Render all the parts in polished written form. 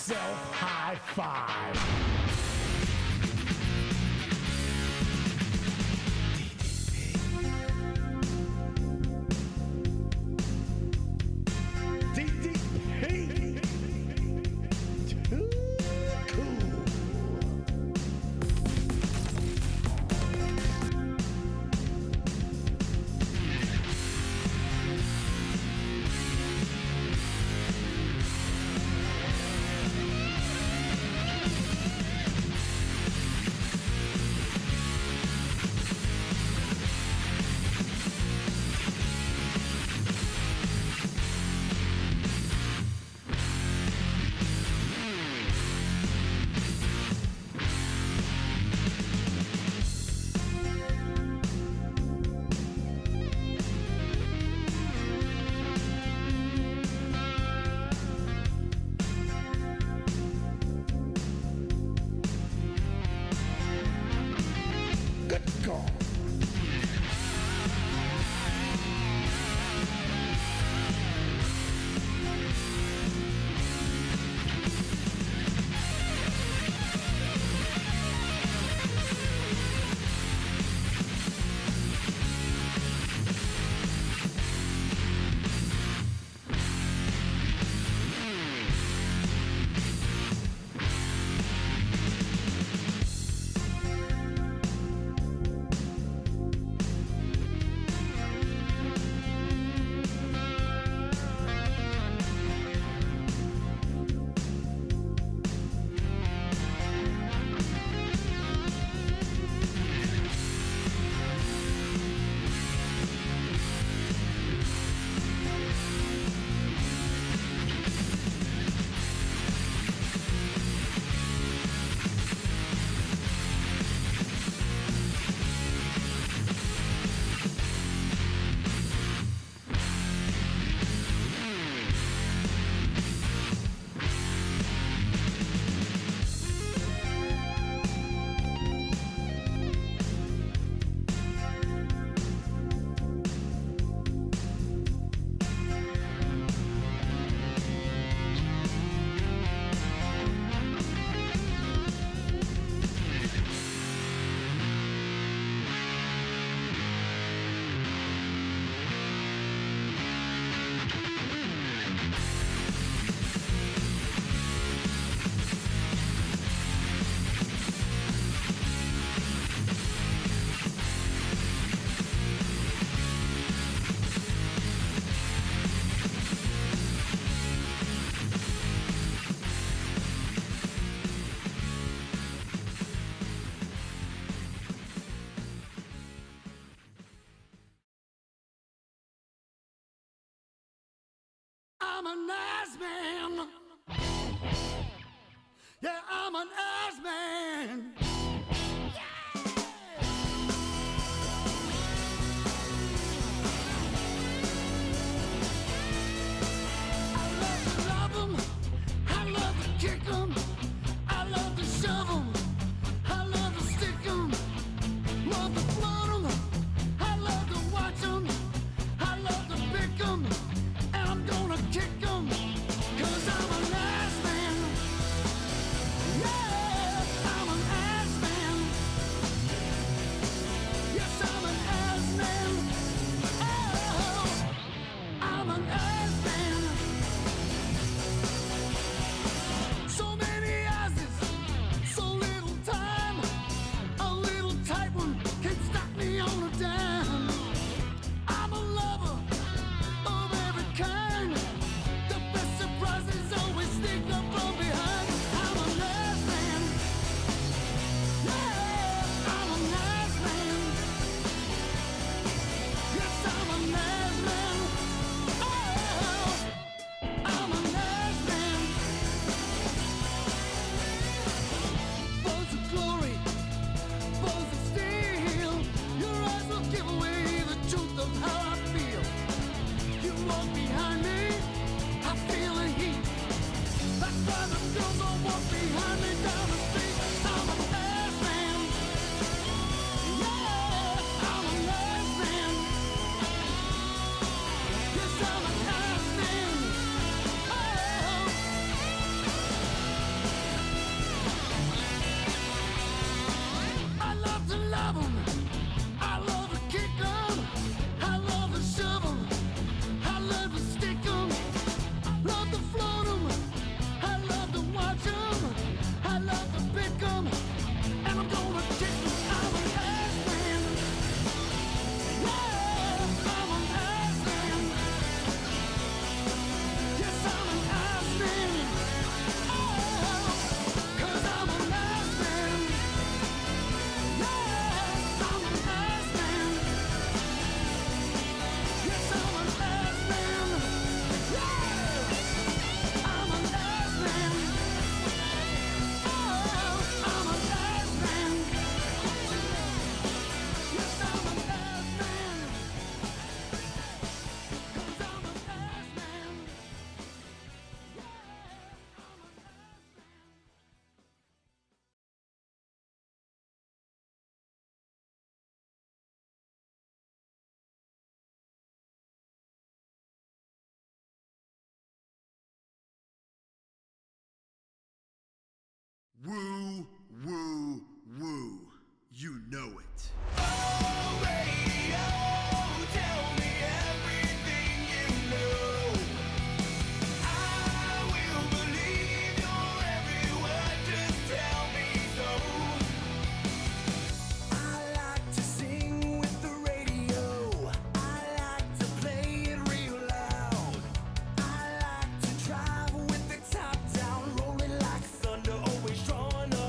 yourself high five. I'm an ass man. Yeah, I'm an ass man. Kick 'em, 'cause I'm an ass man. Yeah. Woo, woo, woo. You know it. Oh, radio, tell me everything you know. I will believe your every word, just tell me so. I like to sing with the radio. I like to play it real loud. I like to drive with the top down, rolling like thunder, always drawing up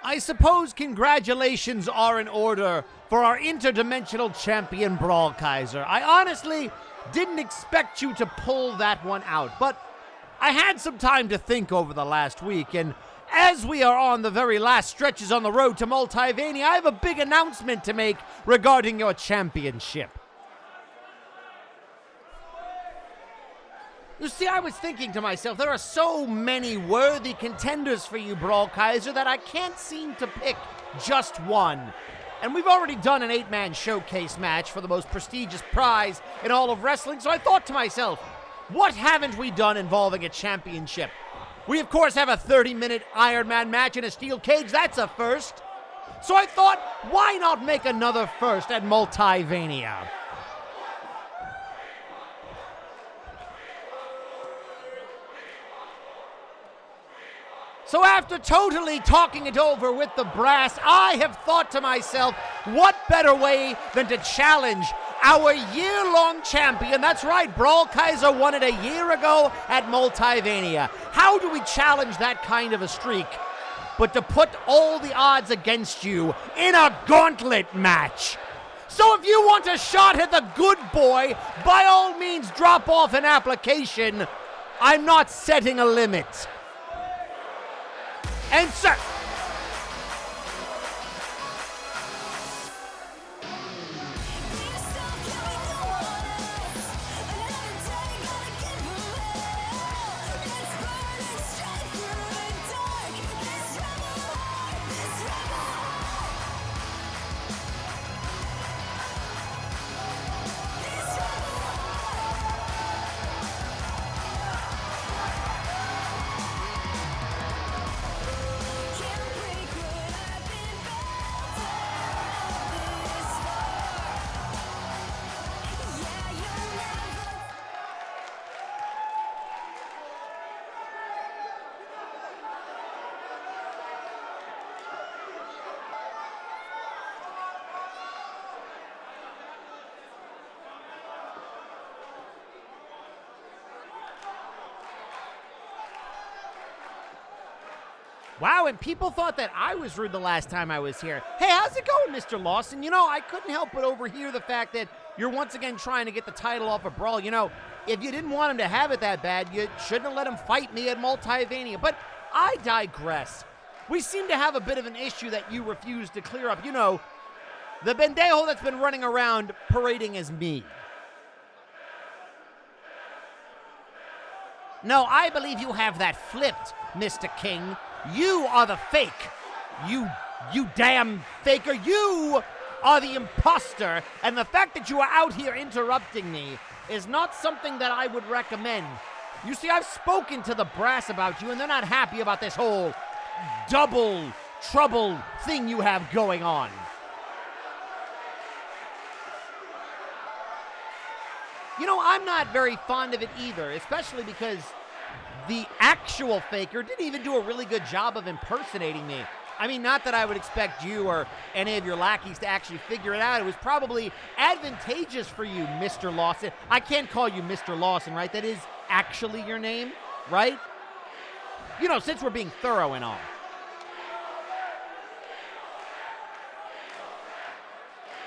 I suppose congratulations are in order for our interdimensional champion Brawl Kaiser. I honestly didn't expect you to pull that one out, but I had some time to think over the last week, and as we are on the very last stretches on the road to Multivania, I have a big announcement to make regarding your championship. You see, I was thinking to myself, there are so many worthy contenders for you, Brawl Kaiser, that I can't seem to pick just one. And we've already done an 8-man showcase match for the most prestigious prize in all of wrestling, so I thought to myself, what haven't we done involving a championship? We, of course, have a 30-minute Iron Man match in a steel cage. That's a first. So I thought, why not make another first at Multivania? So after totally talking it over with the brass, I have thought to myself, what better way than to challenge our year-long champion? That's right, Brawl Kaiser won it a year ago at Multivania. How do we challenge that kind of a streak? But to put all the odds against you in a gauntlet match. So if you want a shot at the good boy, by all means drop off an application. I'm not setting a limit. And sir, wow, and people thought that I was rude the last time I was here. Hey, how's it going, Mr. Lawson? You know, I couldn't help but overhear the fact that you're once again trying to get the title off of Brawl. You know, if you didn't want him to have it that bad, you shouldn't have let him fight me at Multivania. But I digress. We seem to have a bit of an issue that you refuse to clear up. You know, the bendejo that's been running around parading as me. No, I believe you have that flipped, Mr. King. You are the fake. You damn faker. You are the imposter. And the fact that you are out here interrupting me is not something that I would recommend. You see, I've spoken to the brass about you, and they're not happy about this whole double trouble thing you have going on. You know, I'm not very fond of it either, especially because the actual faker didn't even do a really good job of impersonating me. I mean, not that I would expect you or any of your lackeys to actually figure it out. It was probably advantageous for you, Mr. Lawson. I can't call you Mr. Lawson, right? That is actually your name, right? You know, since we're being thorough and all.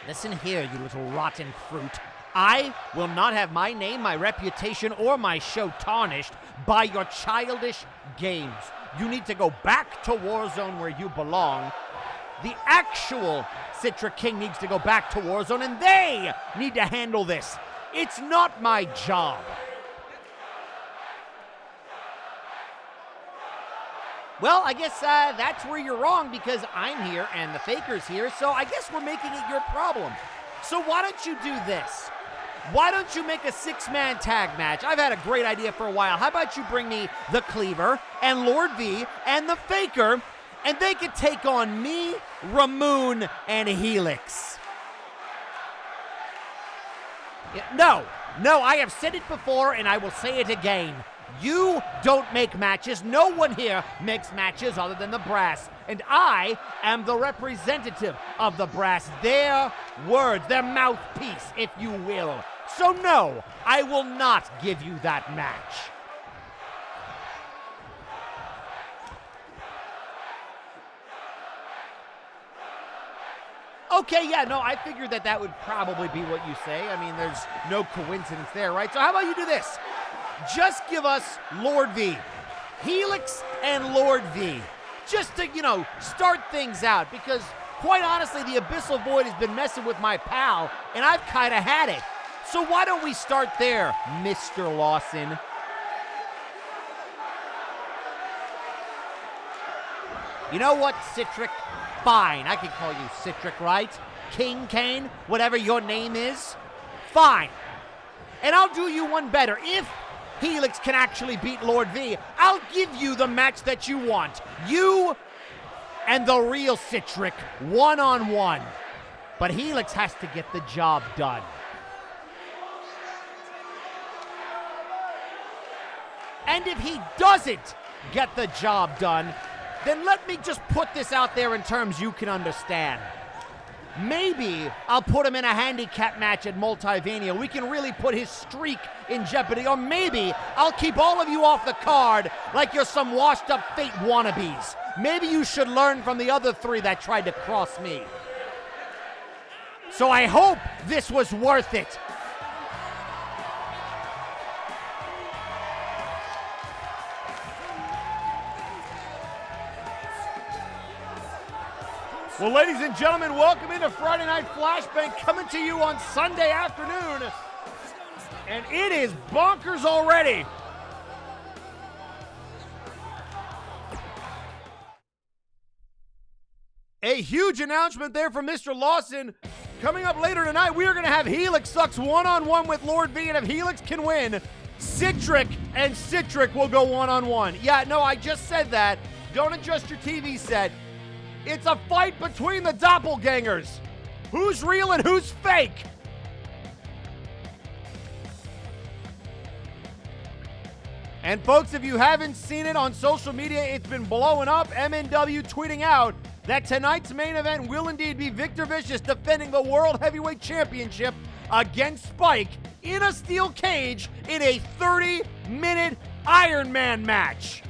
Listen here, you little rotten fruit. I will not have my name, my reputation, or my show tarnished by your childish games. You need to go back to Warzone where you belong. The actual Citra King needs to go back to Warzone, and they need to handle this. It's not my job. Well, I guess that's where you're wrong, because I'm here and the faker's here, so I guess we're making it your problem. So why don't you do this? Why don't you make a 6-man tag match? I've had a great idea for a while. How about you bring me the Cleaver and Lord V and the Faker, and they could take on me, Ramoon, and Helix. No, I have said it before, and I will say it again. You don't make matches. No one here makes matches other than the brass. And I am the representative of the brass. Their words, their mouthpiece, if you will. So no, I will not give you that match. Okay, yeah, no, I figured that would probably be what you say. I mean, there's no coincidence there, right? So how about you do this? Just give us Lord V. Helix and Lord V. Just to, start things out, because quite honestly, the Abyssal Void has been messing with my pal, and I've kind of had it. So why don't we start there, Mr. Lawson? You know what, Citric? Fine, I can call you Citric, right? King Kane, whatever your name is. Fine. And I'll do you one better. If Helix can actually beat Lord V, I'll give you the match that you want. You and the real Citric, one-on-one. But Helix has to get the job done. And if he doesn't get the job done, then let me just put this out there in terms you can understand. Maybe I'll put him in a handicap match at Multivania. We can really put his streak in jeopardy. Or maybe I'll keep all of you off the card like you're some washed-up Fate wannabes. Maybe you should learn from the other three that tried to cross me. So I hope this was worth it. Well, ladies and gentlemen, welcome into Friday Night Flashbang, coming to you on Sunday afternoon. And it is bonkers already. A huge announcement there from Mr. Lawson. Coming up later tonight, we are going to have Helix Sucks one-on-one with Lord V, and if Helix can win, Citric and Citric will go one-on-one. Yeah, no, I just said that. Don't adjust your TV set. It's a fight between the doppelgangers. Who's real and who's fake? And folks, if you haven't seen it on social media, it's been blowing up. MNW tweeting out that tonight's main event will indeed be Victor Vicious defending the World Heavyweight Championship against Spike in a steel cage in a 30-minute Iron Man match.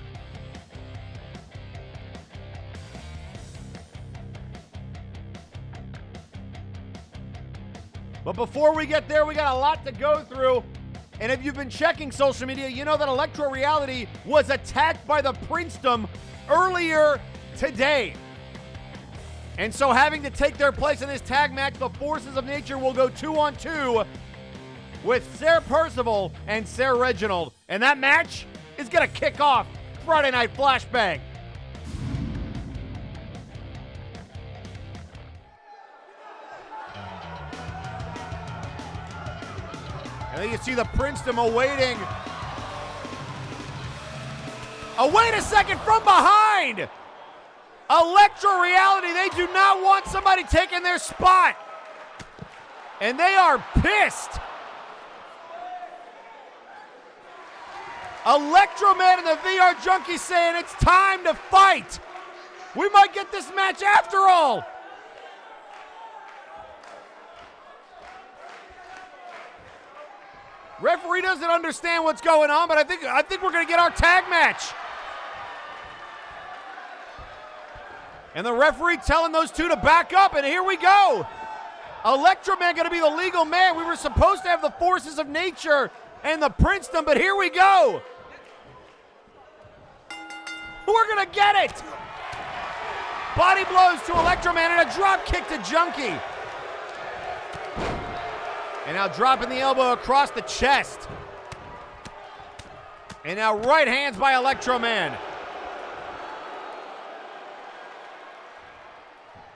But before we get there, we got a lot to go through. And if you've been checking social media, you know that Electro Reality was attacked by the Princedom earlier today. And so having to take their place in this tag match, the Forces of Nature will go 2-on-2 with Sarah Percival and Sarah Reginald. And that match is going to kick off Friday Night Flashbang. And then you see the Princedom awaiting. Oh, wait a second, from behind! Electro Reality, they do not want somebody taking their spot. And they are pissed. Electro Man and the VR Junkie saying it's time to fight. We might get this match after all. Referee doesn't understand what's going on, but I think we're going to get our tag match. And the referee telling those two to back up, and here we go. Electro Man going to be the legal man. We were supposed to have the Forces of Nature and the Princedom, but here we go. We're going to get it. Body blows to Electro Man and a drop kick to Junkie. And now dropping the elbow across the chest. And now right hands by Electro Man.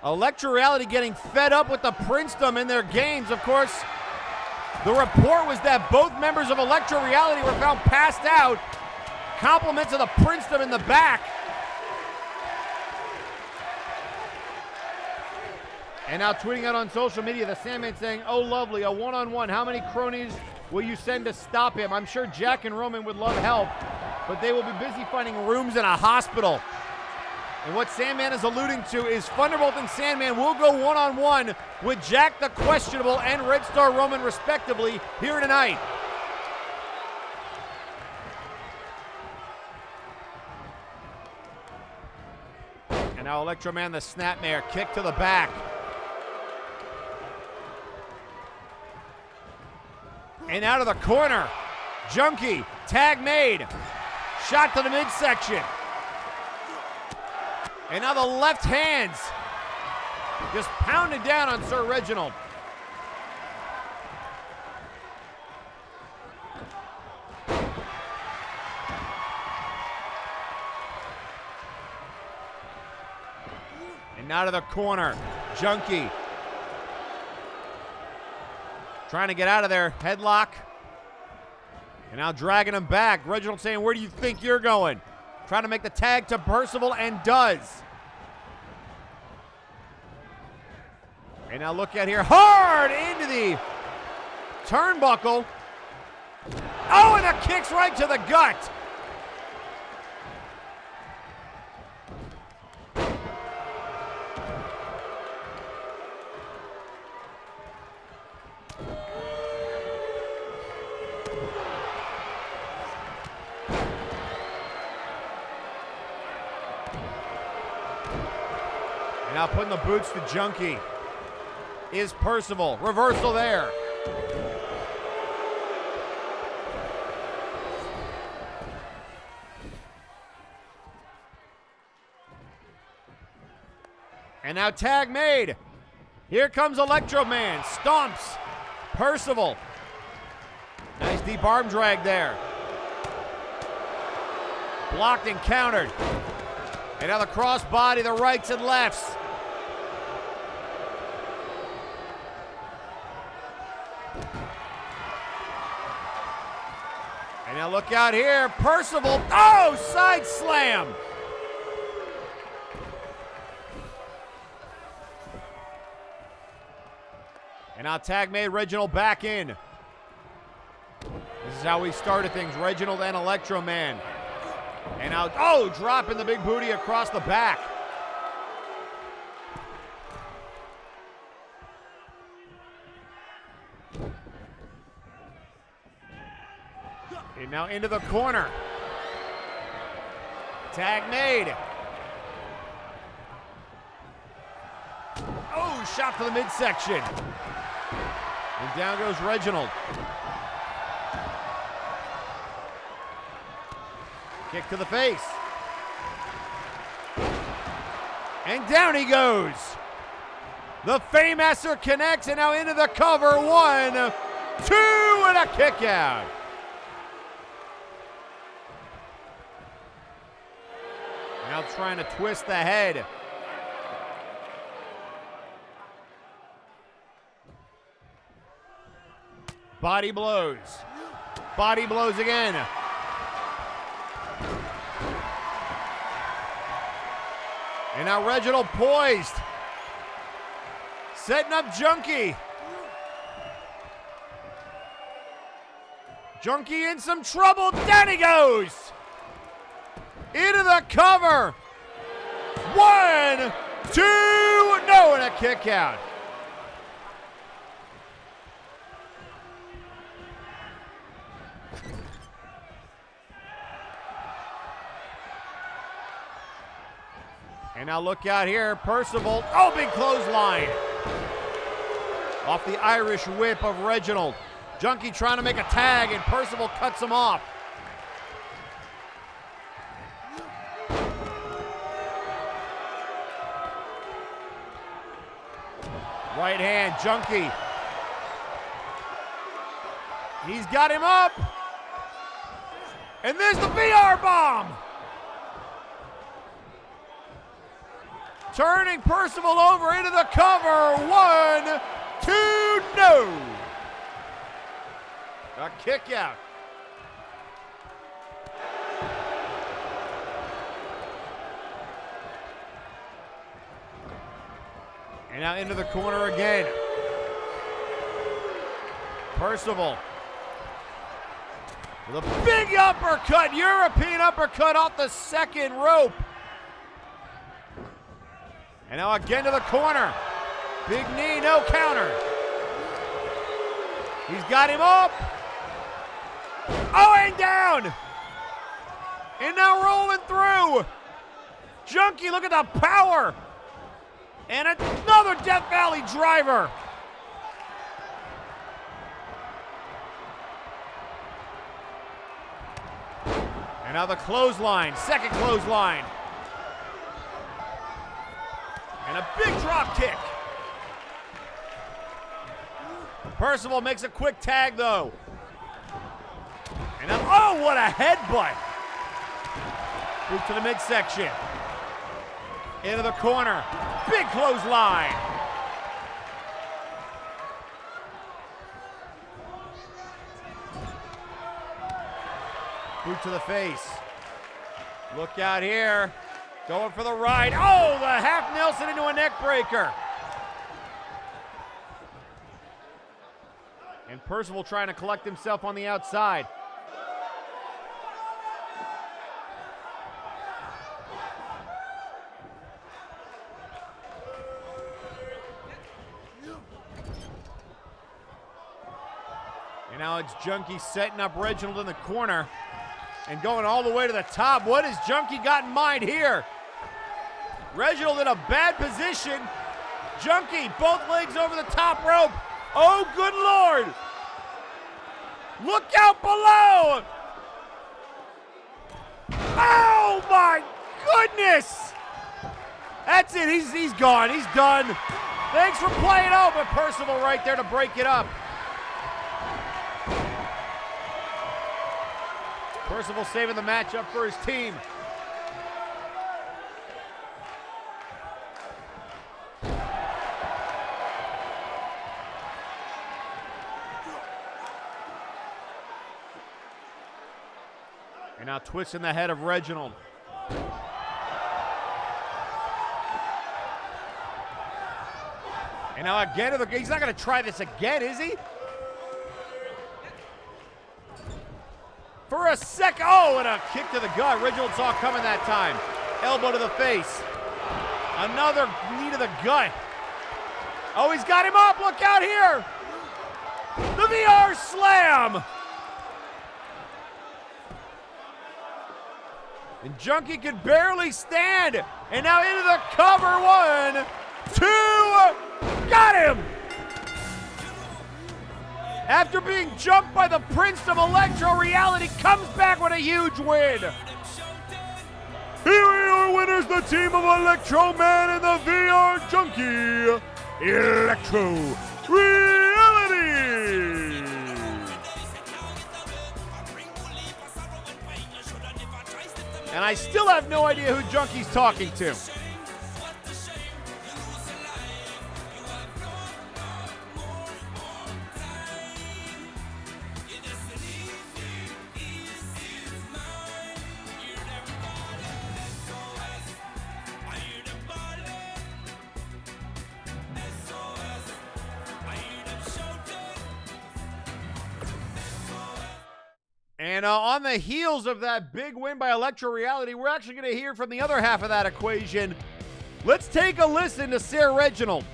Electro Reality getting fed up with the Princedom in their games. Of course, the report was that both members of Electro Reality were found passed out. Compliments of the Princedom in the back. And now tweeting out on social media, the Sandman saying, "Oh, lovely, a one-on-one. How many cronies will you send to stop him? I'm sure Jack and Roman would love help, but they will be busy finding rooms in a hospital." And what Sandman is alluding to is Thunderbolt and Sandman will go one-on-one with Jack the Questionable and Red Star Roman respectively here tonight. And now Electro Man, the Snapmare, kick to the back. And out of the corner, Junkie, tag made. Shot to the midsection. And now the left hands just pounded down on Sir Reginald. And out of the corner, Junkie. Trying to get out of there, headlock. And now dragging him back. Reginald saying, where do you think you're going? Trying to make the tag to Percival and does. And now look at here, hard into the turnbuckle. Oh, and a kicks right to the gut. And now putting the boots to Junkie is Percival. Reversal there. And now tag made. Here comes Electro Man. Stomps Percival. Nice deep arm drag there. Blocked and countered. And now the crossbody, the rights and lefts. And now look out here, Percival. Oh, side slam. And now tag made, Reginald back in. This is how we started things, Reginald and Electro Man. And now, oh, dropping the big booty across the back. And now into the corner. Tag made. Oh, shot to the midsection. And down goes Reginald. Kick to the face. And down he goes. The Fameasser connects and now into the cover. 1, 2, and a kick out. Now trying to twist the head. Body blows. Body blows again. And now Reginald poised. Setting up Junkie. Junkie in some trouble. Down he goes. Into the cover. 1, 2, no, and a kick out. And now look out here, Percival. Oh, big clothesline. Off the Irish whip of Reginald. Junkie trying to make a tag, and Percival cuts him off. Right hand, Junkie. He's got him up. And there's the VR bomb. Turning Percival over into the cover. 1, 2, no. A kick out. And now into the corner again. Percival. With a big uppercut, European uppercut off the second rope. And now again to the corner. Big knee, no counter. He's got him up. Oh, and down. And now rolling through. Junkie, look at the power. And another Death Valley driver. And now the clothesline, second clothesline. And a big drop kick. Percival makes a quick tag though. And then, oh, what a headbutt. Move to the midsection. Into the corner. Big clothesline. Boot to the face. Look out here. Going for the ride. Oh, the half Nelson into a neck breaker. And Percival trying to collect himself on the outside. And now it's Junkie setting up Reginald in the corner and going all the way to the top. What has Junkie got in mind here? Reginald in a bad position. Junkie, both legs over the top rope. Oh, good Lord. Look out below. Oh, my goodness. That's it. He's gone. He's done. Thanks for playing out, but Percival right there to break it up. Percival saving the matchup for his team. And now twisting the head of Reginald. And now again, he's not going to try this again, is he? For a second, oh, and a kick to the gut. Reginald saw coming that time. Elbow to the face. Another knee to the gut. Oh, he's got him up, look out here. The VR slam. And Junkie could barely stand. And now into the cover, 1, 2, got him! After being jumped by the Prince of Electro Reality, comes back with a huge win. Here are your winners, the team of Electro Man and the VR Junkie, Electro Reality. And I still have no idea who Junkie's talking to. And on the heels of that big win by Electro Reality, we're actually going to hear from the other half of that equation. Let's take a listen to Sir Reginald.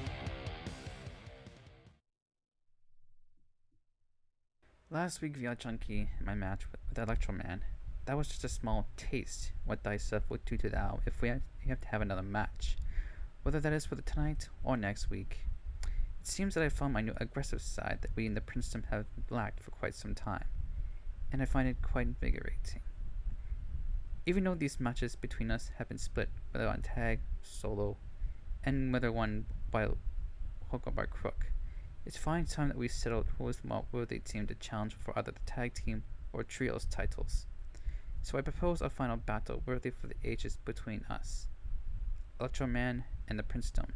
Last week via Junkie in my match with Electro Man, that was just a small taste what Dicef would do to Thou if we have to have another match, whether that is for tonight or next week. It seems that I found my new aggressive side that we in the Princedom have lacked for quite some time, and I find it quite invigorating. Even though these matches between us have been split, whether on tag, solo, and whether won by hook or by crook, it's finally time that we settled who was the more worthy team to challenge for either the tag team or trios titles. So I propose a final battle worthy for the ages between us, Electro Man and the Princedom.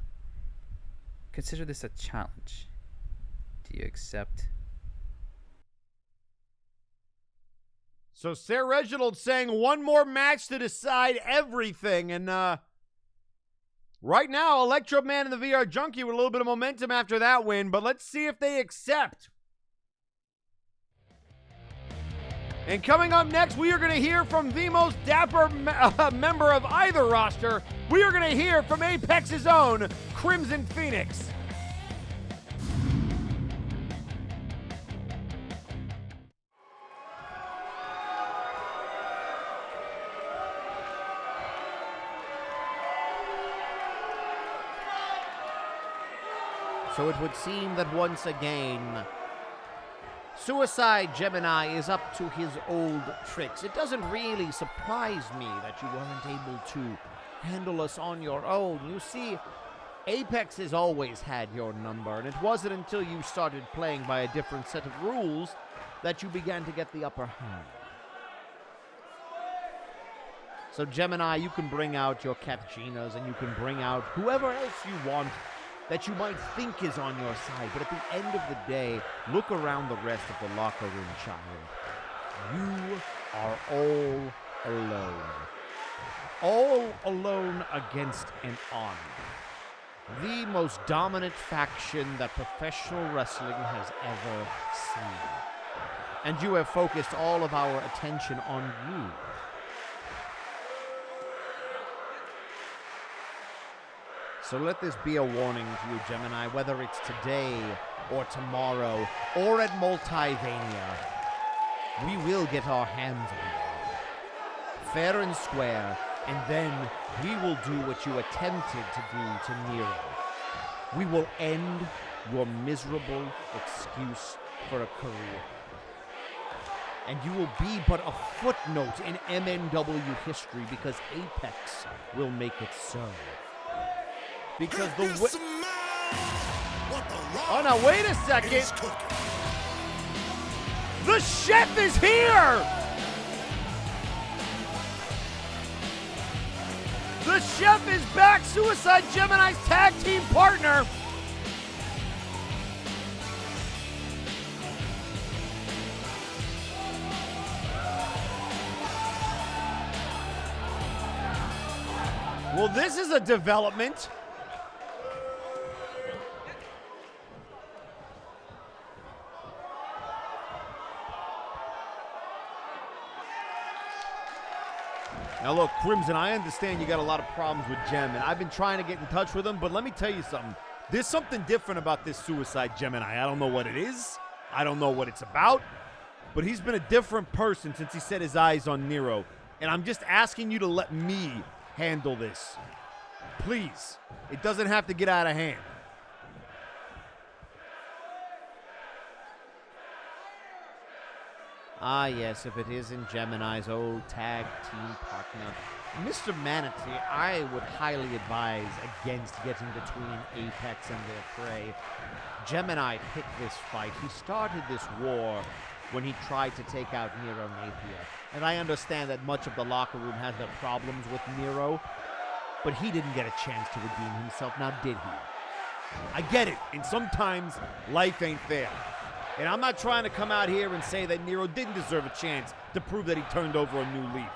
Consider this a challenge. Do you accept? So Sir Reginald saying one more match to decide everything. And right now, Electro Man and the VR Junkie with a little bit of momentum after that win. But let's see if they accept. And coming up next, we are going to hear from the most dapper member of either roster. We are going to hear from Apex's own Crimson Phoenix. So it would seem that once again, Suicide Gemini is up to his old tricks. It doesn't really surprise me that you weren't able to handle us on your own. You see, Apex has always had your number, and it wasn't until you started playing by a different set of rules that you began to get the upper hand. So Gemini, you can bring out your Kachinas, and you can bring out whoever else you want that you might think is on your side. But at the end of the day, look around the rest of the locker room, child. You are all alone. All alone against an army. The most dominant faction that professional wrestling has ever seen. And you have focused all of our attention on you. So let this be a warning to you, Gemini, whether it's today or tomorrow or at Multivania, we will get our hands on you. Fair and square, and then we will do what you attempted to do to Nero. We will end your miserable excuse for a career. And you will be but a footnote in MNW history because Apex will make it so. Because oh, now wait a second. The chef is here! The chef is back, Suicide Gemini's tag team partner. Well, this is a development. Now look, Crimson, I understand you got a lot of problems with Gem, and I've been trying to get in touch with him, but let me tell you something. There's something different about this Suicide Gemini. I don't know what it is. I don't know what it's about, but he's been a different person since he set his eyes on Nero, and I'm just asking you to let me handle this. Please. It doesn't have to get out of hand. Ah, yes, if it isn't Gemini's old tag team partner. Mr. Manatee, I would highly advise against getting between Apex and their prey. Gemini picked this fight. He started this war when he tried to take out Nero Napier. And I understand that much of the locker room has their problems with Nero, but he didn't get a chance to redeem himself, now did he? I get it, and sometimes life ain't fair. And I'm not trying to come out here and say that Nero didn't deserve a chance to prove that he turned over a new leaf.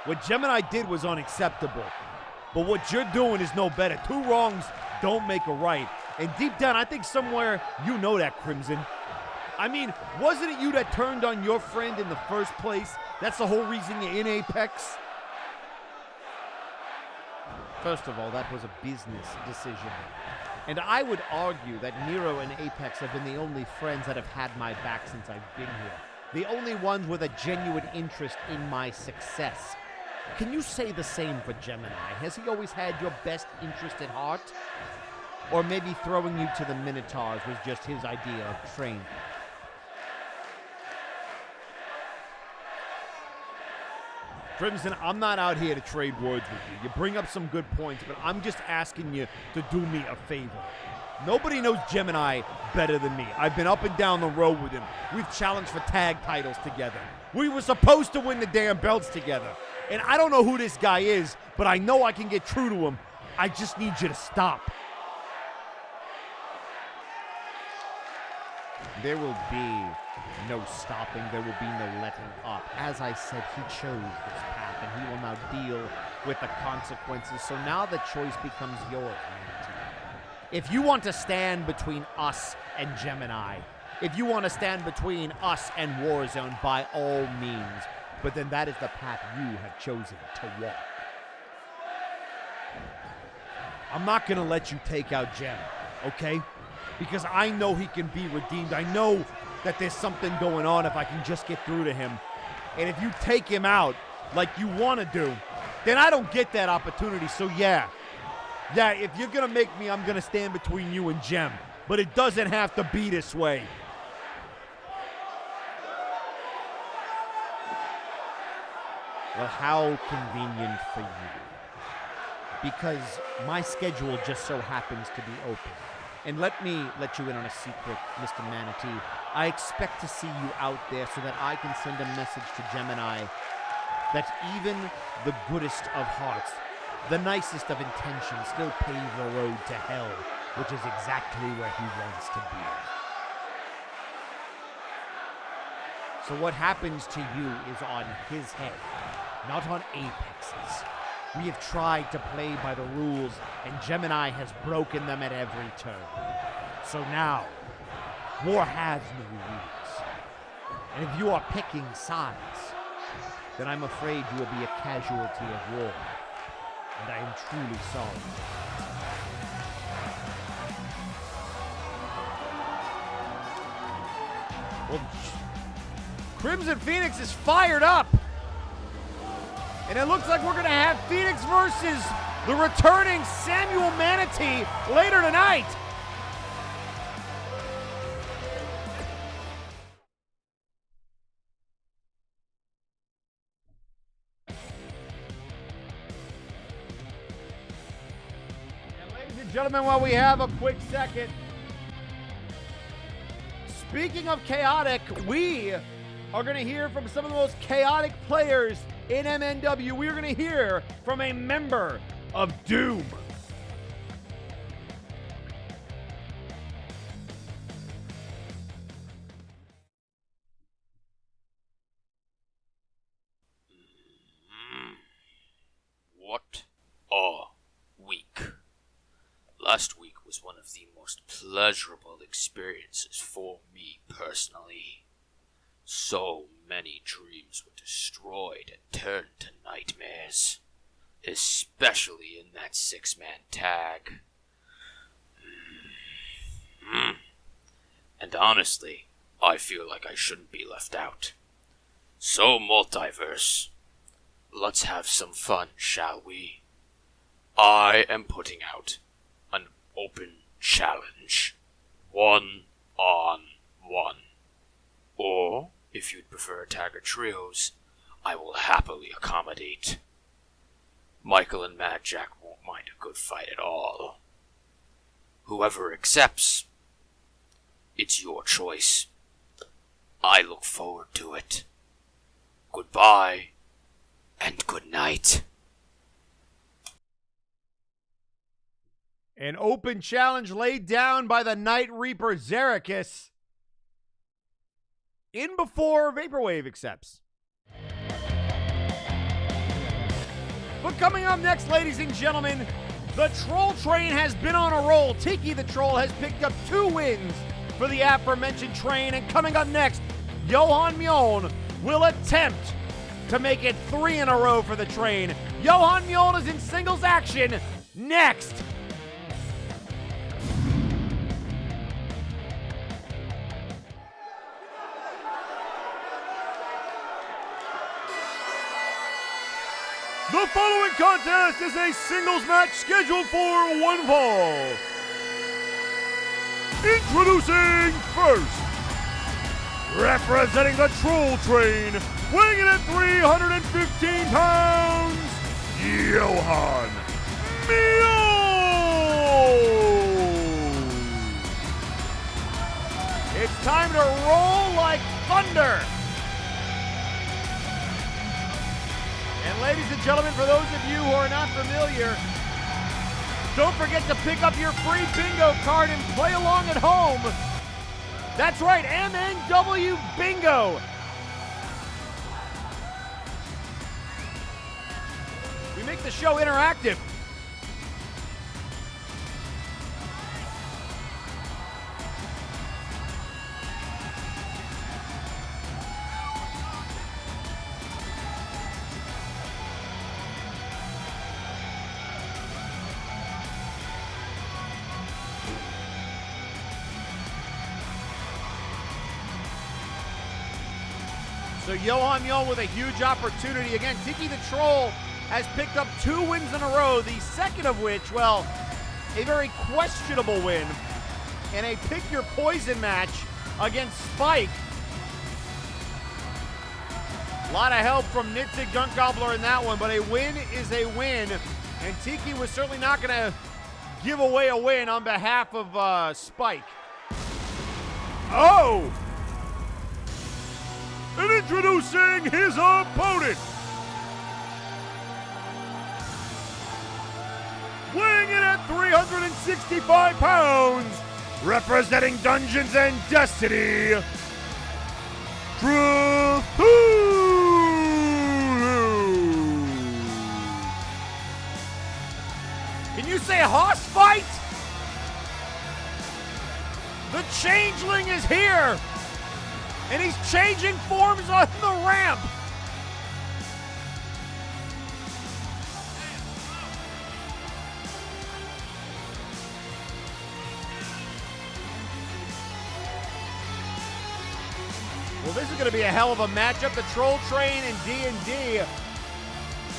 What Gemini did was unacceptable. But what you're doing is no better. Two wrongs don't make a right. And deep down, I think somewhere you know that, Crimson. I mean, wasn't it you that turned on your friend in the first place? That's the whole reason you're in Apex? First of all, that was a business decision. And I would argue that Nero and Apex have been the only friends that have had my back since I've been here. The only ones with a genuine interest in my success. Can you say the same for Gemini? Has he always had your best interest at heart? Or maybe throwing you to the Minotaurs was just his idea of training? Crimson, I'm not out here to trade words with you. You bring up some good points, but I'm just asking you to do me a favor. Nobody knows Gemini better than me. I've been up and down the road with him. We've challenged for tag titles together. We were supposed to win the damn belts together. And I don't know who this guy is, but I know I can get true to him. I just need you to stop. There will be no stopping. There will be no letting up. As I said, he chose this path, and he will now deal with the consequences. So now the choice becomes yours, Manatee. If you want to stand between us and Gemini, if you want to stand between us and Warzone, by all means. But then that is the path you have chosen to walk. I'm not going to let you take out Gem, okay? Because I know he can be redeemed. I know that there's something going on if I can just get through to him. And if you take him out like you want to do, then I don't get that opportunity. So yeah, if you're going to make me, I'm going to stand between you and Gem. But it doesn't have to be this way. Well, how convenient for you. Because my schedule just so happens to be open. And let me let you in on a secret, Mr. Manatee. I expect to see you out there so that I can send a message to Gemini that even the goodest of hearts, the nicest of intentions, still pave the road to hell, which is exactly where he wants to be. So what happens to you is on his head, not on Apex's. We have tried to play by the rules, and Gemini has broken them at every turn. So now, war has no rules. And if you are picking sides, then I'm afraid you will be a casualty of war. And I am truly sorry. Well, Crimson Phoenix is fired up. And it looks like we're going to have Phoenix versus the returning Samuel Manatee later tonight. And ladies and gentlemen, while we have a quick second, speaking of chaotic, we are going to hear from some of the most chaotic players in MNW. We are going to hear from a member of Doom. What a week. Last week was one of the most pleasurable experiences for me personally. So many dreams were destroyed and turned to nightmares, especially in that 6-man tag. And honestly, I feel like I shouldn't be left out. So, Multiverse, let's have some fun, shall we? I am putting out an open challenge. 1-on-1. Or, if you'd prefer tag or trios, I will happily accommodate. Michael and Mad Jack won't mind a good fight at all. Whoever accepts, it's your choice. I look forward to it. Goodbye, and good night. An open challenge laid down by the Night Reaper Zericus. In before Vaporwave accepts. But coming up next, ladies and gentlemen, the Troll Train has been on a roll. Tiki the Troll has picked up 2 wins for the aforementioned train. And coming up next, Johan Mjoln will attempt to make it 3 in a row for the train. Johan Mjoln is in singles action next. The following contest is a singles match scheduled for 1 fall. Introducing first, representing the Troll Train, weighing in at 315 pounds, Johan Mjoln. It's time to roll like thunder. And ladies and gentlemen, for those of you who are not familiar, don't forget to pick up your free bingo card and play along at home. That's right, MNW Bingo. We make the show interactive. So Johan Mjoln with a huge opportunity. Again, Tiki the Troll has picked up 2 wins in a row, the second of which, well, a very questionable win in a pick your poison match against Spike. A lot of help from Nitzig Dunk Gobbler in that one, but a win is a win. And Tiki was certainly not going to give away a win on behalf of Spike. Oh! And introducing his opponent. Weighing in at 365 pounds, representing Dungeons and Destiny, Cthulhu. Can you say hoss fight? The changeling is here, and he's changing forms on the ramp. Well, this is going to be a hell of a matchup. The Troll Train and D&D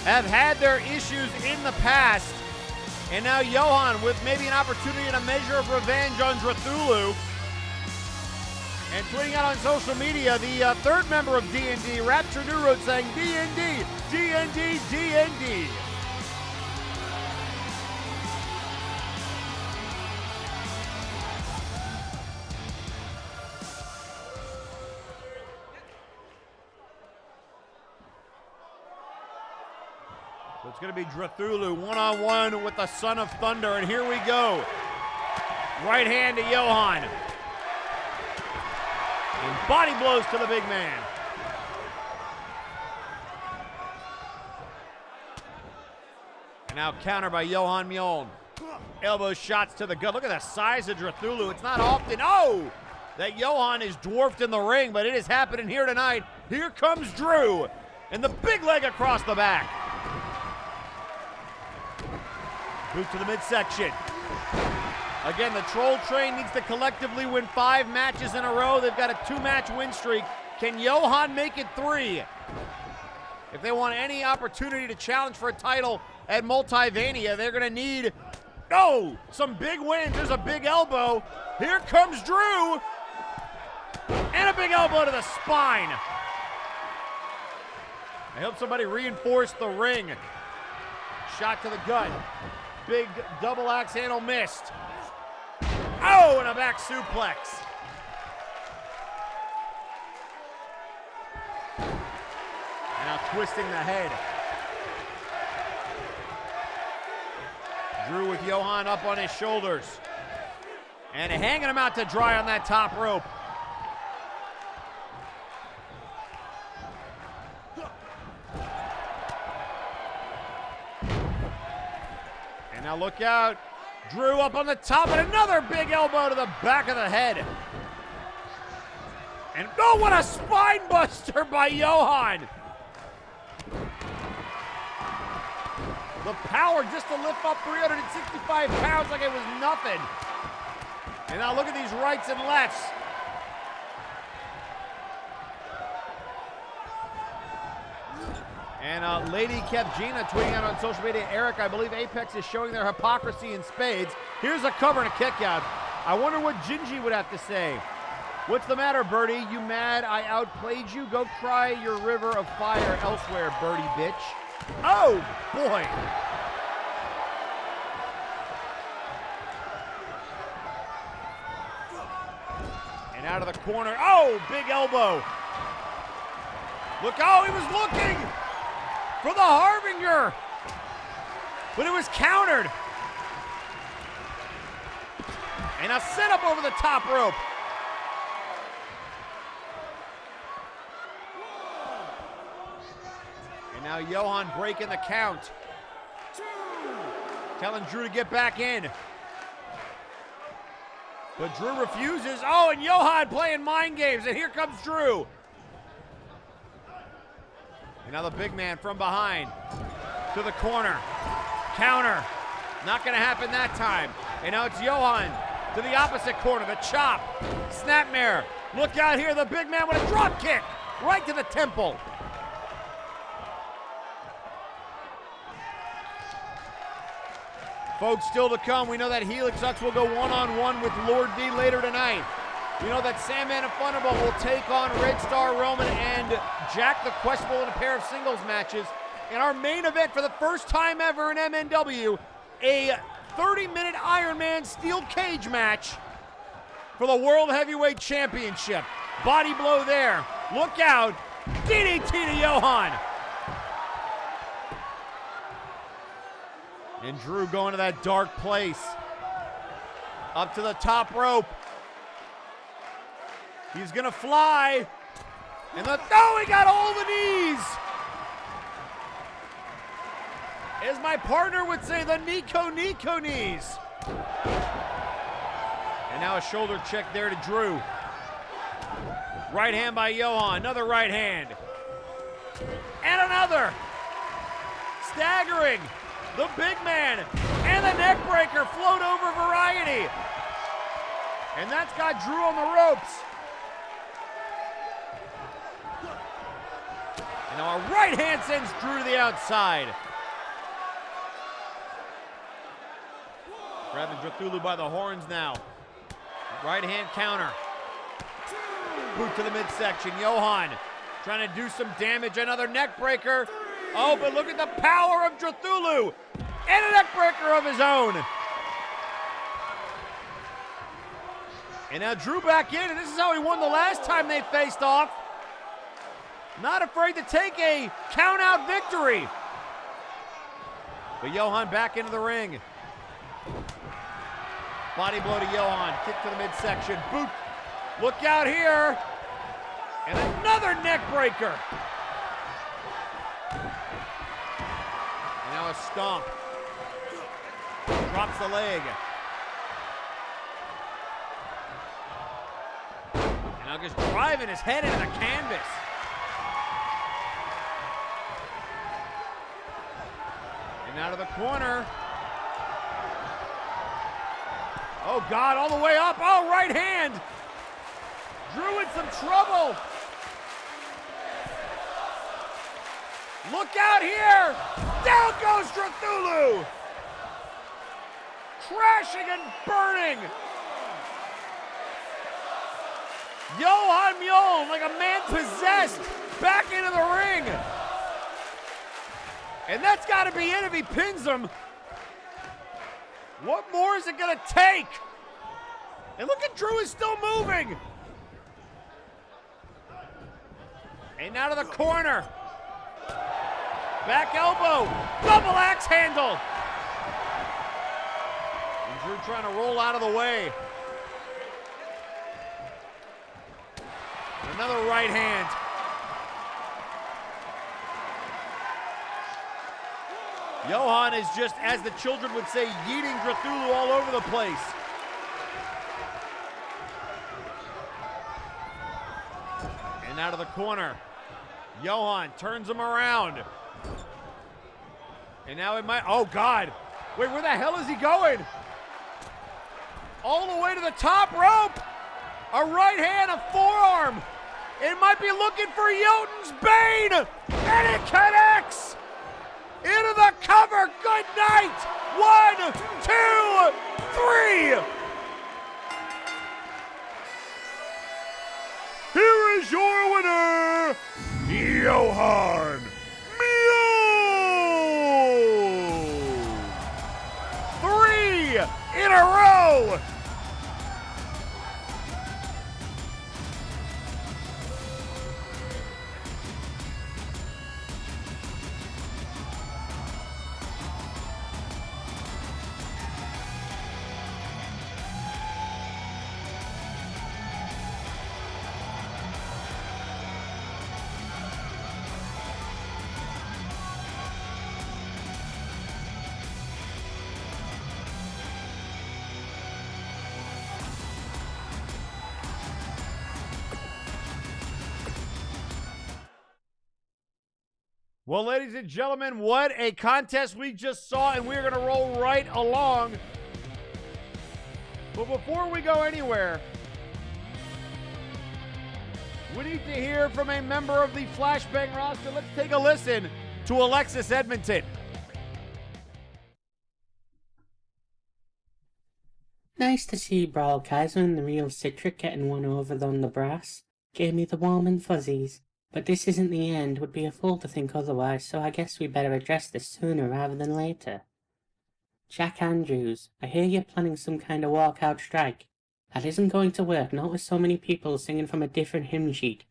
have had their issues in the past. And now Johan with maybe an opportunity and a measure of revenge on Cthulhu. And tweeting out on social media, the third member of D&D, Rapture New Road, saying D&D, D&D, D&D. So it's going to be Cthulhu one-on-one with the Son of Thunder, and here we go. Right hand to Johan. And body blows to the big man. And now counter by Johan Mjoln. Elbow shots to the gut. Look at the size of Cthulhu. It's not often, that Johan is dwarfed in the ring, but it is happening here tonight. Here comes Drew. And the big leg across the back. Boot to the midsection. Again, the Troll Train needs to collectively win 5 matches in a row. They've got a 2-match win streak. Can Johan make it 3? If they want any opportunity to challenge for a title at Multivania, they're going to need, some big wins. There's a big elbow. Here comes Drew. And a big elbow to the spine. I hope somebody reinforced the ring. Shot to the gut. Big double axe handle missed. Oh, and a back suplex. And now twisting the head. Drew with Johan up on his shoulders. And hanging him out to dry on that top rope. And now look out. Drew up on the top and another big elbow to the back of the head. And what a spine buster by Johan. The power just to lift up 365 pounds like it was nothing. And now look at these rights and lefts. And Lady Kevgina tweeting out on social media, Eric, I believe Apex is showing their hypocrisy in spades. Here's a cover and a kick out. I wonder what Gingy would have to say. What's the matter, Birdie? You mad I outplayed you? Go try your river of fire elsewhere, Birdie bitch. Oh, boy. And out of the corner. Oh, big elbow. Look, he was looking for the Harbinger. But it was countered. And a setup over the top rope. And now Johan breaking the count. Telling Drew to get back in. But Drew refuses. Oh, and Johan playing mind games. And here comes Drew. And now the big man from behind to the corner. Counter. Not going to happen that time. And now it's Johan to the opposite corner. The chop. Snapmare. Look out here. The big man with a drop kick. Right to the temple. Folks, still to come. We know that Helix Ux will go one-on-one with Lord V later tonight. We know that Sandman and Thunderbolt will take on Red Star Roman and Jack the Questionable in a pair of singles matches. In our main event for the first time ever in MNW, a 30-minute Iron Man steel cage match for the World Heavyweight Championship. Body blow there. Look out. DDT to Johan. And Drew going to that dark place. Up to the top rope. He's gonna fly. And he got all the knees. As my partner would say, the Nico knees. And now a shoulder check there to Drew. Right hand by Johan, another right hand. And another. Staggering. The big man. And the neck breaker, float over variety. And that's got Drew on the ropes. And now a right hand sends Drew to the outside. Grabbing Drathulu by the horns now. Right hand counter. Boot to the midsection. Johan trying to do some damage. Another neck breaker. Oh, but look at the power of Drathulu. And a neck breaker of his own. And now Drew back in, and this is how he won the last time they faced off. Not afraid to take a count-out victory. But Johan back into the ring. Body blow to Johan, kick to the midsection, boot. Look out here. And another neck breaker. And now a stomp. Drops the leg. And now just driving his head into the canvas. And out of the corner. Oh, God, all the way up. Oh, right hand. Drew in some trouble. Look out here. Down goes Drathulu. Crashing and burning. Johan Mjoln, like a man possessed, back into the ring. And that's got to be it if he pins him. What more is it going to take? And look at Drew is still moving. And out of the corner. Back elbow. Double axe handle. And Drew trying to roll out of the way. Another right hand. Johan is just, as the children would say, yeeting Drathulu all over the place. And out of the corner. Johan turns him around. And now it might, oh God. Wait, where the hell is he going? All the way to the top rope. A right hand, a forearm. It might be looking for Jotun's Bane. And it connects. Into the cover. Good night. 1, 2, 3. Here is your winner, Johan Mjoln. 3 in a row. Well, ladies and gentlemen, what a contest we just saw, and we're going to roll right along. But before we go anywhere, we need to hear from a member of the Flashbang roster. Let's take a listen to Alexis Edmonton. Nice to see Brawl Kaiser and the real Citric getting one over on the brass. Gave me the warm and fuzzies. But this isn't the end, would be a fool to think otherwise, so I guess we better address this sooner rather than later. Jack Andrews, I hear you're planning some kind of walkout strike. That isn't going to work, not with so many people singing from a different hymn sheet.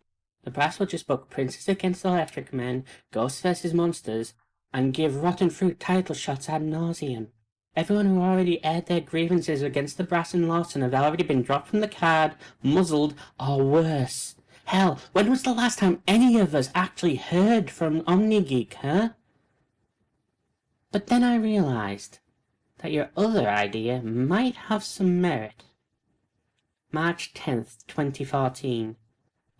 The brass will just book Princess Against Electric Men, Ghosts vs. Monsters, and give Rotten Fruit title shots ad nauseum. Everyone who already aired their grievances against the brass and Lawson have already been dropped from the card, muzzled, or worse. Hell, when was the last time any of us actually heard from OmniGeek, huh? But then I realized that your other idea might have some merit. March 10th, 2014.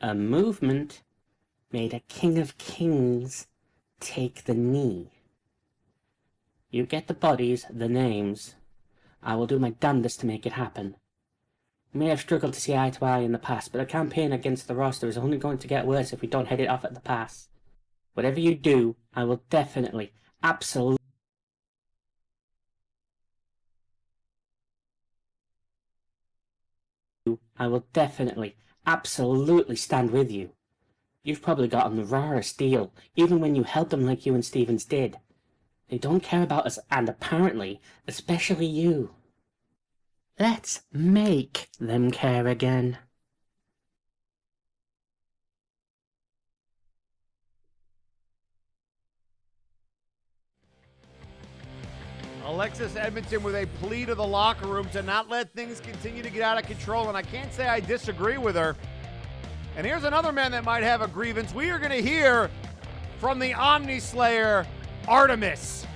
A movement made a king of kings take the knee. You get the bodies, the names. I will do my damnedest to make it happen. We may have struggled to see eye to eye in the past, but a campaign against the roster is only going to get worse if we don't head it off at the pass. Whatever you do, I will definitely, absolutely stand with you. You've probably gotten the rarest deal, even when you helped them like you and Stevens did. They don't care about us, and apparently, especially you. Let's make them care again. Alexis Edmonton with a plea to the locker room to not let things continue to get out of control, and I can't say I disagree with her. And here's another man that might have a grievance. We are going to hear from the Omnislayer, Artemis.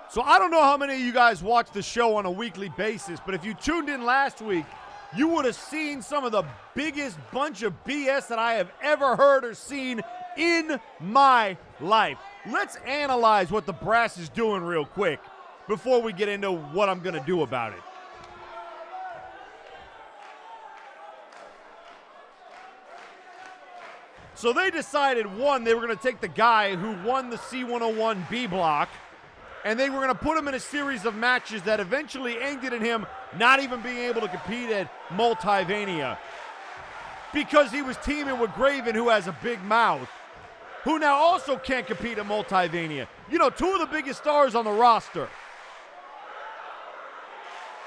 So I don't know how many of you guys watch the show on a weekly basis, but if you tuned in last week, you would have seen some of the biggest bunch of BS that I have ever heard or seen in my life. Let's analyze what the brass is doing real quick before we get into what I'm going to do about it. So they decided, one, they were going to take the guy who won the C101B block, and they were going to put him in a series of matches that eventually ended in him not even being able to compete at Multivania because he was teaming with Graven, who has a big mouth, who now also can't compete at Multivania. You know, two of the biggest stars on the roster.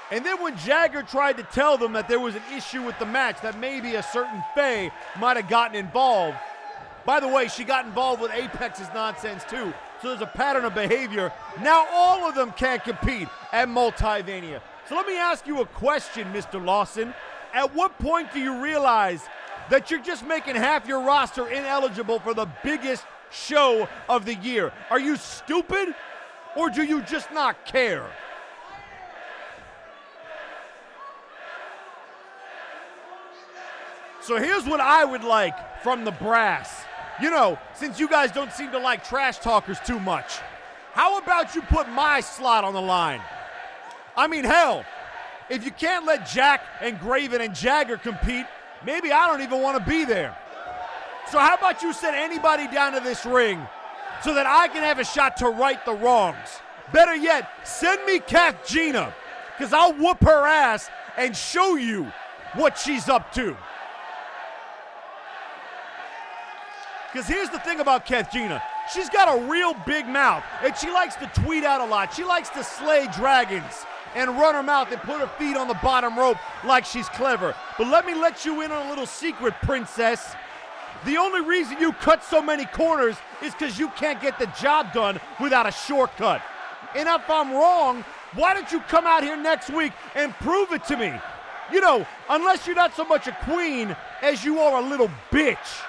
And then when Jagger tried to tell them that there was an issue with the match, that maybe a certain Faye might have gotten involved. By the way, she got involved with Apex's nonsense too. So there's a pattern of behavior. Now all of them can't compete at Multivania. So let me ask you a question, Mr. Lawson. At what point do you realize that you're just making half your roster ineligible for the biggest show of the year? Are you stupid, or do you just not care? So here's what I would like from the brass. You know, since you guys don't seem to like trash talkers too much, how about you put my slot on the line? I mean, hell, if you can't let Jack and Graven and Jagger compete, maybe I don't even want to be there. So how about you send anybody down to this ring so that I can have a shot to right the wrongs? Better yet, send me Kath Gina, because I'll whoop her ass and show you what she's up to. Because here's the thing about Kath Gina. She's got a real big mouth, and she likes to tweet out a lot. She likes to slay dragons and run her mouth and put her feet on the bottom rope like she's clever. But let me let you in on a little secret, princess. The only reason you cut so many corners is because you can't get the job done without a shortcut. And if I'm wrong, why don't you come out here next week and prove it to me? You know, unless you're not so much a queen as you are a little bitch.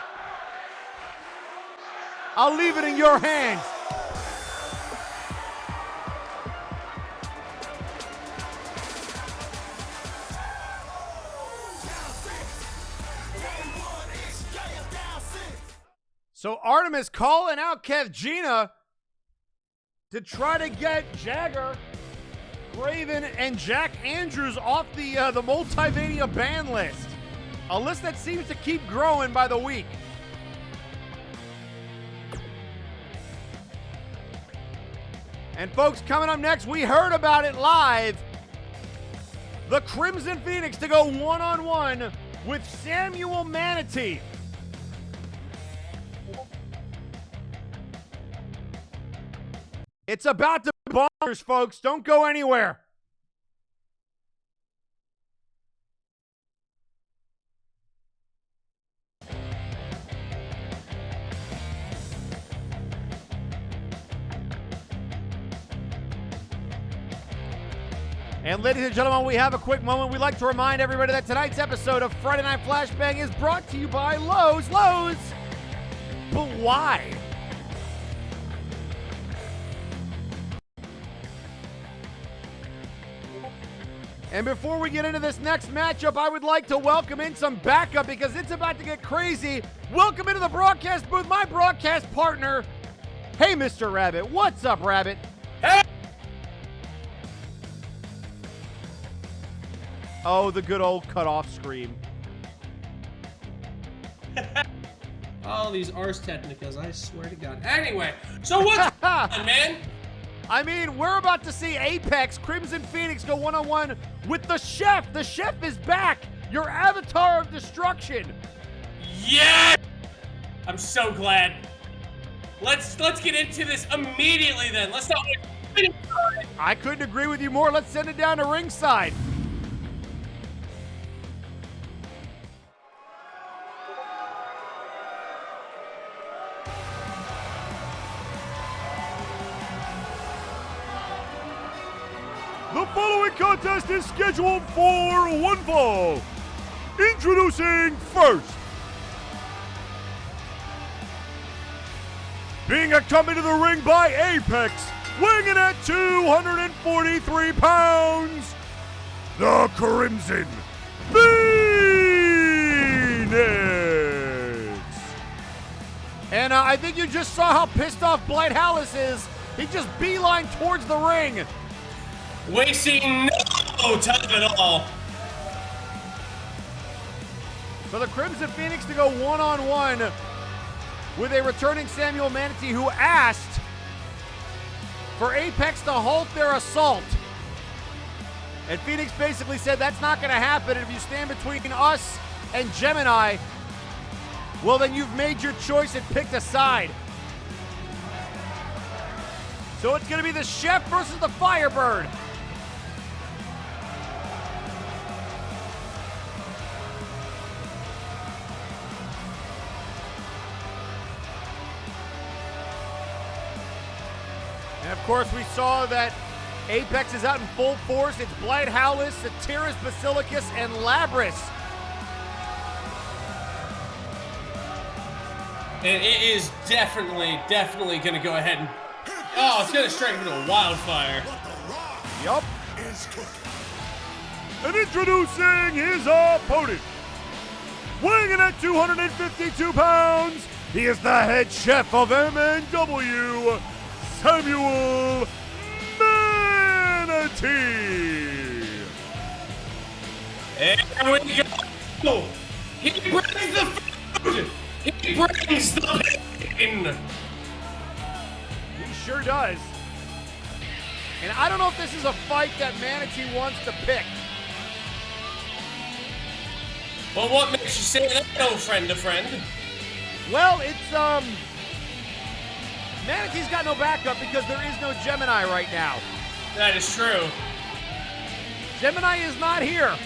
I'll leave it in your hands. So Artemis calling out Kath Gina to try to get Jagger Raven and Jack Andrews off the Multivania ban list. A list that seems to keep growing by the week. And folks, coming up next, we heard about it live. The Crimson Phoenix to go one-on-one with Samuel Manatee. It's about to be bonkers, folks. Don't go anywhere. And ladies and gentlemen, we have a quick moment. We'd like to remind everybody that tonight's episode of Friday Night Flashbang is brought to you by Lowe's. Lowe's! But why? And before we get into this next matchup, I would like to welcome in some backup because it's about to get crazy. Welcome into the broadcast booth, my broadcast partner. Hey, Mr. Rabbit. What's up, Rabbit? Hey! Oh, the good old cutoff scream. All these Ars Technicas, I swear to God. Anyway, so what's on, man? I mean, we're about to see Apex Crimson Phoenix go one-on-one with the Chef. The Chef is back. Your avatar of destruction. Yeah! I'm so glad. Let's get into this immediately then. Let's not wait. I couldn't agree with you more. Let's send it down to ringside. The following contest is scheduled for one fall. Introducing first. Being accompanied to the ring by Apex, weighing in at 243 pounds, the Crimson Phoenix. And I think you just saw how pissed off Blight Hallis is. He just beelined towards the ring. Wasting no time at all. For the Crimson Phoenix to go one-on-one with a returning Samuel Manatee who asked for Apex to halt their assault. And Phoenix basically said that's not going to happen. If you stand between us and Gemini, well, then you've made your choice and picked a side. So it's going to be the Chef versus the Firebird. And of course, we saw that Apex is out in full force. It's Blight Howlis, Satiris Basilicus, and Labris. And it is definitely going to go ahead and... Oh, it's going to strike into a wildfire. Yup. And introducing his opponent. Weighing in at 252 pounds, he is the head chef of MNW, Samuel Manatee. And we go. He brings the food. He brings the pain. He sure does. And I don't know if this is a fight that Manatee wants to pick. Well, what makes you say that, old friend to friend? Well, it's, Manatee's got no backup because there is no Gemini right now. That is true. Gemini is not here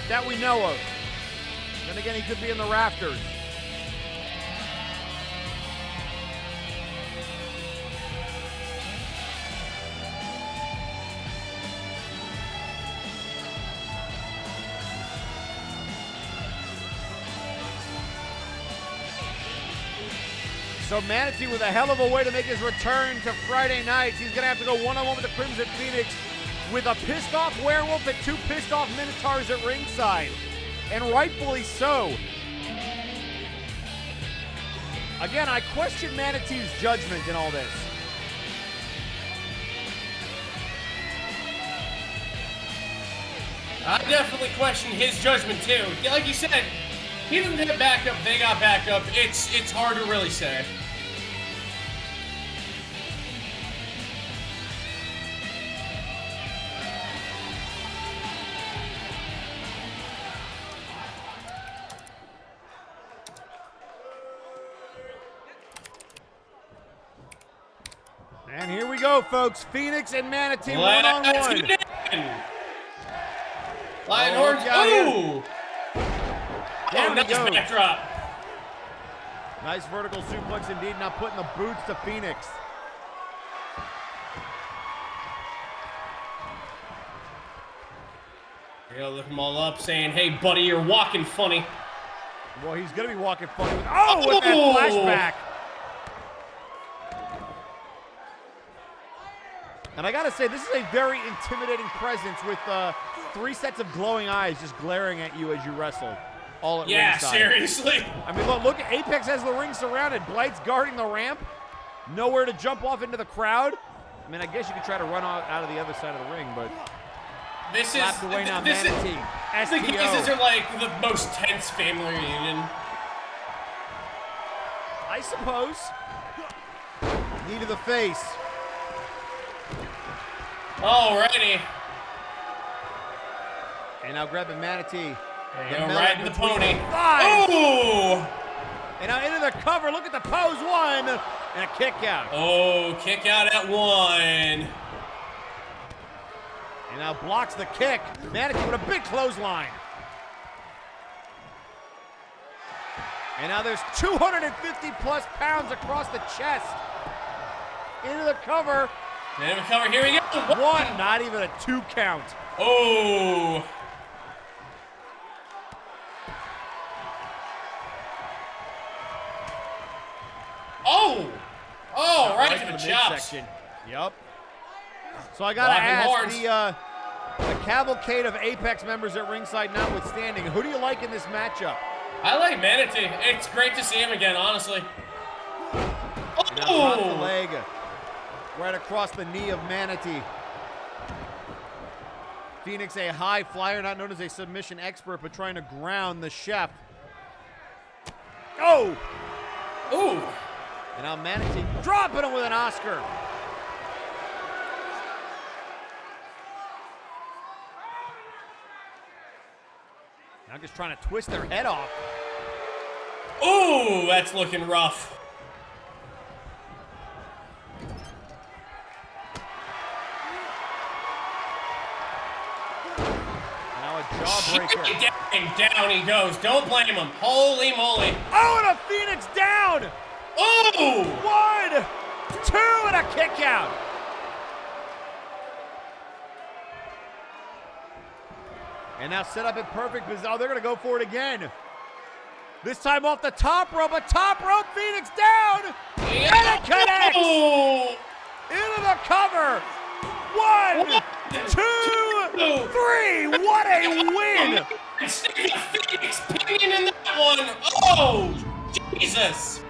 that we know of. Then again, he could be in the rafters. So Manatee with a hell of a way to make his return to Friday nights. He's going to have to go one-on-one with the Crimson Phoenix with a pissed-off werewolf and two pissed-off minotaurs at ringside. And rightfully so. Again, I question I definitely question his judgment too. Like you said, he didn't get backup, they got backup. It's hard to really say. And here we go, folks. Phoenix and Manatee one-on-one. Lion Horns. Ooh! Oh, nice backdrop. Nice vertical suplex indeed, not putting the boots to Phoenix. Yeah, look them all up saying, hey, buddy, you're walking funny. Well, he's going to be walking funny. With that flashback. And I got to say, this is a very intimidating presence with 3 sets of glowing eyes just glaring at you as you wrestle. All at ringside. Seriously. I mean, look, Apex has the ring surrounded. Blight's guarding the ramp. Nowhere to jump off into the crowd. I mean, I guess you could try to run out of the other side of the ring, but this is away now, Manatee. The cases are like the most tense family reunion. I suppose. Knee to the face. Alrighty. And now grabbing Manatee. Riding the pony. 5. Ooh! And now into the cover. Look at the pose. 1. And a kick out. Oh, kick out at 1. And now blocks the kick. Manatee with a big clothesline. And now there's 250 plus pounds across the chest. Into the cover. Into the cover. Here we go. 1. Not even a 2 count. Oh. Oh, right to the chops. Yep. So I gotta ask the cavalcade of Apex members at ringside notwithstanding, who do you like in this matchup? I like Manatee. It's great to see him again, honestly. And now drop the leg right across the knee of Manatee. Phoenix, a high flyer, not known as a submission expert, but trying to ground the chef. Oh! Ooh! And now Manatee dropping him with an Oscar. Now just trying to twist their head off. Ooh, that's looking rough. Now a jawbreaker. Down he goes. Don't blame him. Holy moly. Oh, and a Phoenix down. Ooh! 1, 2, and a kick out. And now set up in perfect position. Oh, they're going to go for it again. This time off the top rope. A top rope Phoenix down. Yeah. And it connects. Ooh. Into the cover. 1, 2, 3. What a win. Phoenix pinion in that one. Oh, Jesus.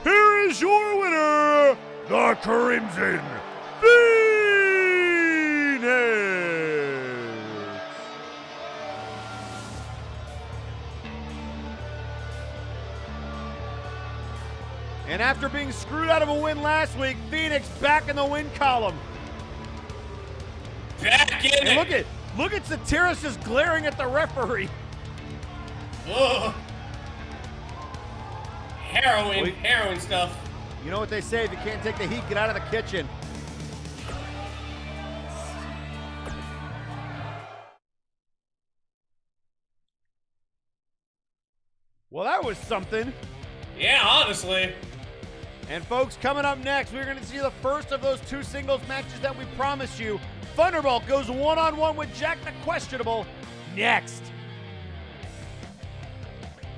Here is your winner, the Crimson Phoenix. And after being screwed out of a win last week, Phoenix back in the win column. Back in and it. Look at Satiris just glaring at the referee. Ugh. Heroin stuff. You know what they say, if you can't take the heat, get out of the kitchen. Well, that was something. Yeah, honestly. And folks, coming up next, we're going to see the first of those 2 singles matches that we promised you. Thunderbolt goes one-on-one with Jack the Questionable next.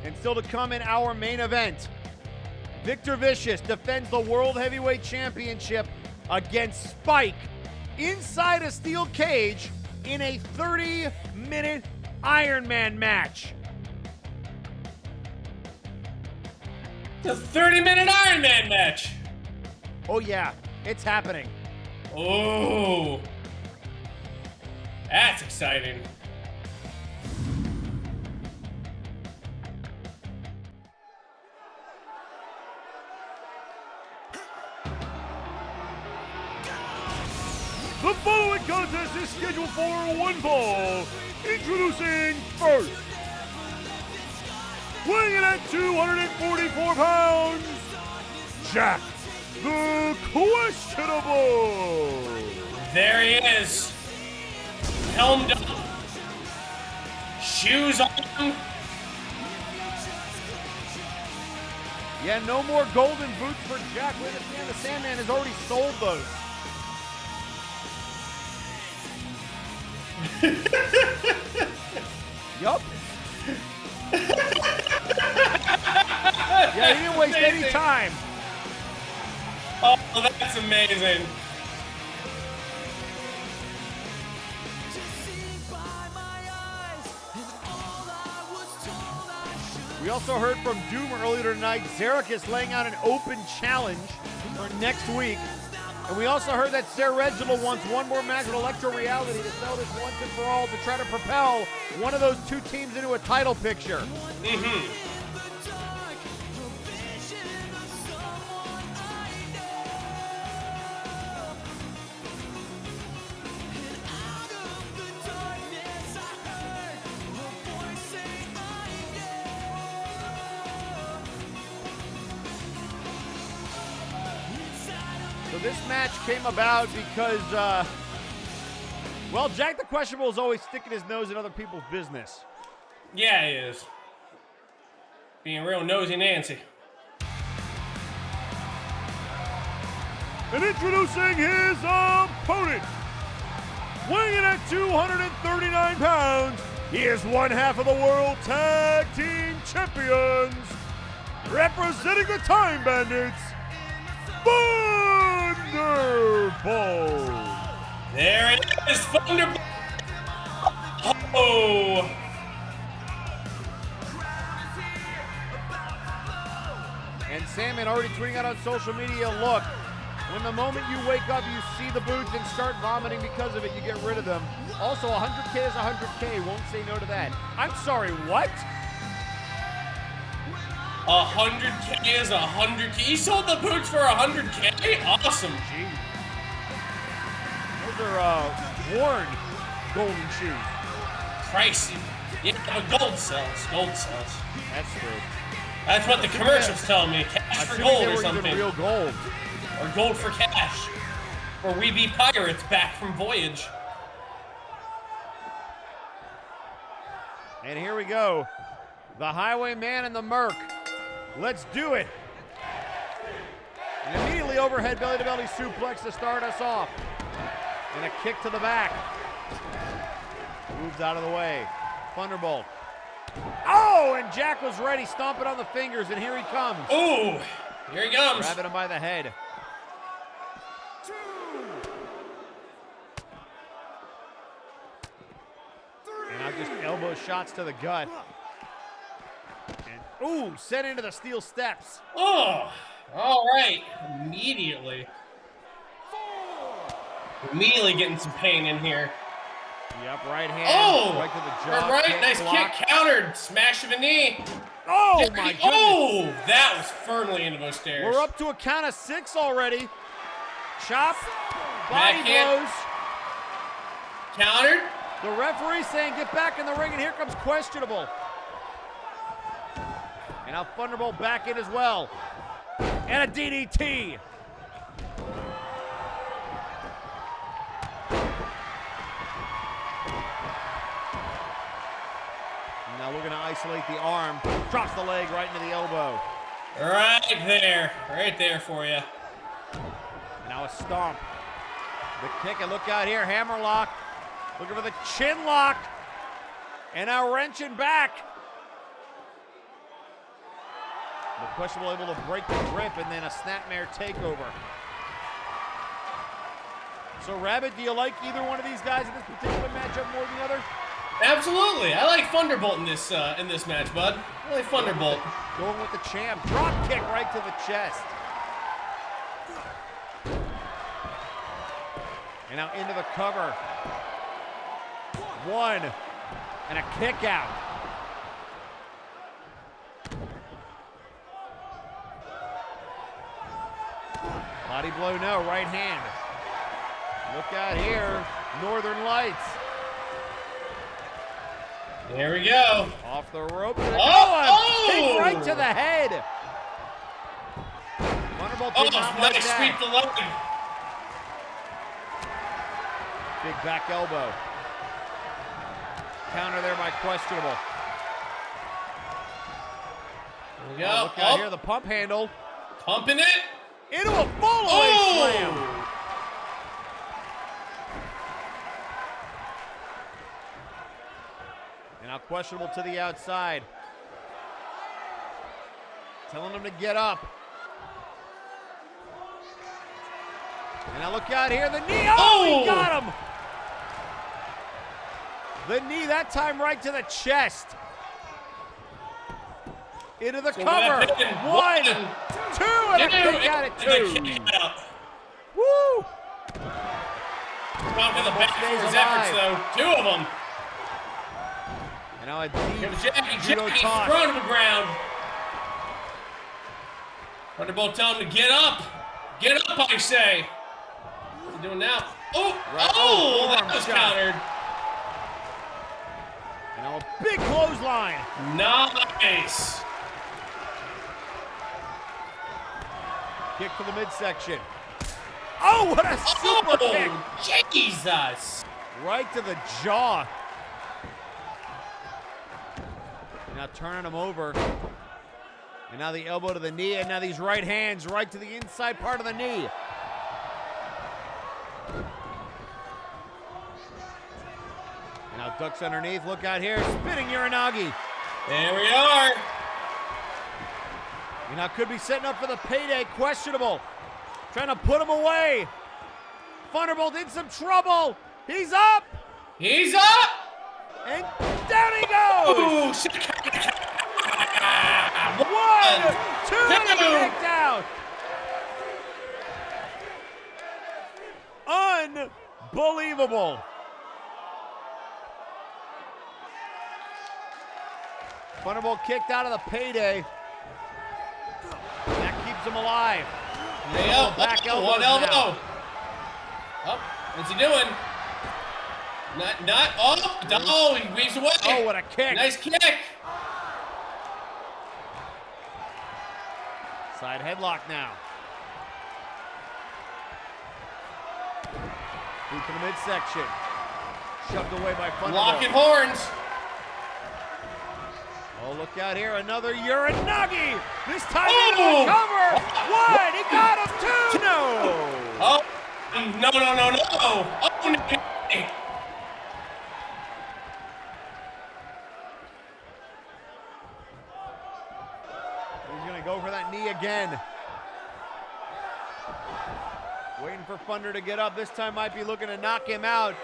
And still to come in our main event, Victor Vicious defends the World Heavyweight Championship against Spike inside a steel cage in a 30-minute Iron Man match. The 30-minute Iron Man match. Oh yeah, it's happening. Oh, that's exciting. contest is scheduled for one fall. Introducing first, weighing in at 244 pounds, Jack the Questionable. There he is. Helmed up. Shoes on. Yeah, no more golden boots for Jack. We understand the Sandman has already sold those. Yup. Yeah, he didn't waste any time. Oh, that's amazing. We also heard from Doom earlier tonight. Zarek is laying out an open challenge for next week. And we also heard that Sir Reginald wants one more match with Electro Reality to sell this once and for all to try to propel one of those two teams into a title picture. So this match came about because, well, Jack the Questionable is always sticking his nose in other people's business. Yeah, he is. Being real nosy Nancy. And introducing his opponent, weighing in at 239 pounds, he is one half of the World Tag Team Champions, representing the Time Bandits, Thunderbolt. There it is, Thunderbolt. Oh. And Salmon already tweeting out on social media, look, when the moment you wake up, you see the boots and start vomiting because of it, you get rid of them. Also, 100K is 100K. Won't say no to that. I'm sorry, what? 100K is 100K. He sold the boots for 100K? Awesome. Gee. Those are worn golden shoes. Pricey. Yeah, but gold sells. Gold sells. That's true. That's what the commercials tell me. Cash for gold or something. Real gold. Or gold for cash. Or we be pirates back from voyage. And here we go. The Highwayman and the Merc. Let's do it. And immediately overhead belly-to-belly suplex to start us off. And a kick to the back. Moves out of the way. Thunderbolt. Oh, and Jack was ready, stomping on the fingers, and here he comes. Ooh, here he comes. Grabbing him by the head. And now just elbow shots to the gut. And, ooh, sent into the steel steps. Oh, all right. Immediately getting some pain in here. Yep, right hand. Oh, right to the jaw. right, nice block. kick countered. Smash of a knee. Oh, my goodness. Oh, that was firmly into those stairs. We're up to a count of 6 already. Chop. Body Backhand. blows. Countered. The referee saying get back in the ring, and here comes Questionable. And now Thunderbolt back in as well. And a DDT. Now looking to isolate the arm. Drops the leg right into the elbow. Right there for you. Now a stomp. The kick, and look out here, hammerlock. Looking for the chin lock. And now wrenching back. The Questionable able to break the grip, and then a snapmare takeover. So Rabbit, do you like either one of these guys in this particular matchup more than the other? Absolutely. I like Thunderbolt in this match, bud. I like Thunderbolt. Going with the champ. Drop kick right to the chest. And now into the cover. One. And a kick out. Body blow, no. Right hand. Look out here. Northern Lights. There we go. Off the rope. Oh! Kick right to the head. Thunderbolt did not like nice. that. Sweep the leg. Big back elbow. Counter there by Questionable. There we go. Look out here, the pump handle. Pumping it. Into a fall-away slam. And now Questionable to the outside. Telling him to get up. And now look out here, the knee. Oh, he got him. The knee, that time right to the chest. Into the cover. 1, 2, and a kick out at 2. Woo! Not for the back for his efforts, though. 2 of them. And now a deep Jackie judo toss. thrown to the ground. Thunderbolt telling him to get up. Get up, I say. What's he doing now? Oh, that was countered. And now a big clothesline. Nice. Kick to the midsection. Oh, what a super kick. Jesus. Right to the jaw. Now turning him over. And now the elbow to the knee, and now these right hands right to the inside part of the knee. And now ducks underneath. Look out here, spinning Uranagi. There we are. And now could be setting up for the payday. Questionable. Trying to put him away. Thunderbolt in some trouble. He's up. He's up. And down he goes. Ooh, 1, 2, and a takedown. Unbelievable. Thunderbolt kicked out of the payday. That keeps him alive. Back elbow. One elbow. Oh, what's he doing? Oh, he weaves away. Oh, what a kick. Nice kick. Side headlock now. Boot to the midsection. Shoved away by Thunderbolt. Locking horns. Oh, look out here. Another Uranagi. This time into the cover. 1. He got him. 2. No. Oh, no. Oh, no. He's going to go for that knee again. Waiting for Thunder to get up. This time might be looking to knock him out.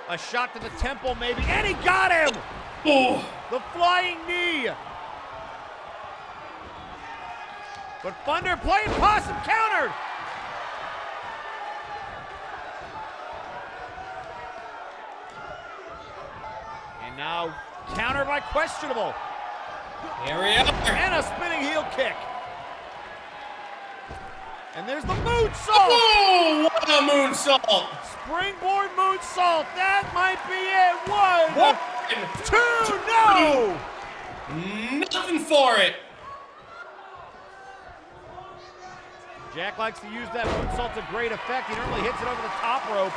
A shot to the temple maybe. And he got him. Oh. The flying knee. But Thunder playing possum countered. And now counter by Questionable. Here we are. And a spinning heel kick. And there's the moonsault. Oh, what a moonsault. Springboard moonsault. That might be it. 1, 2, no. Nothing for it. Jack likes to use that moonsault to great effect. He normally hits it over the top rope.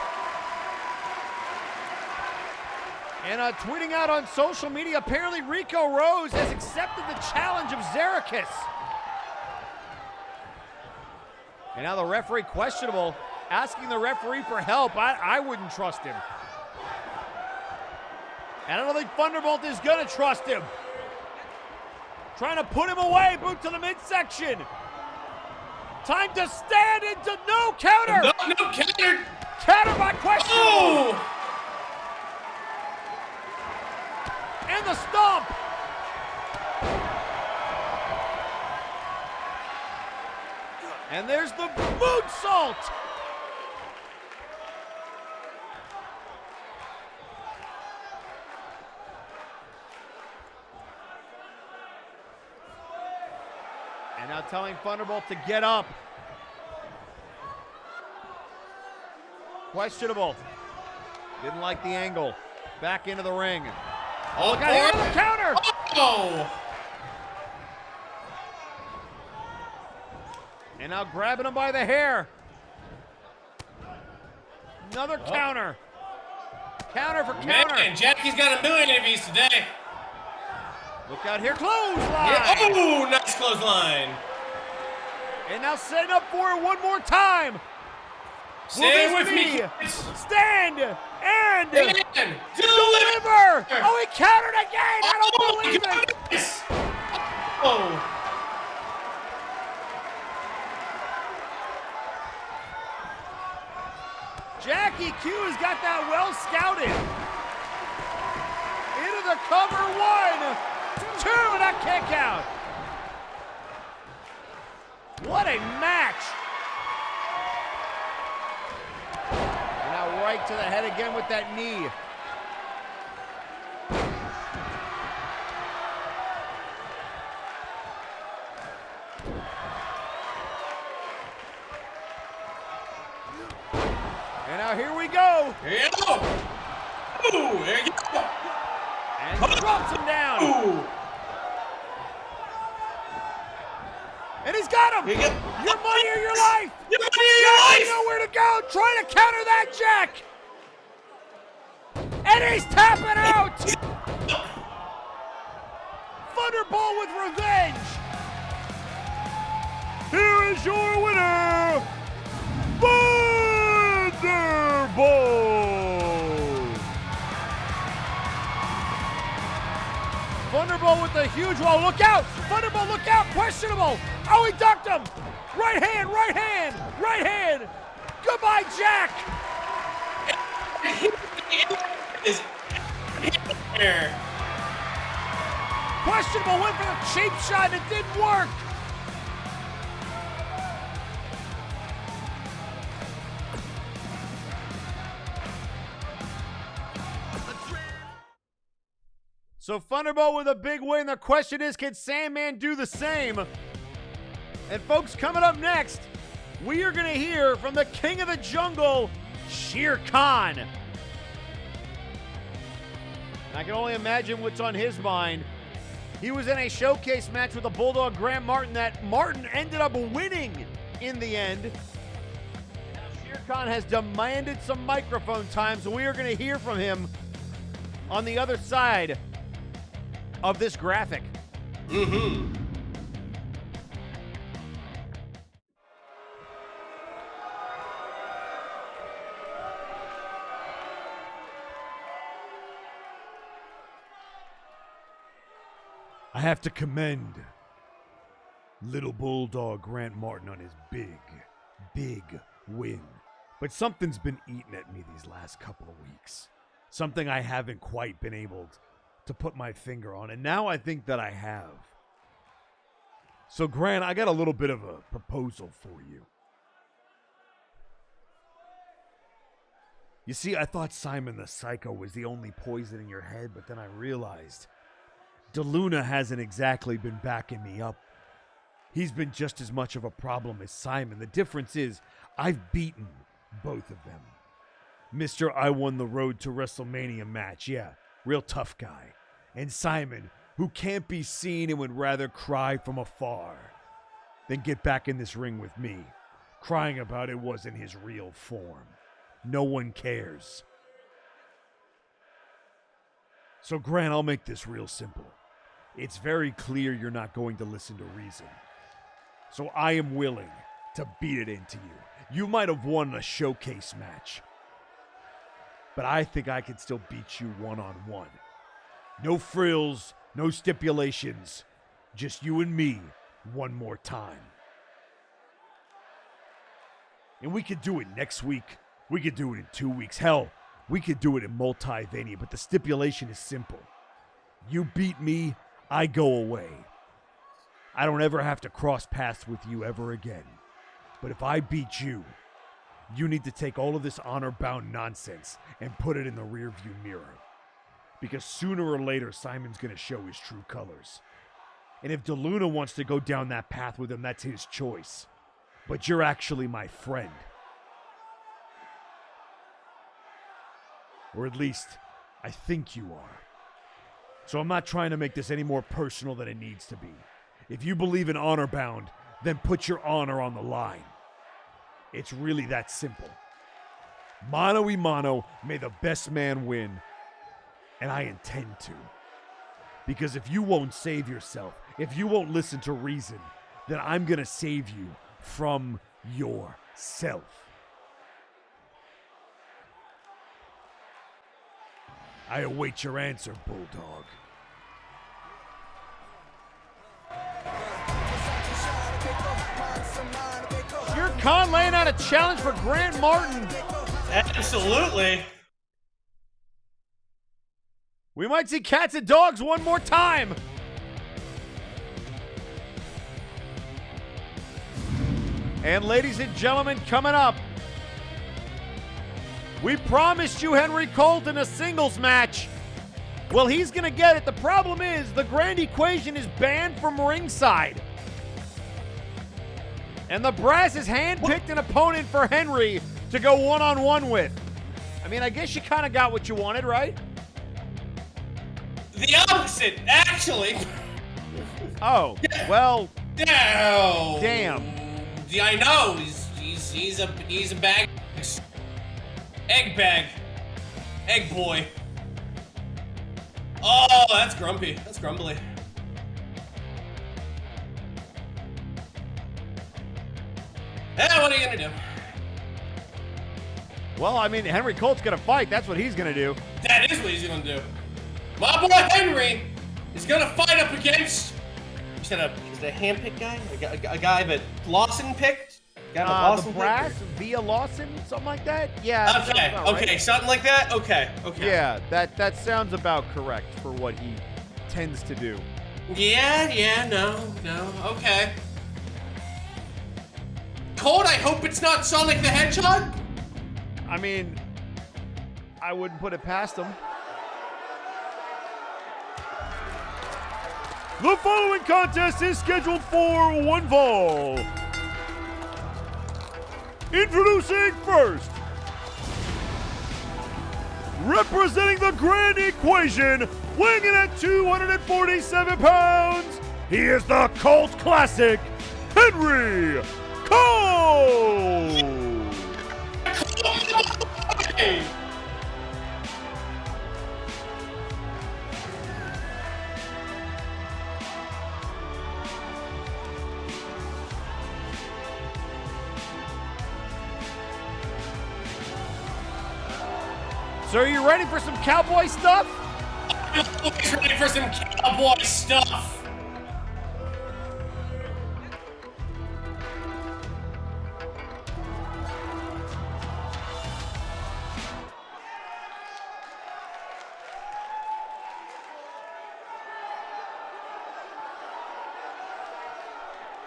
And tweeting out on social media, apparently Rico Rose has accepted the challenge of Zerikis. And now the referee, Questionable, asking the referee for help. I wouldn't trust him. And I don't think Thunderbolt is going to trust him. Trying to put him away, boot to the midsection. Time to stand into no counter. No counter. Counter by Questionable. Oh. And the stomp. And there's the moonsault. And now telling Thunderbolt to get up. Didn't like the angle. Back into the ring. Oh, got hit with the counter. Oh! And now grabbing him by the hair. Another counter. Counter for counter. Man, Jackie's got a million of these today. Look out here, clothesline. Yeah. Oh, nice clothesline. And now setting up for it one more time. Stay with me. Stand and deliver. Oh, he countered again. I don't believe it. Oh. Jackie Q has got that well scouted. Into the cover, 1, 2, and a kick out. What a match. And now right to the head again with that knee. And now here we go. Here you go. Ooh, there you go. And drops him down. Ooh. And he's got him. Here you go. Your money or your life. Your money or your life. Nowhere to go. Trying to counter that Jack. And he's tapping out. Thunderbolt with revenge. Here is your winner, Thunderbolt with the huge wall. Look out! Thunderbolt, look out! Questionable! Oh, he ducked him! Right hand, right hand, right hand! Goodbye, Jack! Is here. Questionable went for the cheap shot and it didn't work! So Thunderbolt with a big win. The question is, can Sandman do the same? And folks, coming up next, we are going to hear from the King of the Jungle, Shere Khan. And I can only imagine what's on his mind. He was in a showcase match with the Bulldog Grant Martin that Martin ended up winning in the end. And now Shere Khan has demanded some microphone time, so we are going to hear from him on the other side of this graphic. Mm-hmm. I have to commend Little Bulldog Grant Martin on his big win. But something's been eating at me these last couple of weeks. Something I haven't quite been able to put my finger on, and now I think that I have. So Grant, I got a little bit of a proposal for you. You see, I thought Simon the Psycho was the only poison in your head, but then I realized DeLuna hasn't exactly been backing me up. He's been just as much of a problem as Simon. The difference is I've beaten both of them. Mr. I won the road to WrestleMania match, yeah. Real tough guy. And Simon, who can't be seen and would rather cry from afar than get back in this ring with me, crying about it wasn't his real form. No one cares. So Grant, I'll make this real simple. It's very clear you're not going to listen to reason. So I am willing to beat it into you. You might have won a showcase match, but I think I can still beat you one-on-one. No frills, no stipulations. Just you and me one more time. And we could do it next week. We could do it in 2 weeks. Hell, we could do it in Multivania, but the stipulation is simple. You beat me, I go away. I don't ever have to cross paths with you ever again. But if I beat you, you need to take all of this honor-bound nonsense and put it in the rearview mirror. Because sooner or later, Simon's going to show his true colors. And if DeLuna wants to go down that path with him, that's his choice. But you're actually my friend. Or at least, I think you are. So I'm not trying to make this any more personal than it needs to be. If you believe in honor bound, then put your honor on the line. It's really that simple. Mano y mano, may the best man win. And I intend to. Because if you won't save yourself, if you won't listen to reason, then I'm gonna save you from yourself. I await your answer, Bulldog. Your Khan laying out a challenge for Grant Martin. Absolutely. We might see cats and dogs one more time. And ladies and gentlemen, coming up, we promised you Henry Colt in a singles match. Well, he's going to get it. The problem is the Grand Equation is banned from ringside. And the Brass has handpicked an opponent for Henry to go one-on-one with. I mean, I guess you kind of got what you wanted, right? The opposite, actually. Oh, well. No. Damn. Yeah, I know. He's a bag. Egg bag. Egg boy. Oh, that's grumpy. That's grumbly. What are you gonna do? Well, I mean, Henry Colt's gonna fight. That's what he's gonna do. That is what he's gonna do. My boy Henry is gonna fight up against. You said is it a handpicked guy? A guy that Lawson picked? The Brass via Lawson, something like that. Yeah. Okay. Okay. Right. Something like that. Okay. Okay. Yeah. That sounds about correct for what he tends to do. Yeah. Yeah. No. Okay. Colt, I hope it's not Sonic the Hedgehog. I mean, I wouldn't put it past him. The following contest is scheduled for one fall. Introducing first, representing the Grand Equation, weighing in at 247 pounds, he is the Cult Classic, Henry Cole! Hey. So are you ready for some cowboy stuff? I'm always ready for some cowboy stuff.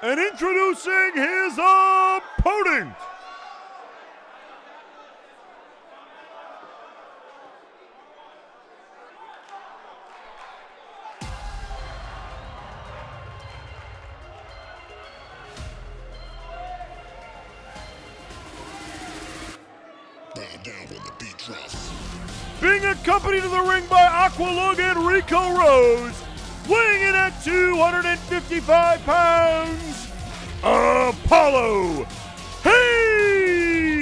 And introducing his opponent, being accompanied to the ring by Aqualung and Rico Rose, weighing in at 255 pounds, Apollo Hades.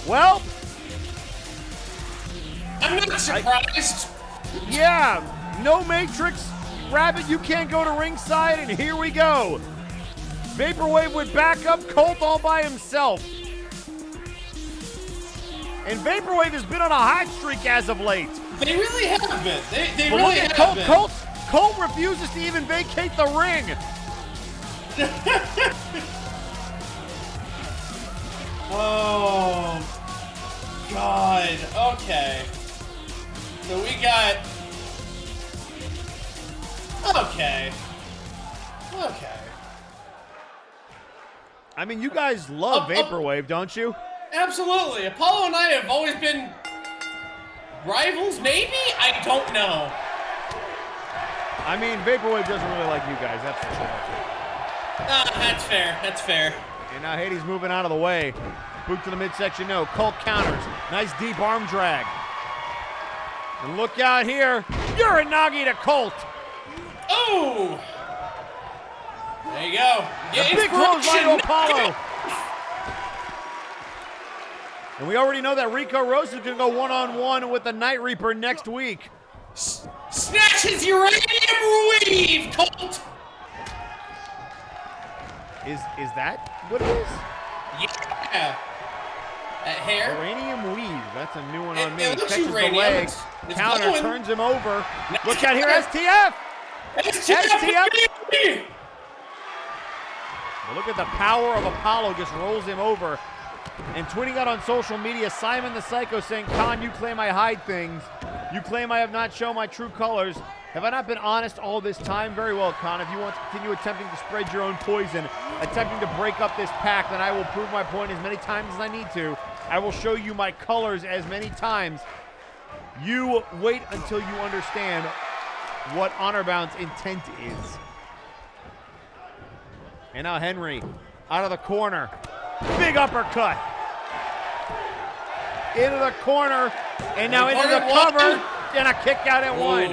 Well, I'm not surprised. Yeah, no Matrix, Rabbit, you can't go to ringside, and here we go. Vaporwave with backup, Colt all by himself. And Vaporwave has been on a hot streak as of late. They really have been. They But really look at have been. Colt refuses to even vacate the ring. Oh, God. Okay. So we got... Okay. I mean, you guys love Vaporwave, don't you? Absolutely. Apollo and I have always been rivals, maybe? I don't know. I mean, Vaporwave doesn't really like you guys, that's for sure. That's fair. And now Hades moving out of the way. Boot to the midsection, no. Colt counters. Nice deep arm drag. And look out here. Uranagi to Colt. Oh! There you go. A big clothesline to Apollo. And we already know that Rico Rose is going to go one-on-one with the Night Reaper next week. Snatches uranium weave, Colt! Is that what it is? Yeah. That hair. Uranium weave. That's a new one on me. It looks Catches the uranium. leg. It's Counter glowing. turns him over. Nice. Look out here, STF. STF. But look at the power of Apollo. Just rolls him over. And tweeting out on social media, Simon the Psycho saying, Khan, you claim I hide things. You claim I have not shown my true colors. Have I not been honest all this time? Very well, Khan. If you want to continue attempting to spread your own poison, attempting to break up this pack, then I will prove my point as many times as I need to. I will show you my colors as many times. You wait until you understand what Honorbound's intent is. And now Henry out of the corner. Big uppercut. Into the corner. And now into the cover. And a kick out at one.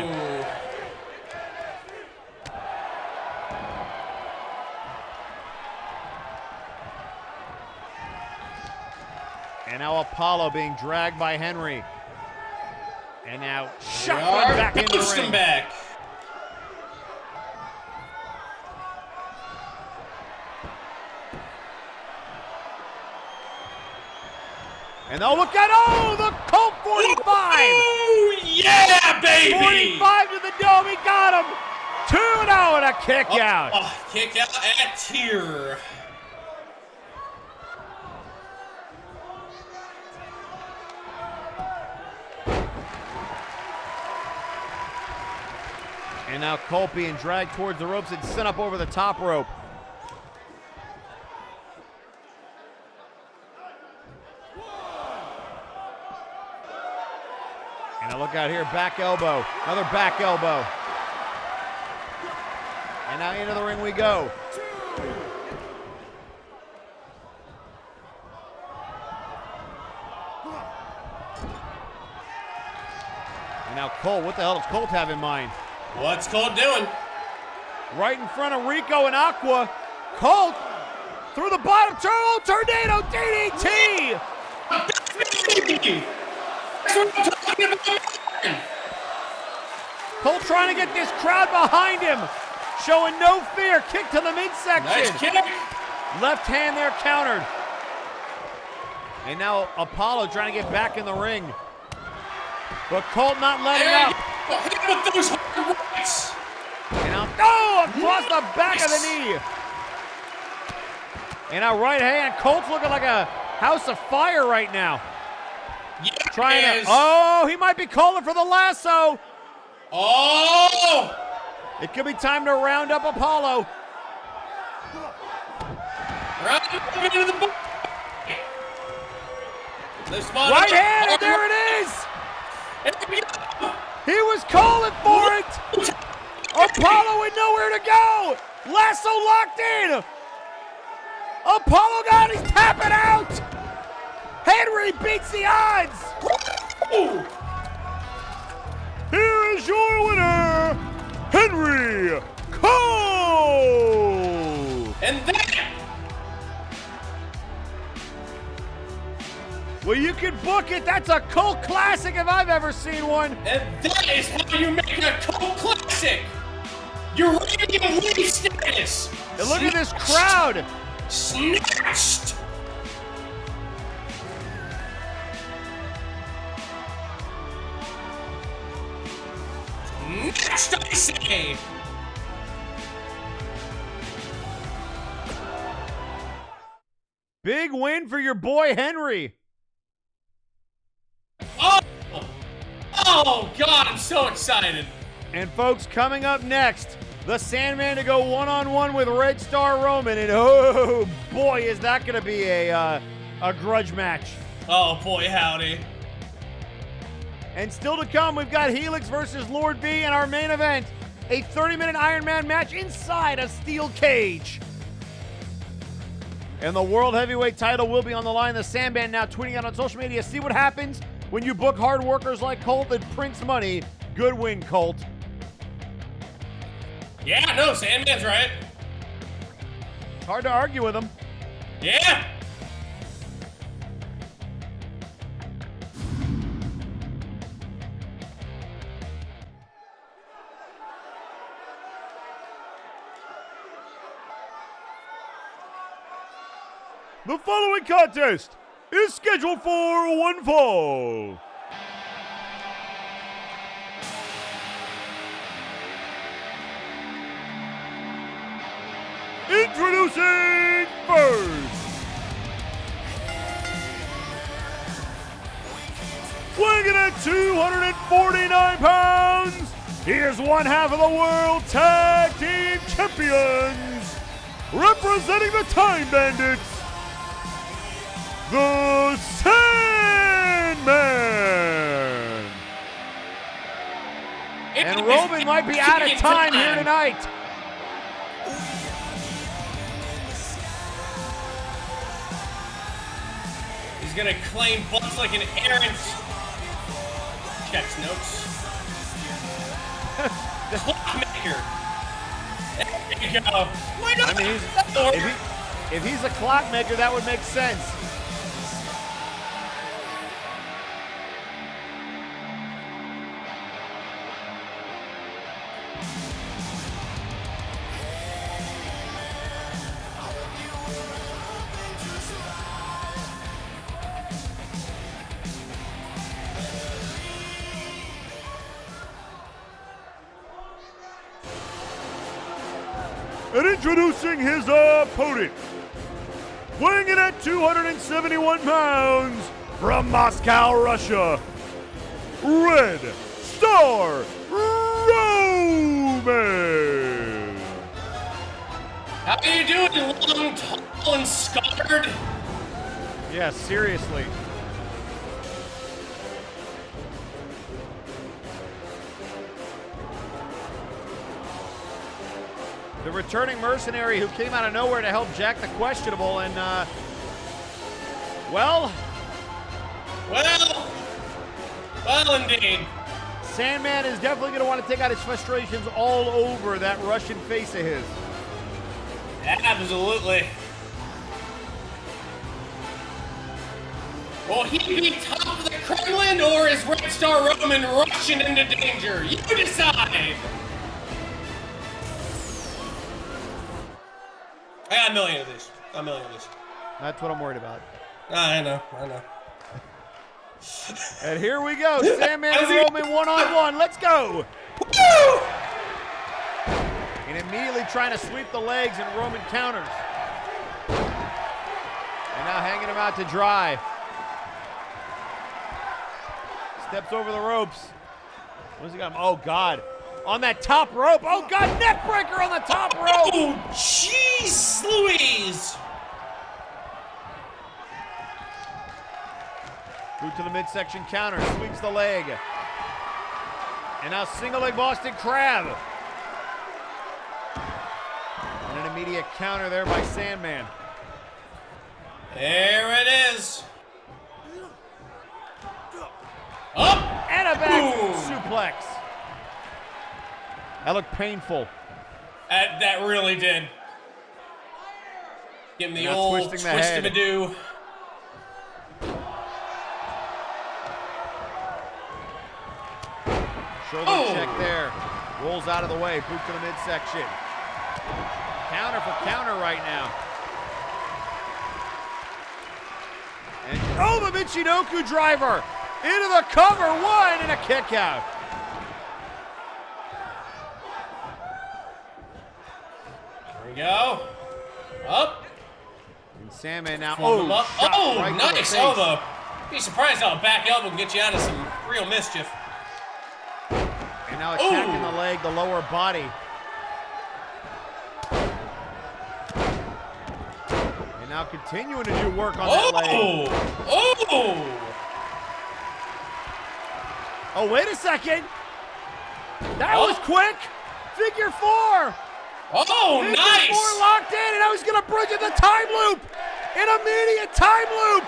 And now Apollo being dragged by Henry. And now shotgun back in the ring. Back. And oh, look at, oh, the Colt 45. Oh, yeah, baby. 45 to the dome. He got him. 2-0 and a kick out. Oh, kick out at tier. And now Colt being dragged towards the ropes and sent up over the top rope. And now look out here, back elbow. Another back elbow. And now into the ring we go. And now Colt, what the hell does Colt have in mind? What's Colt doing? Right in front of Rico and Aqua. Colt through the bottom tornado DDT. That's what I'm talking about. Colt trying to get this crowd behind him. Showing no fear. Kick to the midsection. Nice kick. Left hand there countered. And now Apollo trying to get back in the ring. But Colt not letting up. Hit him with those hard rights. And now, oh, across the back of the knee. And now right hand. Colt's looking like a house of fire right now. Yes. Trying to, oh, he might be calling for the lasso. Oh! It could be time to round up Apollo. Round up into the ball. Right hand, and there it is. He was calling for it. Apollo with nowhere to go. Lasso locked in. Apollo got it. He's tapping out. Henry beats the odds. Here is your winner, Henry Cole. And that. Well, you can book it. That's a cult classic if I've ever seen one. And that is how you make a cult classic. Uranium League status. And look at this crowd. Snatched. Next, I say. Big win for your boy Henry. Oh, God, I'm so excited. And folks, coming up next, the Sandman to go one-on-one with Red Star Roman. And oh, boy, is that going to be a grudge match. Oh, boy, howdy. And still to come, we've got Helix versus Lord V in our main event. A 30-minute Iron Man match inside a steel cage. And the World Heavyweight title will be on the line. The Sandman now tweeting out on social media. See what happens when you book hard workers like Colt and prints money. Good win, Colt. Yeah, no, Sandman's right. Hard to argue with him. Yeah. The following contest is scheduled for one fall. Introducing first, weighing in at 249 pounds, he is one half of the World Tag Team Champions, representing the Time Bandits, the Sandman. And Roman might be out of time here tonight. He's gonna claim butts like an errant. Checks notes. Clockmaker. There you go. Why not? I mean, if he's a clockmaker, that would make sense. And introducing his opponent, weighing in at 271 pounds, from Moscow, Russia, Red Star Roman. How you doing, long, tall, and scarred? Yeah, seriously. The returning mercenary who came out of nowhere to help Jack the Questionable, and, well, indeed. Sandman is definitely going to want to take out his frustrations all over that Russian face of his. Absolutely. Will he be top of the Kremlin, or is Red Star Roman rushing into danger? You decide. I got a million of these. That's what I'm worried about. I know. And here we go, Sandman and Roman one-on-one. Let's go. Woo! And immediately trying to sweep the legs, and Roman counters. And now hanging him out to dry. Steps over the ropes. What's he got? Oh, God. On that top rope. Oh, God, neck breaker on the top rope. Oh, jeez Louise. Boot to the midsection counter. Sweeps the leg. And now single leg Boston Crab. And an immediate counter there by Sandman. There it is. Up. And a back suplex. That looked painful. That really did. Give him the old twist-a-ma-do. Shoulder check there. Rolls out of the way. Boot to the midsection. Counter for counter right now. And the Michinoku driver. Into the cover. One and a kick out. There we go. Up. And Sandman now. Right nice elbow. Be surprised how a back elbow can get you out of some real mischief. And now attacking the leg, the lower body. And now continuing to do work on that leg. Oh, wait a second. That was quick. Figure four. Oh, Figure nice. four locked in, and now he's going to bridge in the time loop. An immediate time loop.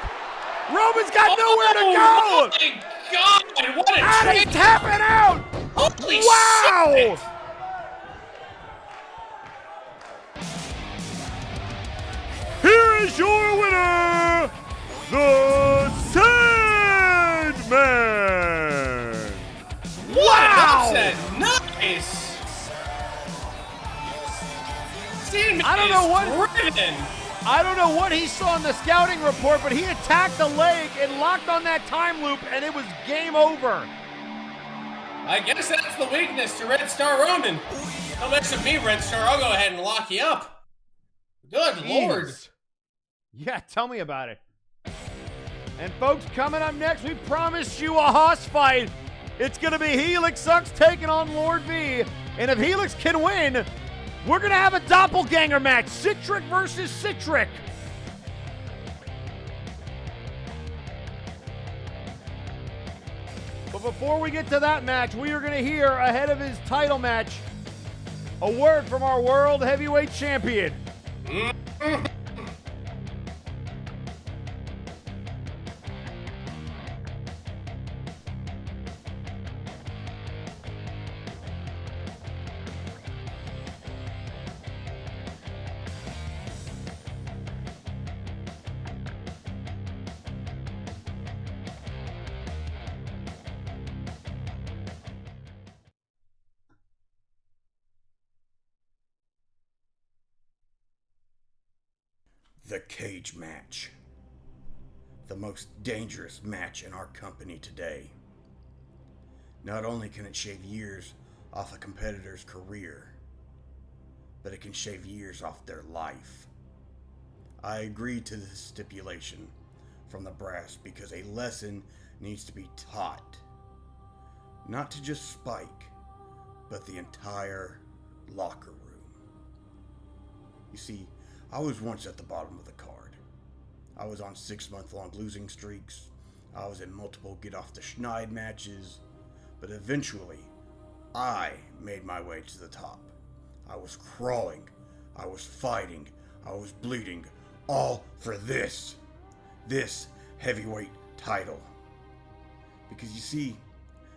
Roman's got nowhere to go. Oh my God! What a And he's trick! tapping out. Holy Wow. shit! Here is your winner, the Sandman. Wow! Nice! Sandman I don't know what- driven. I don't know what he saw in the scouting report, but he attacked the leg and locked on that time loop, and it was game over. I guess that's the weakness to Red Star Roman. Don't mess with me, Red Star. I'll go ahead and lock you up. Good Lord. Jeez. Yeah, tell me about it. And folks, coming up next, we promised you a hoss fight. It's going to be Helix Sucks taking on Lord V. And if Helix can win, we're going to have a doppelganger match. Citric versus Citric. But before we get to that match, we are going to hear, ahead of his title match, a word from our World Heavyweight Champion. The cage match. The most dangerous match in our company today. Not only can it shave years off a competitor's career, but it can shave years off their life. I agreed to this stipulation from the brass because a lesson needs to be taught. Not to just Spike, but the entire locker room. You see, I was once at the bottom of the card. I was on 6-month-long losing streaks. I was in multiple get-off-the-schneid matches. But eventually, I made my way to the top. I was crawling. I was fighting. I was bleeding. All for this. This heavyweight title. Because you see,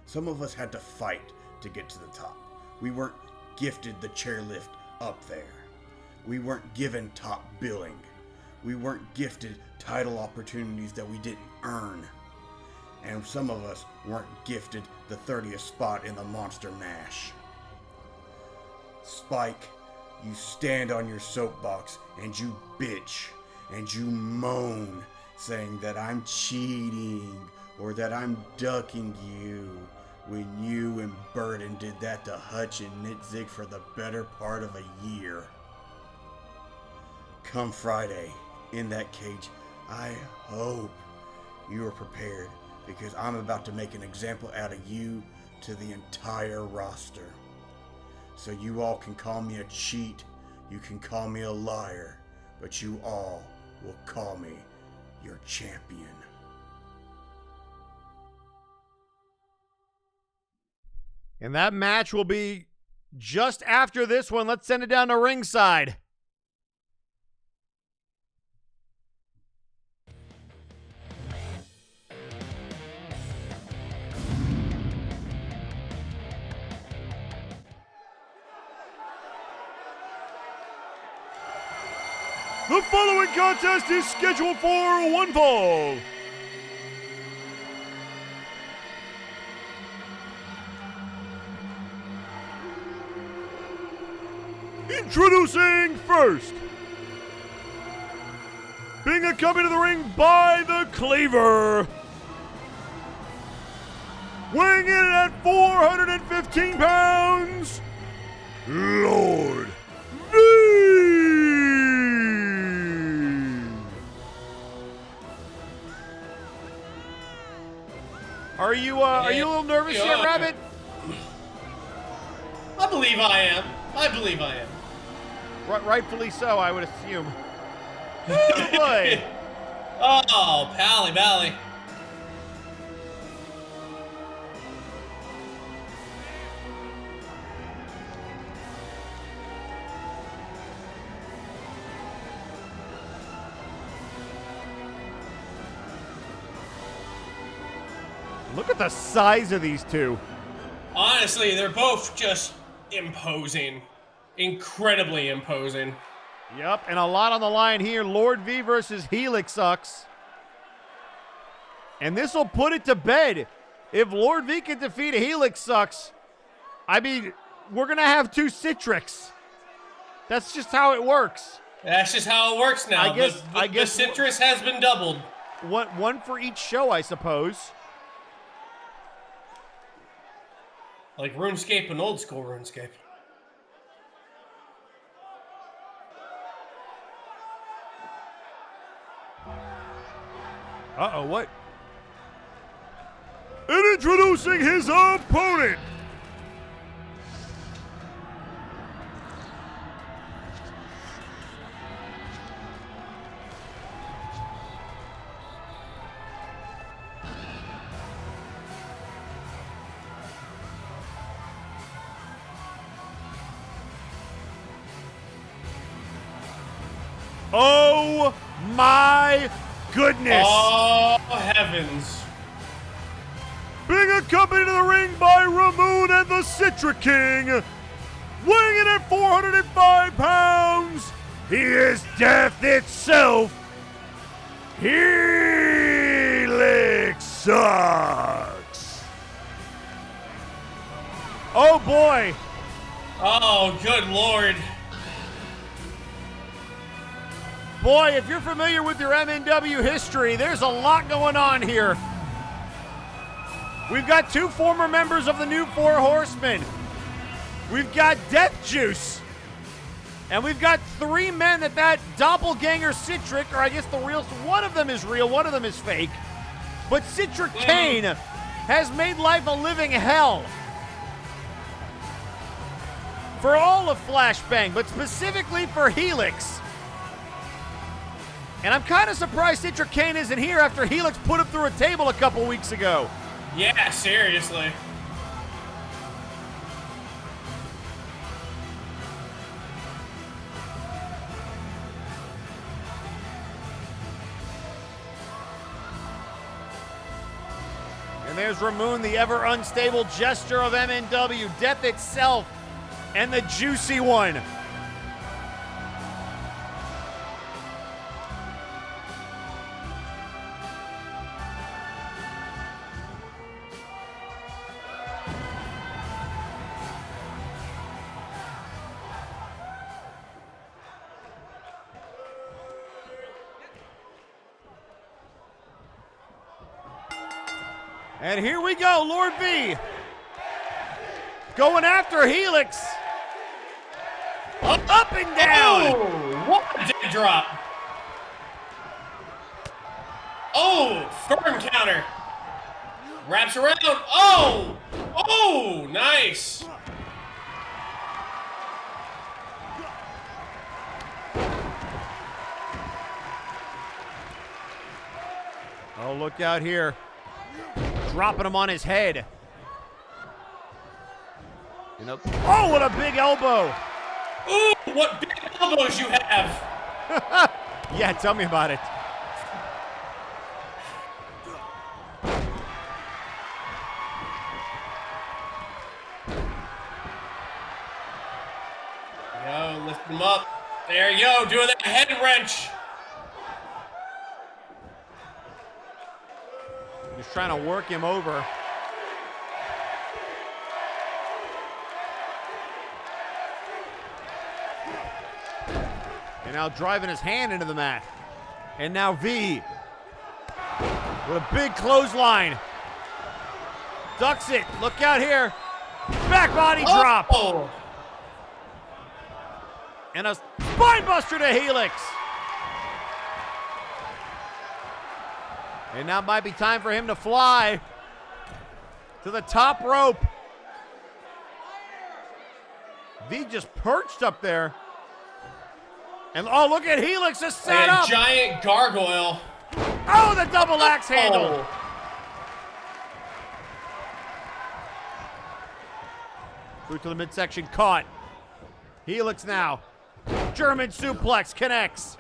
some of us had to fight to get to the top. We weren't gifted the chairlift up there. We weren't given top billing. We weren't gifted title opportunities that we didn't earn. And some of us weren't gifted the 30th spot in the Monster Mash. Spike, you stand on your soapbox and you bitch and you moan saying that I'm cheating or that I'm ducking you when you and Burden did that to Hutch and Nitzig for the better part of a year. Come Friday, in that cage, I hope you are prepared because I'm about to make an example out of you to the entire roster. So you all can call me a cheat, you can call me a liar, but you all will call me your champion. And that match will be just after this one. Let's send it down to ringside. The following contest is scheduled for one fall. Introducing first, being accompanied to the ring by the Cleaver, weighing in at 415 pounds, Lord V. Are you a little nervous yet, Rabbit? I believe I am. I believe I am. Rightfully so, I would assume. Oh boy. Oh, Pally Bally. Look at the size of these two. Honestly, they're both just imposing. Incredibly imposing. Yep, and a lot on the line here. Lord V versus Helix sucks. And this will put it to bed. If Lord V can defeat Helix sucks, I mean, we're going to have two Citrix. That's just how it works. That's just how it works now. I guess the citrus has been doubled. One for each show, I suppose. Like RuneScape and old school RuneScape. Uh-oh, what? And introducing his opponent. Oh my goodness! Oh heavens! Being accompanied to the ring by Ramon and the Citra King, weighing in at 405 pounds, he is death itself. Helix sucks. Oh boy! Oh, good lord! Boy, if you're familiar with your MNW history, there's a lot going on here. We've got two former members of the New Four Horsemen. We've got Death Juice. And we've got three men that doppelganger Citric, or I guess the real, one of them is real, one of them is fake. But Citric Kane has made life a living hell for all of Flashbang, but specifically for Helix. And I'm kind of surprised Citric Kane isn't here after Helix put him through a table a couple weeks ago. Yeah, seriously. And there's Ramon, the ever unstable gesture of MNW, death itself, and the juicy one. And here we go, Lord V. Going after Helix. Up and down. Oh, what a dead drop. Oh, firm counter. Wraps around. Oh, oh, nice. Oh, look out here. Dropping him on his head. Oh, what a big elbow. Ooh, what big elbows you have. Yeah, tell me about it. Go, lift him up. There you go, doing that head wrench. Just trying to work him over. And now driving his hand into the mat. And now V with a big clothesline. Ducks it. Look out here. Back body drop. Oh. And a spine buster to Helix. And now might be time for him to fly to the top rope. V just perched up there. And oh, look at Helix just set up. A giant gargoyle. Oh, the double axe handle. Through to the midsection, caught. Helix now. German suplex connects.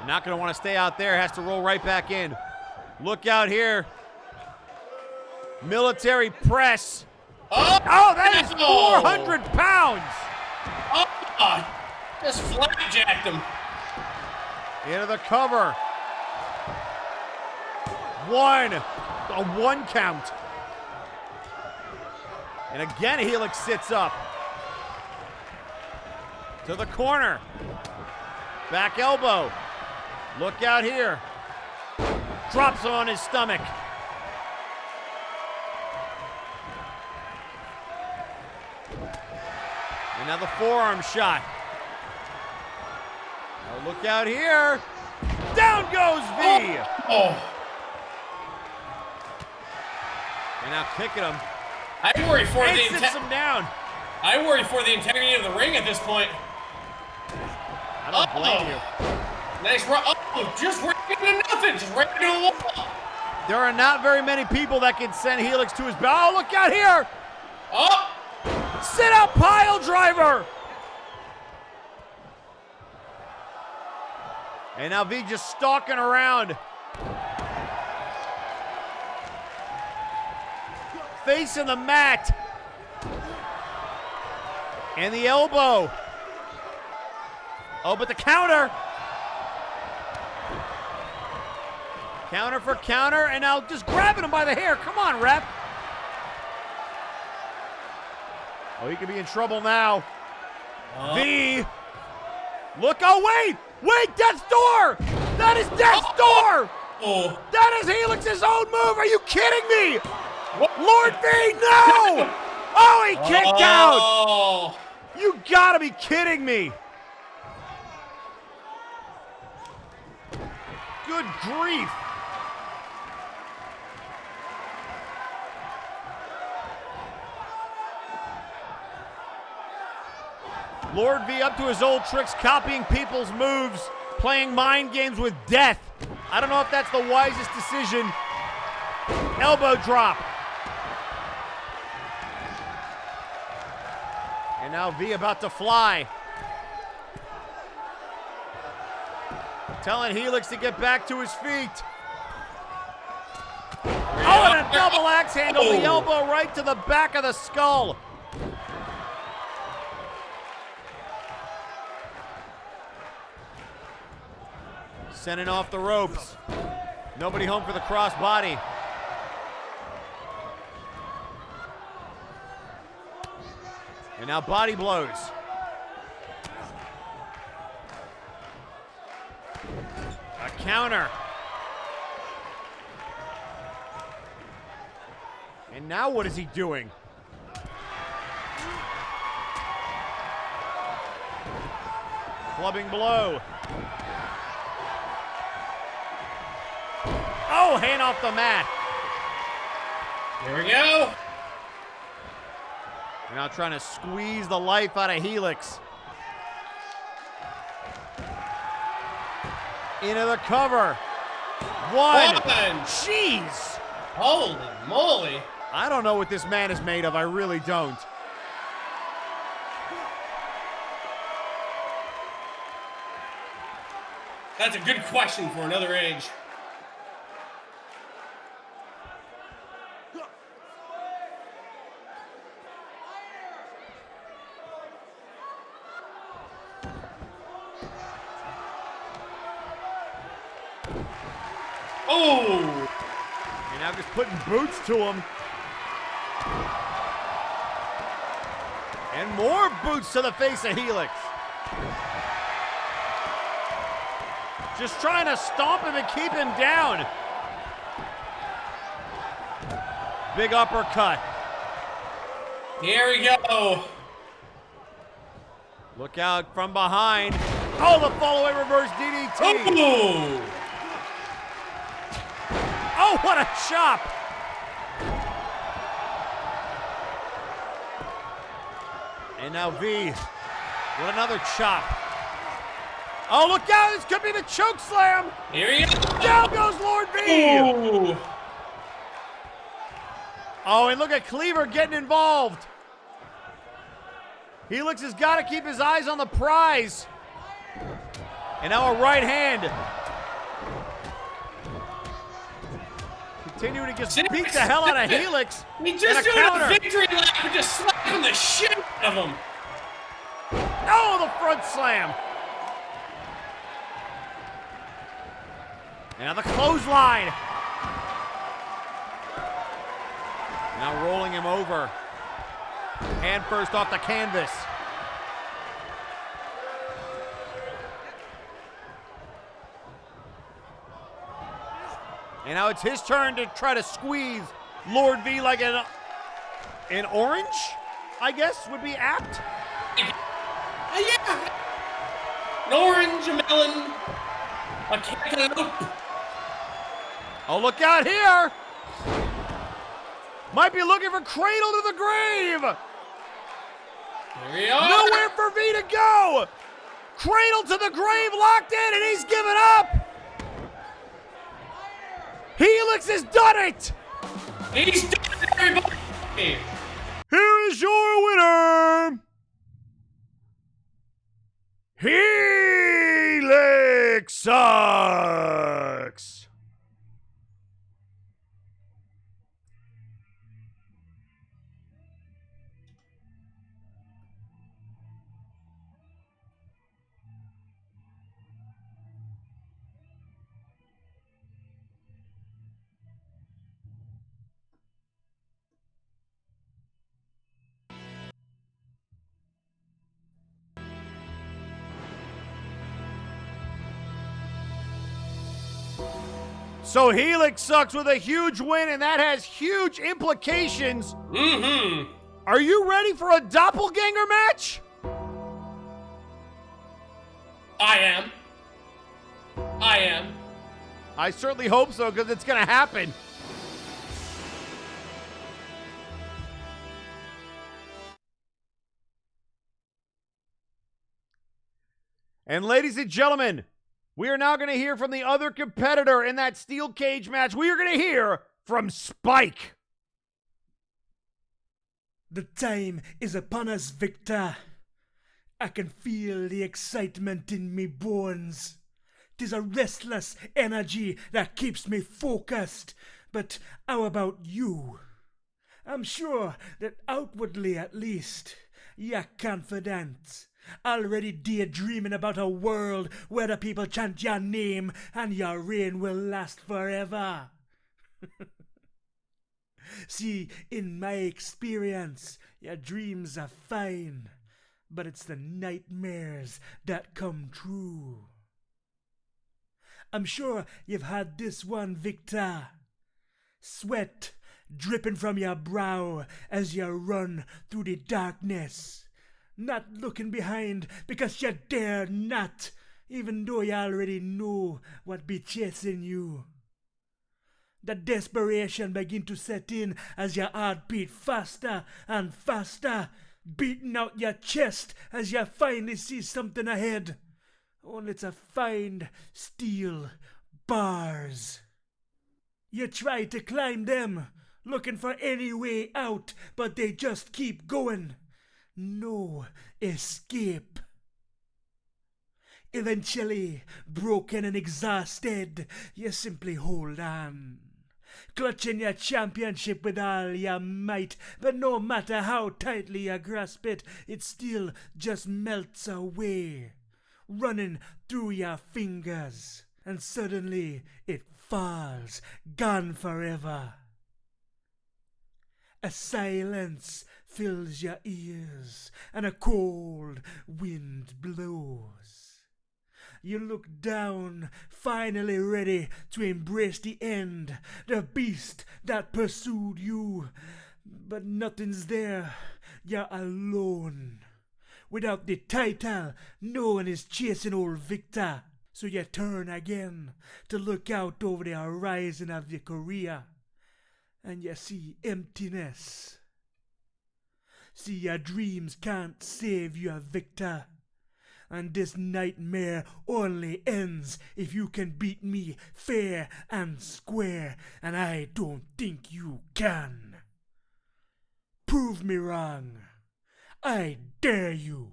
Not going to want to stay out there. Has to roll right back in. Look out here. Military press. Oh, That is 400 pounds. Oh, just flapjacked him. Into the cover. A one count. And again, Helix sits up. To the corner. Back elbow. Look out here. Drops him on his stomach. And now the forearm shot. Now look out here. Down goes V. Oh. And now kicking him. I worry for And the sits him down. I worry for the integrity of the ring at this point. I don't blame you. Nice run. Oh, just ran into nothing. Just ran into a wall. There are not very many people that can send Helix to his back. Oh, look out here. Oh. Sit out pile driver. And now V just stalking around. Facing the mat. And the elbow. Oh, but the counter. Counter for counter, and now just grabbing him by the hair. Come on, rep. Oh, he could be in trouble now. V. Look, oh, wait. Wait, Death's Door. That is Death's Door. Oh. That is Helix's own move. Are you kidding me? Lord V, no. Oh, he kicked out. Oh. You gotta be kidding me. Good grief. Lord V up to his old tricks, copying people's moves, playing mind games with death. I don't know if that's the wisest decision. Elbow drop. And now V about to fly. Telling Helix to get back to his feet. Oh, and a double axe handle, the elbow right to the back of the skull. Sending off the ropes. Nobody home for the crossbody. And now body blows. A counter. And now what is he doing? Clubbing blow. Oh, hand off the mat. Here we go. They're now trying to squeeze the life out of Helix. Into the cover. One. Jeez. Holy moly. I don't know what this man is made of. I really don't. That's a good question for another age. Oh! And now just putting boots to him. And more boots to the face of Helix. Just trying to stomp him and keep him down. Big uppercut. Here we go. Look out from behind. Oh, the follow-away reverse DDT. Oh! Oh, what a chop! And now V. What another chop. Oh, look out! This could be the choke slam! Here he is! Down goes Lord V! Ooh. Oh, and look at Cleaver getting involved. Helix has got to keep his eyes on the prize. And now a right hand. Continuing to just See? beat the hell out of Helix. He And just a doing counter. a victory lap and just slapping the shit out of him. Oh, the front slam. Now the clothesline. Now rolling him over. Hand first off the canvas. And now it's his turn to try to squeeze Lord V like an orange, I guess would be apt. Yeah. An orange, a melon, a cantaloupe. Oh, look out here. Might be looking for Cradle to the Grave. Here we are. Nowhere for V to go. Cradle to the Grave locked in, and he's given up. Helix has done it. He's done it, everybody. Here is your winner, Helix Sucks. So Helix Sucks with a huge win, and that has huge implications. Mm-hmm. Are you ready for a doppelganger match? I am. I certainly hope so, because it's going to happen. And ladies and gentlemen, we are now going to hear from the other competitor in that steel cage match. We are going to hear from Spike. The time is upon us, Victor. I can feel the excitement in me bones. 'Tis a restless energy that keeps me focused. But how about you? I'm sure that outwardly at least, you're confident. Already daydreaming about a world where the people chant your name and your reign will last forever. See, in my experience, your dreams are fine, but it's the nightmares that come true. I'm sure you've had this one, Victor. Sweat dripping from your brow as you run through the darkness. Not looking behind because you dare not, even though you already know what be chasing you. The desperation begin to set in as your heart beat faster and faster, beating out your chest as you finally see something ahead. Only to find steel bars. You try to climb them, looking for any way out, but they just keep going. No escape. Eventually, broken and exhausted, you simply hold on, clutching your championship with all your might, but no matter how tightly you grasp it, it still just melts away, running through your fingers, and suddenly it falls, gone forever. A silence fills your ears, and a cold wind blows. You look down, finally ready to embrace the end, the beast that pursued you. But nothing's there, you're alone. Without the title, no one is chasing old Victor. So you turn again to look out over the horizon of your career, and you see emptiness. See, your dreams can't save you, Victor. And this nightmare only ends if you can beat me fair and square, and I don't think you can. Prove me wrong. I dare you.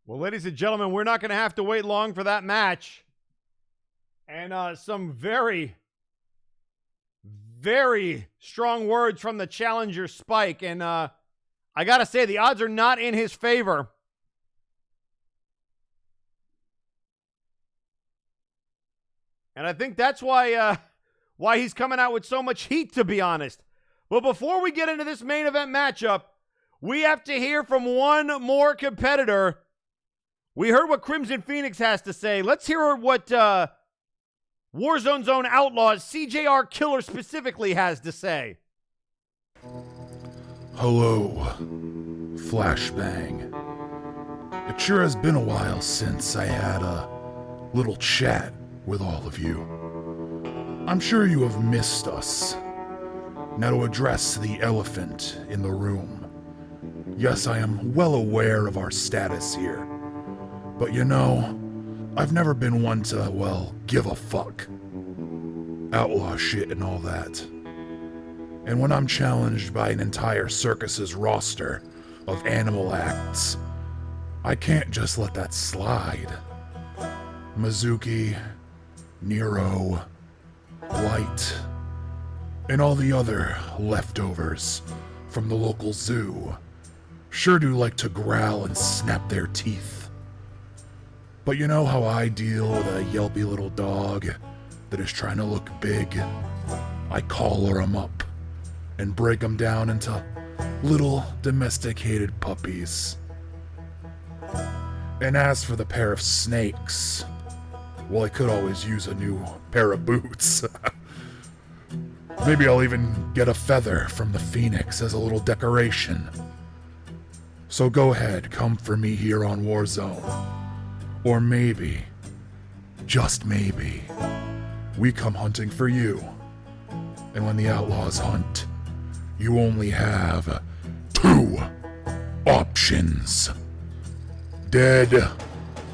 Well, ladies and gentlemen, we're not going to have to wait long for that match. And some very, very strong words from the challenger Spike. And I got to say, the odds are not in his favor. And I think that's why he's coming out with so much heat, to be honest. But before we get into this main event matchup, we have to hear from one more competitor. We heard what Crimson Phoenix has to say. Let's hear what Warzone's own Outlaws, CJR Killer specifically, has to say. Hello, Flashbang. It sure has been a while since I had a little chat with all of you. I'm sure you have missed us. Now to address the elephant in the room. Yes, I am well aware of our status here. But you know, I've never been one to, well, give a fuck. Outlaw shit and all that. And when I'm challenged by an entire circus's roster of animal acts, I can't just let that slide. Mizuki, Nero, Light, and all the other leftovers from the local zoo sure do like to growl and snap their teeth. But you know how I deal with a yelpy little dog that is trying to look big? I collar him up and break him down into little domesticated puppies. And as for the pair of snakes, well, I could always use a new pair of boots. Maybe I'll even get a feather from the phoenix as a little decoration. So go ahead, come for me here on Warzone. Or maybe, just maybe, we come hunting for you. And when the outlaws hunt, you only have 2 options. Dead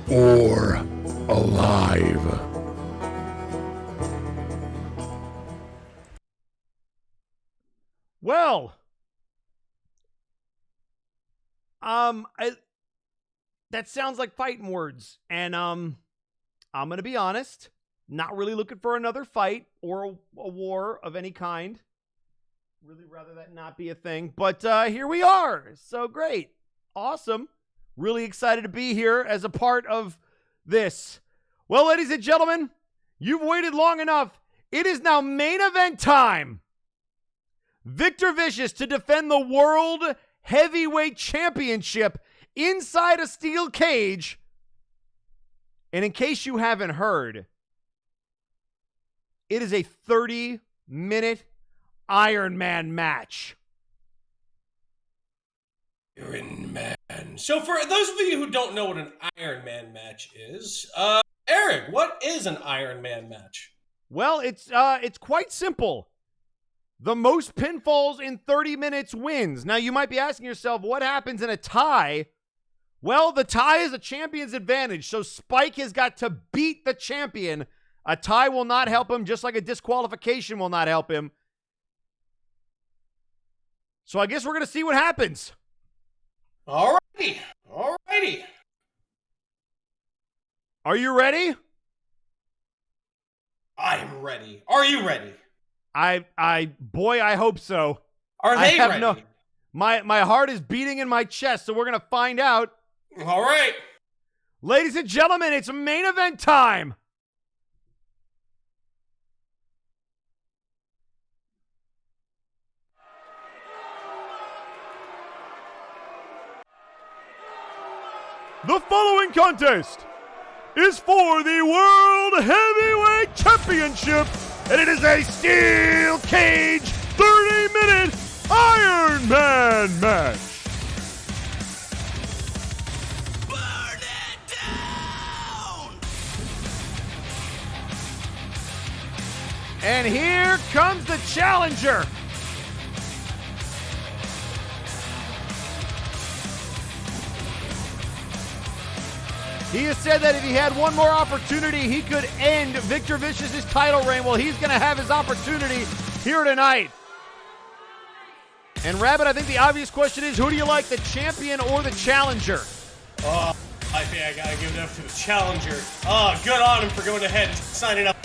or alive. Well, that sounds like fighting words, and I'm gonna be honest, not really looking for another fight or a war of any kind. Really rather that not be a thing, but here we are. So great, awesome, really excited to be here as a part of this. Well, ladies and gentlemen, you've waited long enough. It is now main event time. Victor Vicious to defend the World Heavyweight Championship inside a steel cage. And in case you haven't heard, it is a 30-minute Iron Man match. Iron Man. So for those of you who don't know what an Iron Man match is, Eric, what is an Iron Man match? Well, it's quite simple. The most pinfalls in 30 minutes wins. Now, you might be asking yourself, what happens in a tie? Well, the tie is a champion's advantage, so Spike has got to beat the champion. A tie will not help him, just like a disqualification will not help him. So I guess we're going to see what happens. Alrighty. Are you ready? I'm ready. Are you ready? Boy, I hope so. Are they ready? My heart is beating in my chest, so we're going to find out. All right. Ladies and gentlemen, it's main event time. The following contest is for the World Heavyweight Championship, and it is a steel cage 30-minute Iron Man match. Burn it down! And here comes the challenger. He has said that if he had one more opportunity, he could end Victor Vicious's title reign. Well, he's going to have his opportunity here tonight. And Rabbit, I think the obvious question is, who do you like, the champion or the challenger? I think I gotta give it up to the challenger. Good on him for going ahead and signing up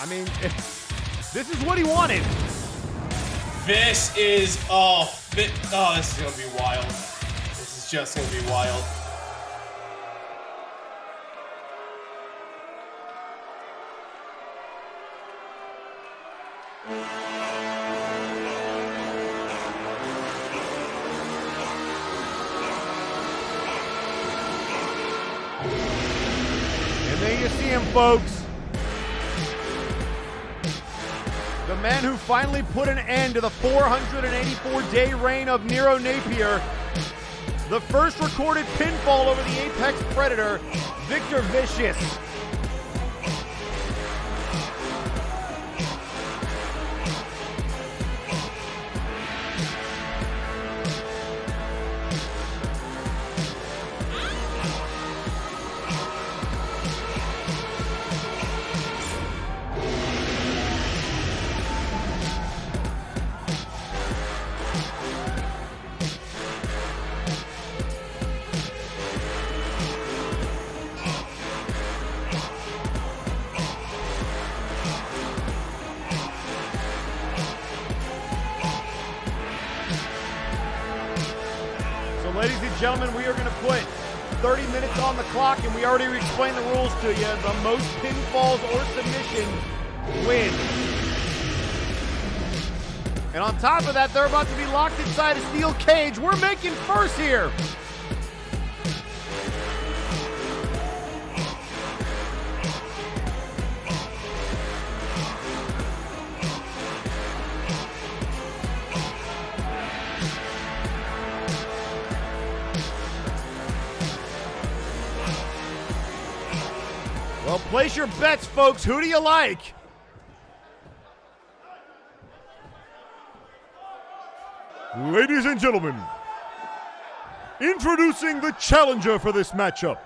I mean, this is what he wanted. This is, this is gonna be wild. This is just gonna be wild. And there you see him, folks. The man who finally put an end to the 484-day reign of Nero Napier. The first recorded pinfall over the Apex Predator, Victor Vicious. Ladies and gentlemen, we are going to put 30 minutes on the clock, and we already explained the rules to you. The most pinfalls or submissions win. And on top of that, they're about to be locked inside a steel cage. We're making first here. Well, place your bets, folks. Who do you like? Ladies and gentlemen, introducing the challenger for this matchup.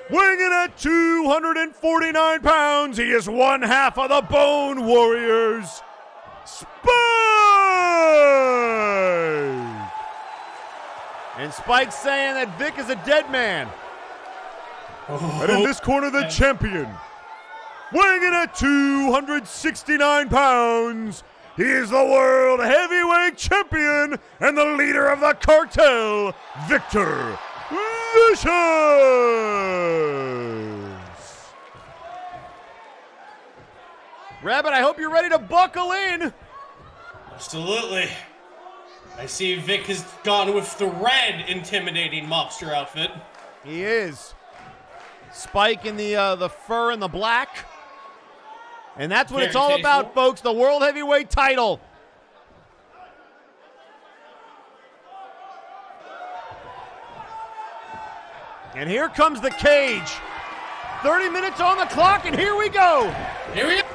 Weighing in at 249 pounds, he is one half of the Bone Warriors, Spike! And Spike's saying that Vic is a dead man. And in this corner, the champion, weighing in at 269 pounds, he is the world heavyweight champion and the leader of the cartel, Victor Vicious! Rabbit, I hope you're ready to buckle in. Absolutely. I see Vic has gone with the red intimidating mobster outfit. He is. Spike in the fur and the black. And that's what Very it's all tasteful. about, folks. The World Heavyweight title. And here comes the cage. 30 minutes on the clock, and here we go. Here we go.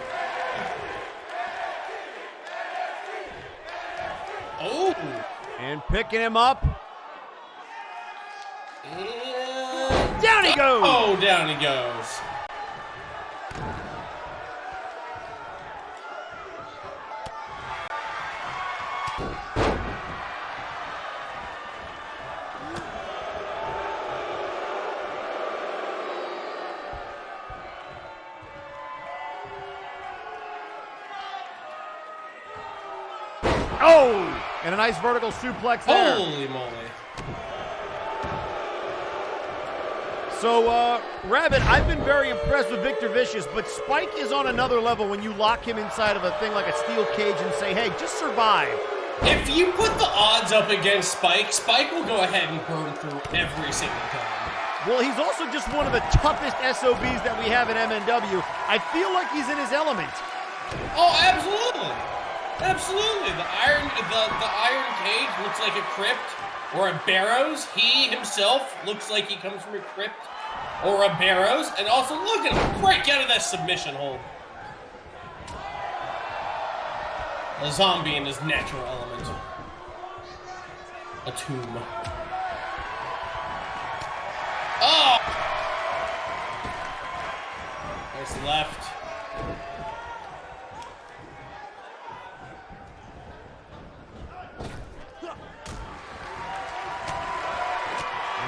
Oh. And picking him up. And Down he goes. Oh, down he goes. Oh! And a nice vertical suplex there. Holy moly. So, Rabbit, I've been very impressed with Victor Vicious, but Spike is on another level when you lock him inside of a thing like a steel cage and say, hey, just survive. If you put the odds up against Spike, Spike will go ahead and burn through every single time. Well, he's also just one of the toughest SOBs that we have in MNW. I feel like he's in his element. Oh, absolutely. Absolutely. The iron cage looks like a crypt or a barrows. He himself looks like he comes from a crypt or a barrows. And also, look at him break out of that submission hold. A zombie in his natural element. A tomb. Oh! Nice left.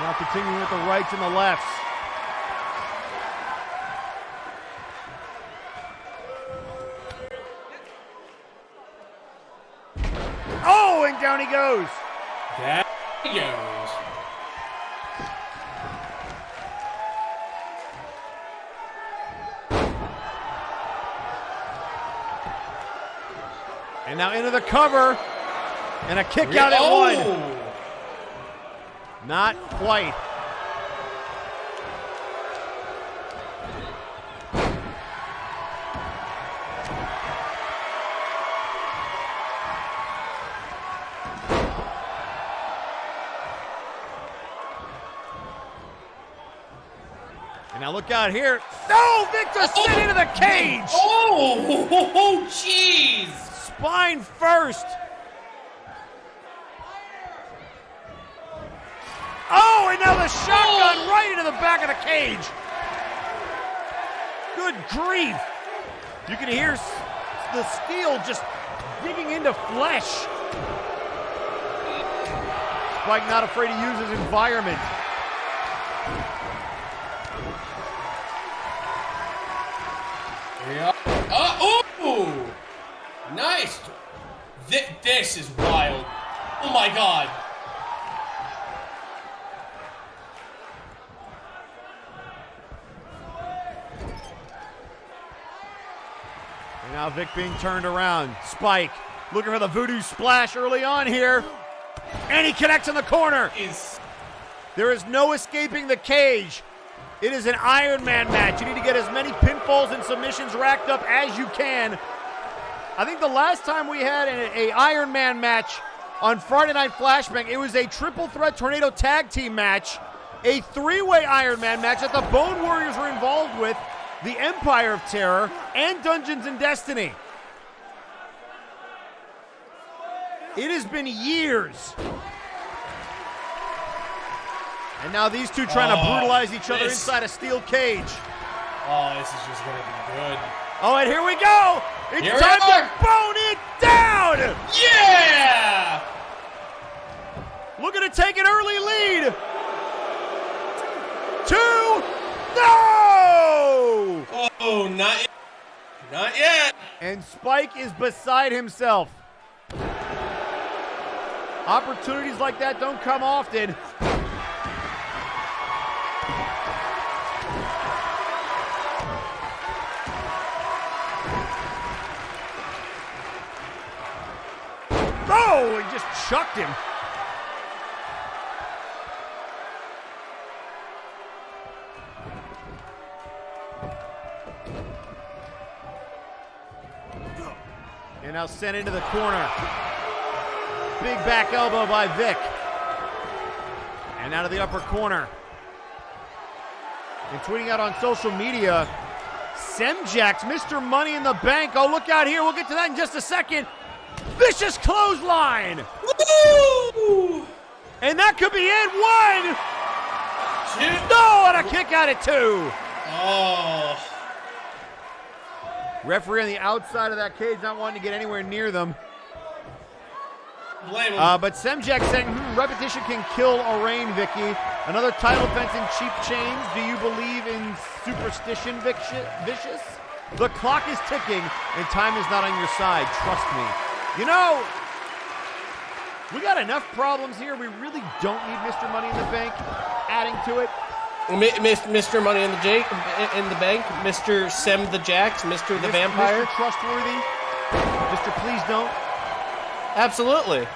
Now continuing with the rights and the lefts. and down he goes. There he goes. And now into the cover. And a kick out at one. Not quite. And now look out here. No, Victor sent into the cage. Oh, jeez. Spine first. Oh, and now the shotgun right into the back of the cage. Good grief. You can hear the steel just digging into flesh. Spike not afraid to use his environment. Yeah. Oh! Nice. This is wild. Oh my god. And now Vic being turned around. Spike looking for the voodoo splash early on here. And he connects in the corner. There is no escaping the cage. It is an Iron Man match. You need to get as many pinfalls and submissions racked up as you can. I think the last time we had a Iron Man match on Friday Night Flashbang, it was a triple threat tornado tag team match, a three-way Iron Man match that the Bone Warriors were involved with, the Empire of Terror, and Dungeons and Destiny. It has been years. And now these two trying to brutalize each other inside a steel cage. Oh, this is just going to be good. Oh, and here we go. It's time to bone it down. Yeah! Looking to take an early lead. 2. No! Oh, not yet. Not yet. And Spike is beside himself. Opportunities like that don't come often. Oh, he just chucked him. And now sent into the corner. Big back elbow by Vic. And out of the upper corner. And tweeting out on social media, Semjax, Mr. Money in the Bank. Oh, look out here. We'll get to that in just a second. Vicious clothesline. Woo! And that could be it. 1, 2. No, and a kick out at 2. Oh. Referee on the outside of that cage, not wanting to get anywhere near them. Blame him. But Semjax saying, repetition can kill a reign, Vicky. Another title defense in cheap chains. Do you believe in superstition, Vicious? The clock is ticking, and time is not on your side. Trust me. You know, we got enough problems here. We really don't need Mr. Money in the Bank adding to it. Mr. Money in the Bank, Mr. Sem the Jax, Mr. the Vampire. Mr. Trustworthy. Mr. Please Don't. Absolutely.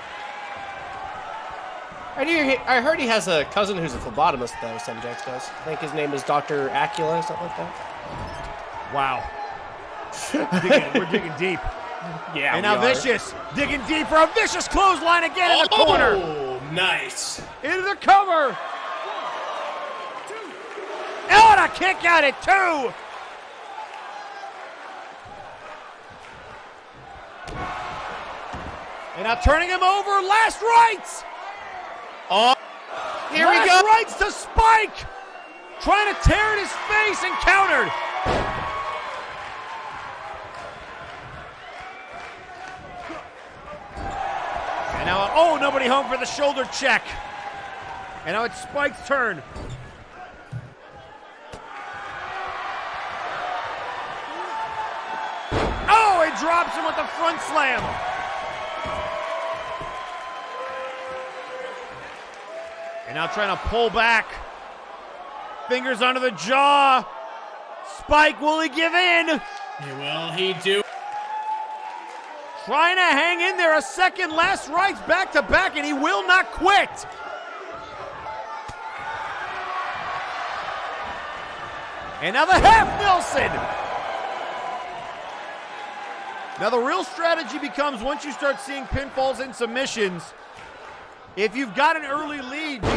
I heard he has a cousin who's a phlebotomist, though, Sem Jax does. I think his name is Dr. Acula or something like that. Wow. We're digging deep. Yeah, and now Vicious digging deep for a vicious clothesline again in the corner. Oh, nice. Into the cover. Oh, and a kick out at 2. And now turning him over, last rights. Oh, here we go. Last rights to Spike. Trying to tear in his face and countered. And now, oh, nobody home for the shoulder check. And now it's Spike's turn. Oh, he drops him with the front slam. And now trying to pull back. Fingers under the jaw. Spike, will he give in? Will he do? Trying to hang in there. A second last rights back to back, and he will not quit. And now the half Nelson. Now the real strategy becomes once you start seeing pinfalls and submissions, if you've got an early lead, do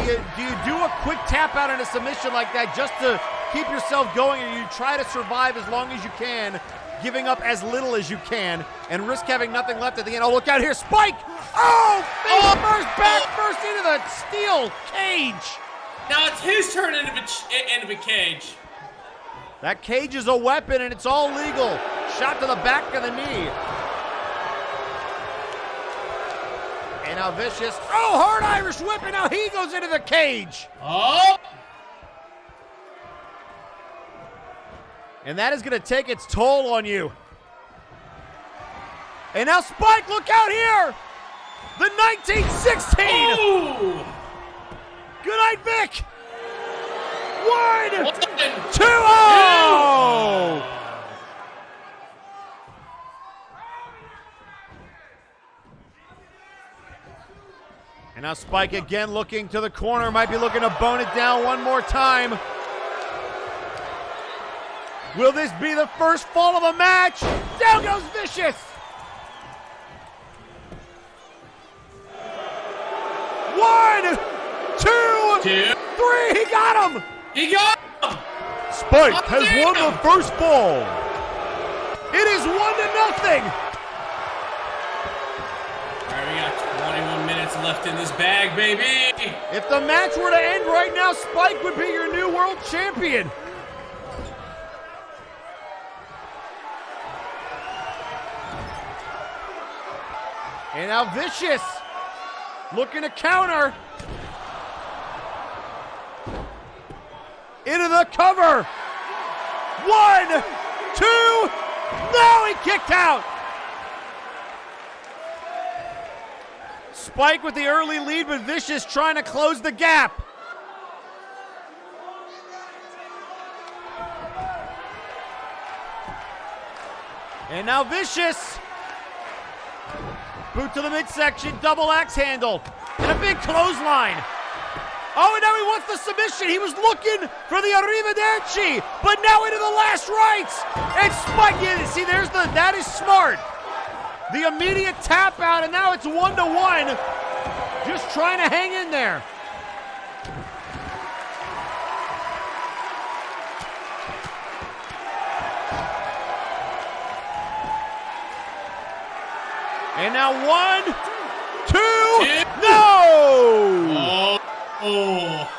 you do a quick tap out in a submission like that just to keep yourself going, or you try to survive as long as you can, giving up as little as you can, and risk having nothing left at the end? Oh, look out here, Spike! Oh, face first, back first into the steel cage. Now it's his turn into a cage. That cage is a weapon, and it's all legal. Shot to the back of the knee. And now Vicious. Oh, hard Irish whip, and now he goes into the cage. Oh! And that is going to take its toll on you. And now Spike, look out here! The 1916! Ooh. Good night, Vic! 1, 2, 2. oh! And now Spike again looking to the corner, might be looking to bone it down one more time. Will this be the first fall of the match? Down goes Vicious! 1, 2, 3, he got him! He got him! Spike has won the first fall. It is 1-0. All right, we got 21 minutes left in this bag, baby. If the match were to end right now, Spike would be your new world champion. And now Vicious looking to counter. Into the cover. 1, 2, no, he kicked out. Spike with the early lead, but Vicious trying to close the gap. And now Vicious. Boot to the midsection, double axe handle, and a big clothesline. Oh, and now he wants the submission. He was looking for the arrivederci, but now into the last rights. And Spike, see, that is smart. The immediate tap out, and now it's 1-1. Just trying to hang in there. And now 1, 2, no! Oh.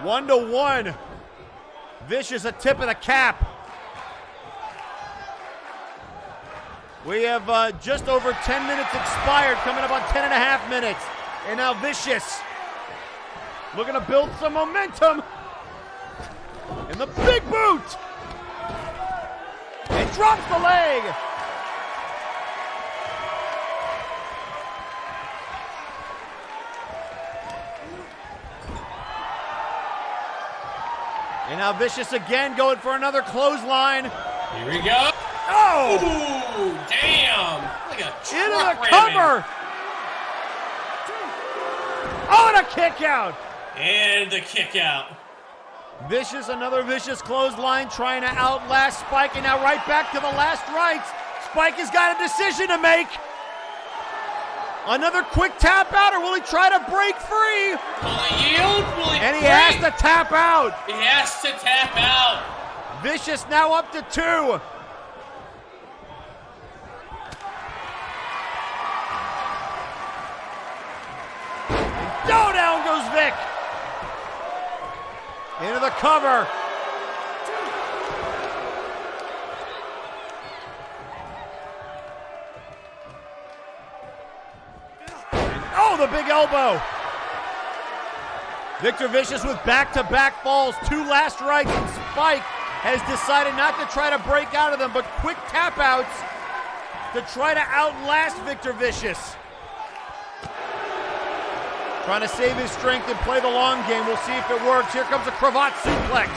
1-1. Vicious, a tip of the cap. We have just over 10 minutes expired, coming up on 10.5 minutes. And now Vicious looking to build some momentum. And the big boot. And drops the leg. And now Vicious again going for another clothesline. Here we go. Oh! Ooh, damn. Like a truck into the ramming. cover. Oh, and a kick out. And the kick out. Vicious, another Vicious clothesline trying to outlast Spike, and now right back to the last rights. Spike has got a decision to make. Another quick tap out, or will he try to break free? Will he yield? Will he And he break? has to tap out. He has to tap out. Vicious now up to 2. Go down goes Vic. Into the cover. Oh, the big elbow. Victor Vicious with back-to-back falls, 2 last rights, and Spike has decided not to try to break out of them, but quick tap outs to try to outlast Victor Vicious. Trying to save his strength and play the long game. We'll see if it works. Here comes a cravat suplex.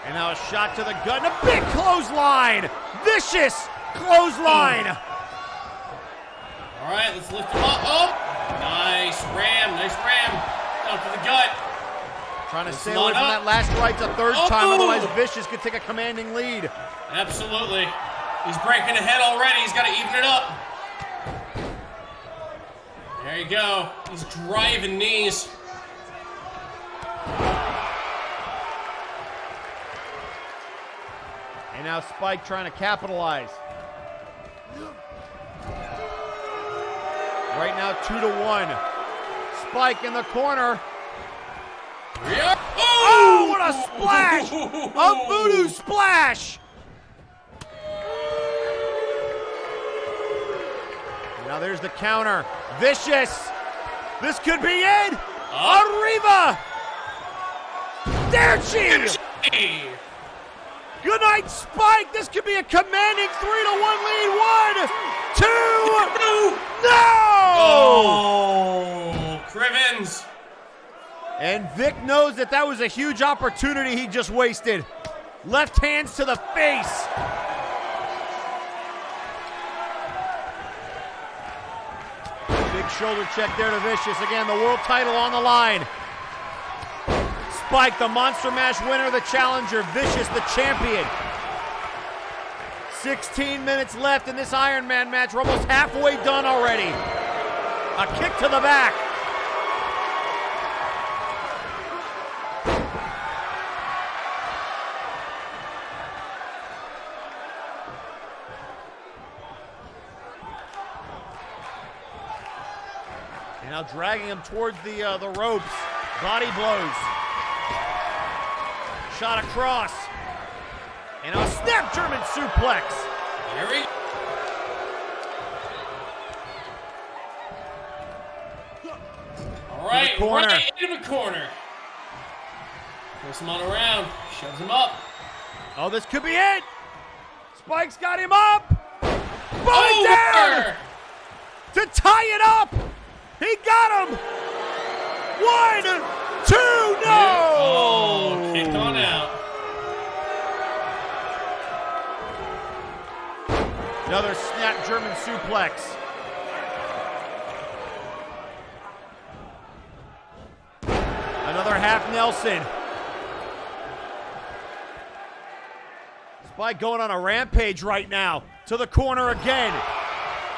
And now a shot to the gut and a big clothesline. Vicious clothesline. All right, let's lift him up. Oh, nice ram. Down to the gut. Trying to stay away from that last right's a third time, otherwise Vicious could take a commanding lead. Absolutely. He's breaking ahead already. He's got to even it up. There you go. He's driving knees. And now Spike trying to capitalize. Right now 2-1. Spike in the corner. Oh, what a splash! A voodoo splash! Now there's the counter. Vicious. This could be it. Arriva. There she. Good night, Spike. This could be a commanding 3-1 lead. 1, 2. No! Oh, Crivens. And Vic knows that that was a huge opportunity he just wasted. Left hands to the face. Big shoulder check there to Vicious. Again, the world title on the line. Spike, the Monster Mash winner, the challenger. Vicious, the champion. 16 minutes left in this Iron Man match. We're almost halfway done already. A kick to the back. And now dragging him towards the ropes. Body blows. Shot across. And a snap German suplex. Here we go. All right, right into the corner. Puts him on around. Shoves him up. Oh, this could be it. Spike's got him up. Body down. To tie it up. He got him. 1, 2, no. Oh, kicked on out. Another snap German suplex. Another half Nelson. Spike going on a rampage right now. To the corner again.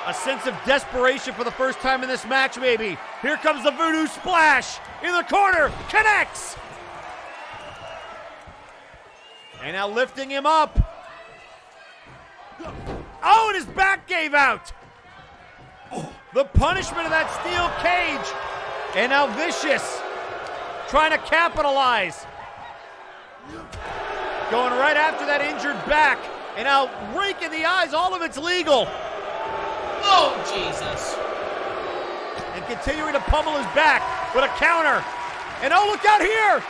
A sense of desperation for the first time in this match, maybe. Here comes the voodoo splash. In the corner. Connects. And now lifting him up. Oh, and his back gave out. The punishment of that steel cage. And now Vicious trying to capitalize. Going right after that injured back. And now rake in the eyes. All of it's legal. Oh, Jesus. And continuing to pummel his back with a counter. And oh, look out here.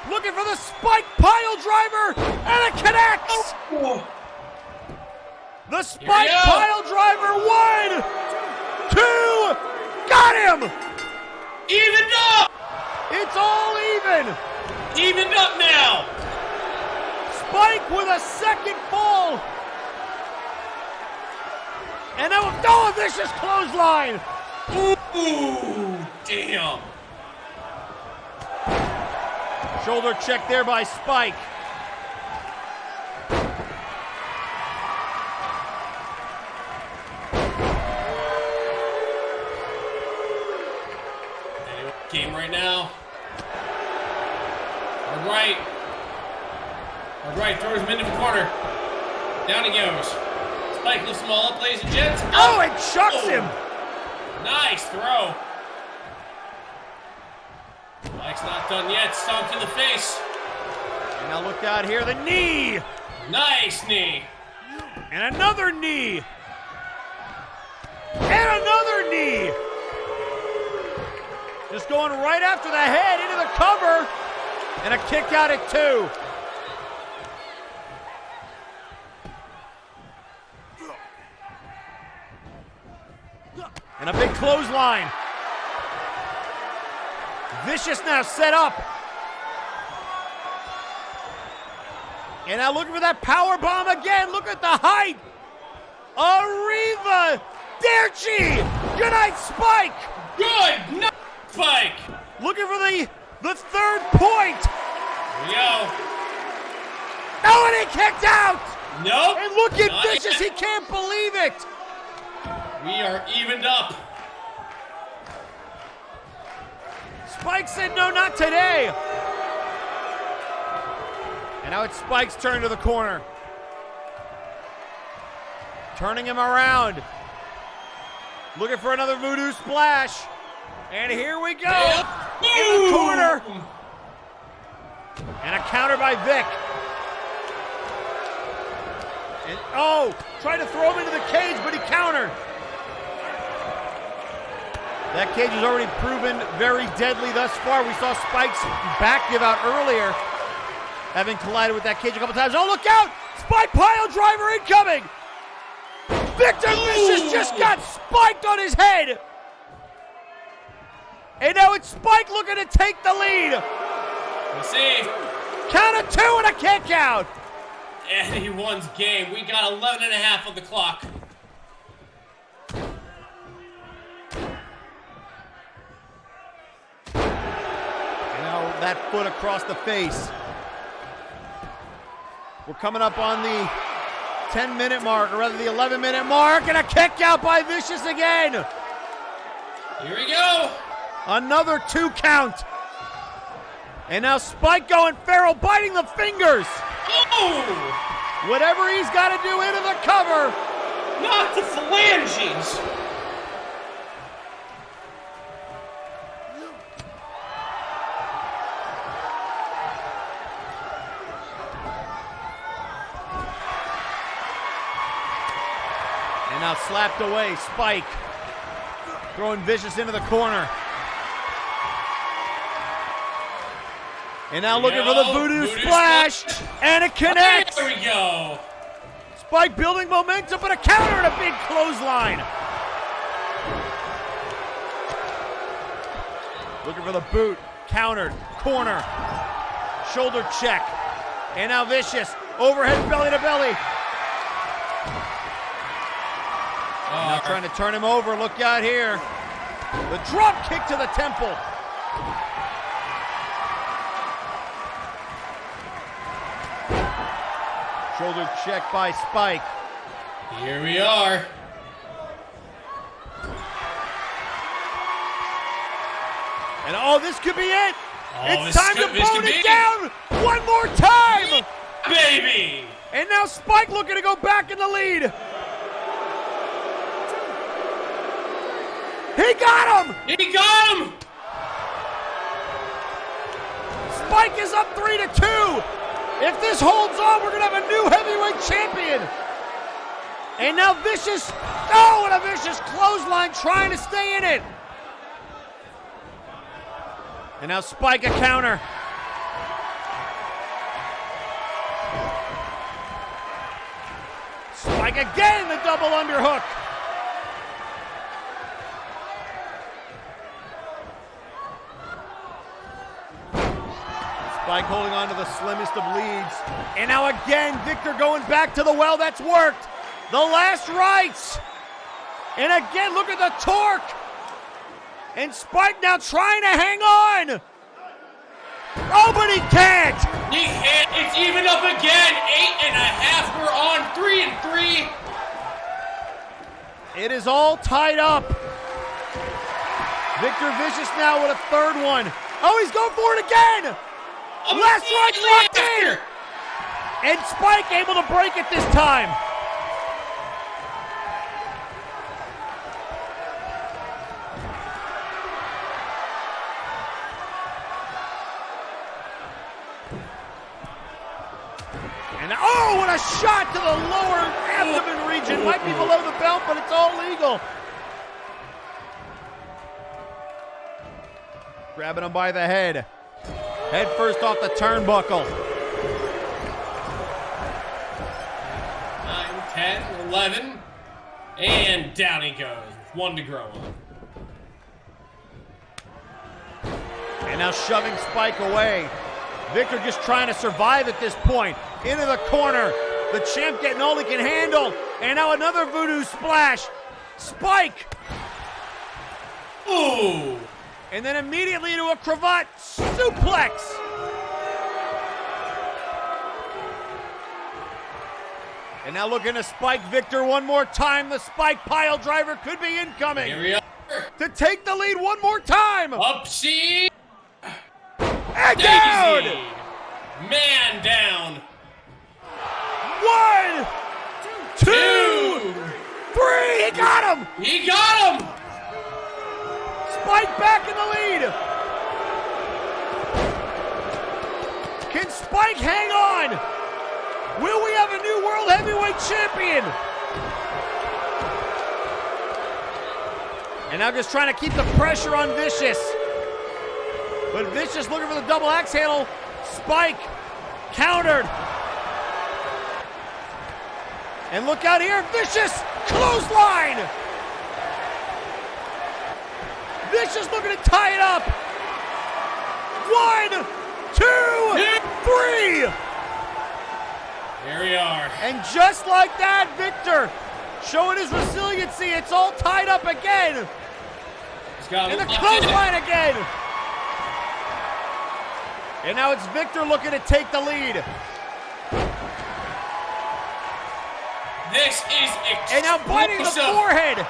Looking for the Spike pile driver. And it connects. Oh. The Spike pile driver, 1, 2, got him! Evened up! It's all even! Evened up now! Spike with a second fall! And now a vicious clothesline! Ooh, damn! Shoulder check there by Spike. Game right now. Hard right. Hard right, throws him into the corner. Down he goes. Spike lifts him all up, ladies and gents. Oh, it chucks him! Nice throw. Spike's not done yet. Stomp to the face. And now look out here, the knee! Nice knee. And another knee! And another knee. Just going right after the head into the cover. And a kick out at 2. And a big clothesline. Vicious now set up. And now looking for that power bomb again. Look at the height. Arriva. Derchi. Good night, Spike. Good night, Spike. Looking for the third point. Here we go. Oh, and he kicked out. Nope. And look at Not Vicious. yet. He can't believe it. We are evened up. Spike said no, not today. And now it's Spike's turn to the corner. Turning him around. Looking for another voodoo splash. And here we go. In the corner. And a counter by Vic. And oh, tried to throw him into the cage, but he countered. That cage has already proven very deadly thus far. We saw Spike's back give out earlier, having collided with that cage a couple times. Oh, look out! Spike pile driver incoming! Victor Vicious just got spiked on his head! And now it's Spike looking to take the lead! Let's see. Count of 2 and a kick out! And he won's game. We got 11 and a half on the clock. That foot across the face. We're coming up on the 10-minute mark, or rather the 11-minute mark, and a kick out by Vicious again. Here we go. Another 2 count. And now Spike going feral, biting the fingers. Oh! Whatever he's got to do into the cover. Not the phalanges. And now slapped away, Spike. Throwing Vicious into the corner. And now looking for the voodoo splash. And it connects. There we go. Spike building momentum, but a counter and a big clothesline. Looking for the boot. Countered. Corner. Shoulder check. And now Vicious. Overhead belly to belly. Now trying to turn him over. Look out here. The drop kick to the temple. Shoulder check by Spike. Here we are. And oh, this could be it. Oh, it's time to bone it down one more time. Baby. And now Spike looking to go back in the lead. He got him! He got him! Spike is up 3-2. If this holds on, we're going to have a new heavyweight champion. And now Vicious, oh, and a Vicious clothesline trying to stay in it. And now Spike a counter. Spike again, the double underhook. Spike holding on to the slimmest of leads. And now again, Victor going back to the well. That's worked. The last rites. And again, look at the torque. And Spike now trying to hang on. Oh, but he can't. He can't. It's even up again. 8.5. We're on 3-3. It is all tied up. Victor Vicious now with a third one. Oh, he's going for it again. Last right locked in. And Spike able to break it this time. And oh, what a shot to the lower abdomen region. Might be below the belt, but it's all legal. Grabbing him by the head. Head first off the turnbuckle. 9, 10, 11. And down he goes. One to grow on. And now shoving Spike away. Victor just trying to survive at this point. Into the corner. The champ getting all he can handle. And now another voodoo splash. Spike. Ooh. And then immediately into a cravat suplex. And now looking to spike Victor one more time. The Spike pile driver could be incoming. Here we are. To take the lead one more time. Upsy. And down. Daisy. Man down. 1, 2, 3. He got him. He got him. Spike back in the lead. Can Spike hang on? Will we have a new World Heavyweight Champion? And now just trying to keep the pressure on Vicious. But Vicious looking for the double axe handle. Spike countered. And look out here, Vicious clothesline. Vicious looking to tie it up. 1, 2, 3. Here we are. And just like that, Victor showing his resiliency. It's all tied up again. He's got And the clothesline again. And now it's Victor looking to take the lead. This is explosive. And now biting the forehead.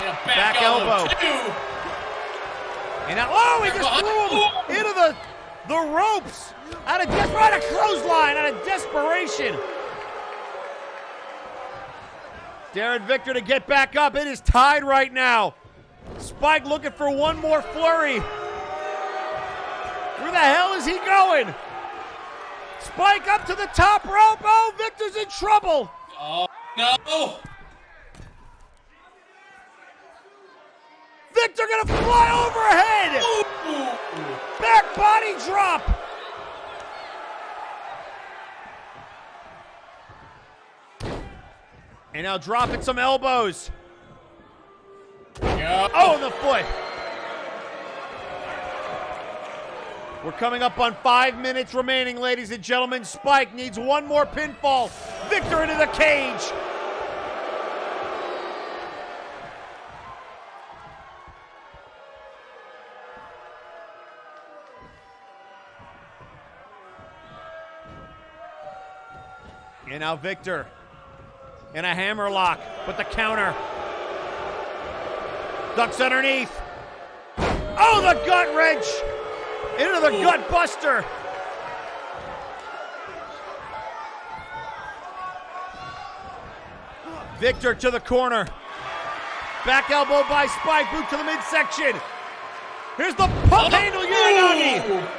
And a Back elbow. 2. And now, oh, he just threw him into the ropes. Out of a clothesline, out of desperation. Daring Victor to get back up. It is tied right now. Spike looking for one more flurry. Where the hell is he going? Spike up to the top rope. Oh, Victor's in trouble. Oh, no. Victor gonna fly overhead. Ooh. Back body drop. And now dropping some elbows. Go. Oh, the foot. We're coming up on 5 minutes remaining, ladies and gentlemen. Spike needs one more pinfall. Victor into the cage. And now Victor in a hammerlock, but the counter. Ducks underneath. Oh, the gut wrench. Into the gut buster. Victor to the corner. Back elbow by Spike, boot to the midsection. Here's the pump handle Uranagi.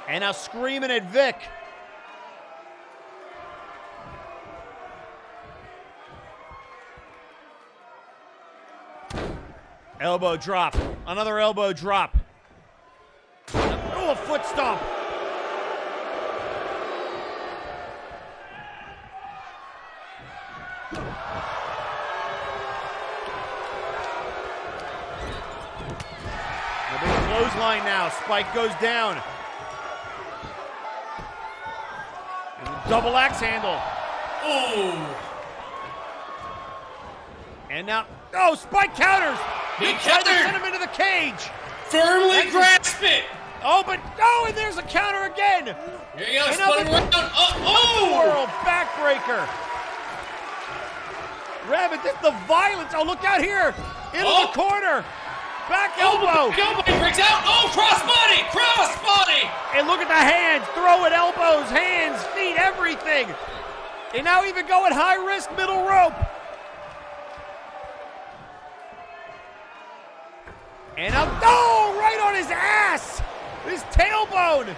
And now screaming at Vic. Elbow drop. Another elbow drop. Oh, a foot stomp. A big clothesline now. Spike goes down. And the double axe handle. Oh. And now, oh, Spike counters. He tried to countered. send him into the cage. Firmly grasp it. Oh, but oh, and there's a counter again. Here you go, And now spinning the around. Oh. World backbreaker. Rabbit, this is the violence. Oh, look out here. Into the corner. Back elbow. Elbow breaks out. Oh, crossbody. Crossbody. And look at the hands. Throwing elbows, hands, feet, everything. And now even going high risk middle rope. And now, oh, right on his ass. His tailbone.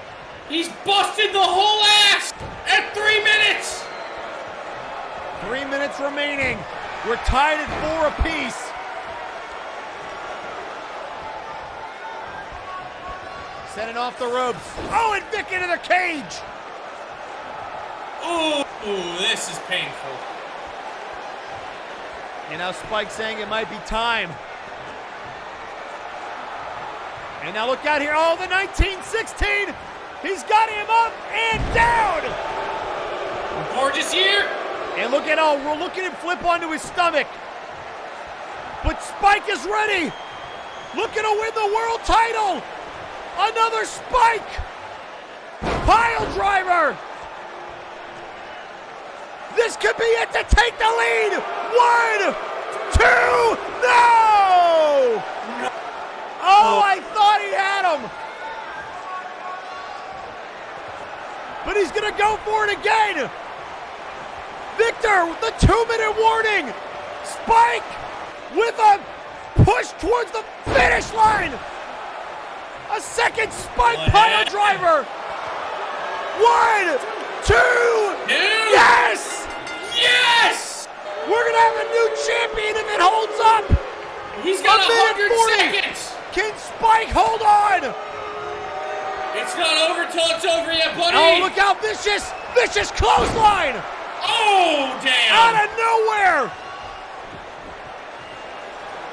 He's busted the whole ass at 3 minutes. 3 minutes remaining. We're tied at 4 apiece. Sending off the ropes. Oh, and Vic into the cage. Ooh, this is painful. And now Spike saying it might be time. And now look out here. Oh, the 1916. He's got him up and down. Gorgeous year. And look at we're looking at him flip onto his stomach. But Spike is ready. Looking to win the world title. Another Spike. Pile driver. This could be it to take the lead. 1, 2, no! Oh, I thought he had him. But he's gonna go for it again. Victor with the 2-minute warning. Spike with a push towards the finish line. A second Spike pile driver. 1, 2, yes! Yes! We're gonna have a new champion if it holds up. He's got 100 40. seconds. Can Spike hold on? It's not over till it's over yet, buddy. Oh, look out, vicious clothesline. Oh, damn. Out of nowhere.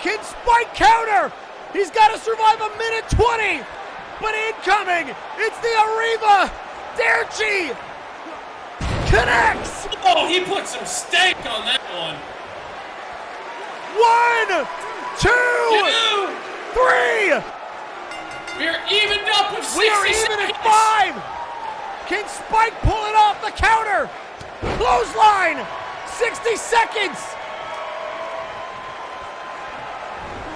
Can Spike counter? He's got to survive a minute 20. But incoming, it's the Arriva. Derchi connects. Oh, he put some steak on that one. 1, 2, 3. We're evened up with 60 We are even seconds. at 5. Can Spike pull it off the counter? Clothesline. 60 seconds.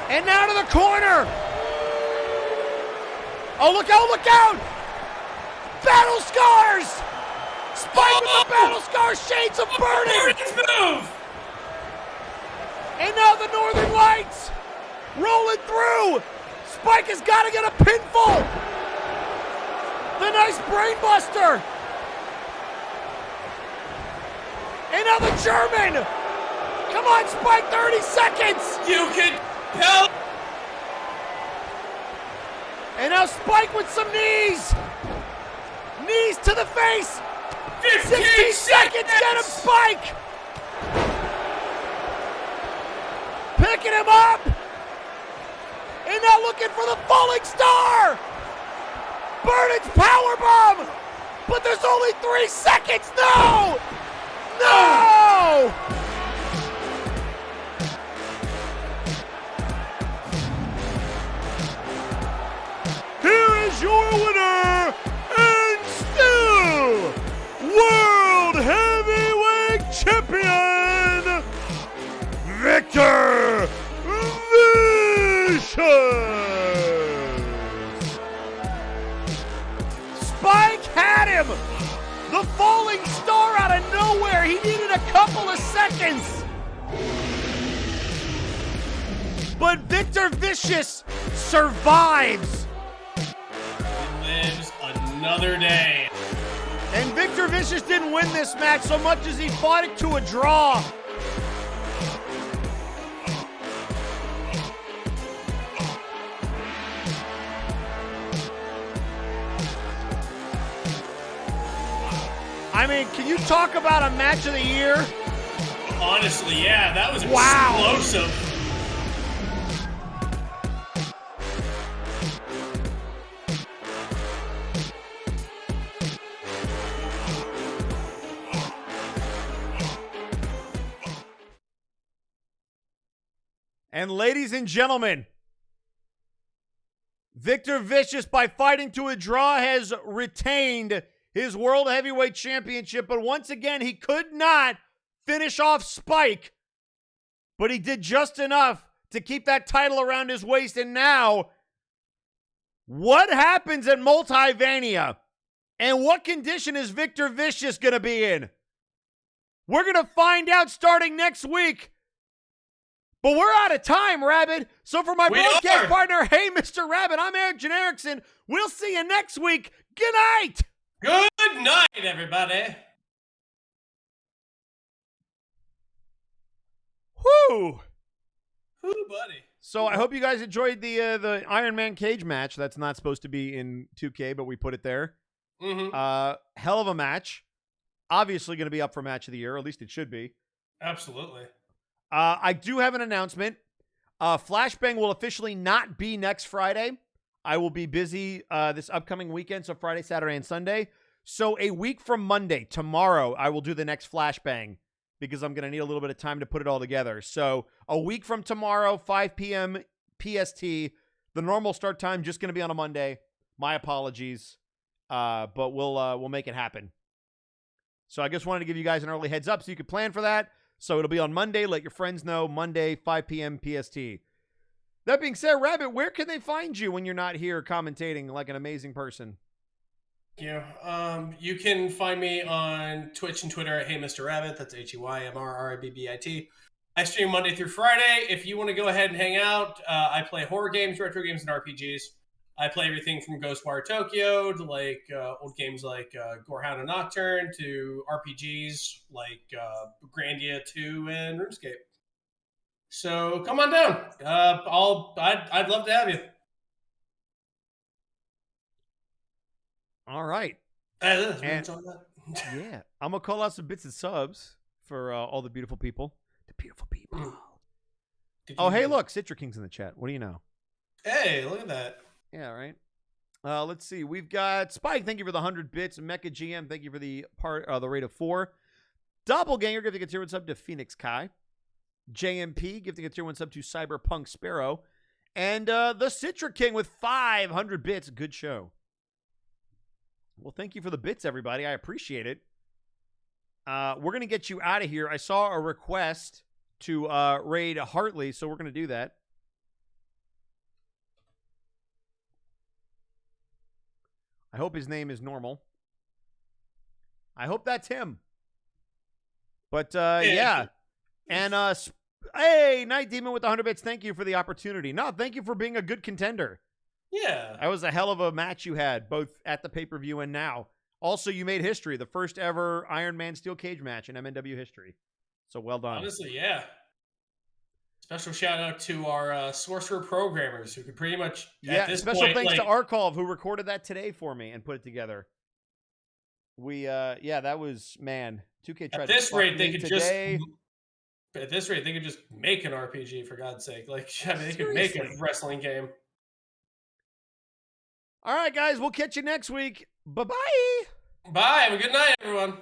And now to the corner. Oh, look out, look out. Battle scars. Spike with the battle scars. Shades of burning. Move. And now the Northern Lights rolling through. Spike has got to get a pinfall. The nice brainbuster. And now the German. Come on, Spike, 30 seconds. You can help. And now Spike with some knees. Knees to the face. 15 seconds. Get him, Spike. Picking him up. And now looking for the falling star. Burden's powerbomb. But there's only 3 seconds. No. No. Here is your winner and still World Heavyweight Champion, Victor Vicious! Spike had him! The falling star out of nowhere! He needed a couple of seconds! But Victor Vicious survives! He lives another day. And Victor Vicious didn't win this match so much as he fought it to a draw. I mean, can you talk about a match of the year? Honestly, yeah, that was Wow. explosive. And ladies and gentlemen, Victor Vicious, by fighting to a draw, has retained his World Heavyweight Championship. But once again, he could not finish off Spike. But he did just enough to keep that title around his waist. And now, what happens at Multivania? And what condition is Victor Vicious going to be in? We're going to find out starting next week. But we're out of time, Rabbit. So for my broadcast partner, hey, Mr. Rabbit, I'm Eric Erickson. We'll see you next week. Good night. Good night, everybody. Woo! Woo, buddy. So I hope you guys enjoyed the Iron Man cage match. That's not supposed to be in 2K, but we put it there. Mm-hmm. Hell of a match. Obviously going to be up for match of the year, or at least it should be. Absolutely. I do have an announcement. Flashbang will officially not be next Friday. I will be busy this upcoming weekend, so Friday, Saturday, and Sunday. So a week from Monday, tomorrow, I will do the next Flashbang because I'm going to need a little bit of time to put it all together. So a week from tomorrow, 5 p.m. PST, the normal start time just going to be on a Monday. My apologies, but we'll make it happen. So I just wanted to give you guys an early heads up so you could plan for that. So it'll be on Monday. Let your friends know. Monday, 5 p.m. PST. That being said, Rabbit, where can they find you when you're not here commentating like an amazing person? You can find me on Twitch and Twitter at Hey Mr. Rabbit. That's HeymrRabbit. I stream Monday through Friday. If you want to go ahead and hang out, I play horror games, retro games, and RPGs. I play everything from Ghostwire Tokyo to old games like Gorehound and Nocturne to RPGs like Grandia 2 and RuneScape. So come on down. I'd love to have you. All right. Yeah, I'm going to call out some bits and subs for all the beautiful people. The beautiful people. Oh, hey, look. Citra King's in the chat. What do you know? Hey, look at that. Yeah, right. Let's see. We've got Spike. Thank you for the 100 bits. Mecha GM. Thank you for the rate of 4. Doppelganger gifting a tier 1 sub to Phoenix Kai. JMP gifting a tier 1 sub to Cyberpunk Sparrow. And the Citra King with 500 bits. Good show. Well, thank you for the bits, everybody. I appreciate it. We're going to get you out of here. I saw a request to raid Hartley, so we're going to do that. I hope his name is normal. I hope that's him. But, yeah. And, hey, Night Demon with 100 bits. Thank you for the opportunity. No, thank you for being a good contender. Yeah. That was a hell of a match you had, both at the pay-per-view and now. Also, you made history. The first ever Iron Man Steel Cage match in MNW history. So well done. Honestly, yeah. Special shout out to our sorcerer programmers who could pretty much at this special point, thanks to Arkolv who recorded that today for me and put it together. We that was 2K tried at this to rate they could today. At this rate they could just make an RPG for God's sake. They could make a wrestling game. All right, guys, we'll catch you next week. Bye-bye. Bye. Have a good night, everyone.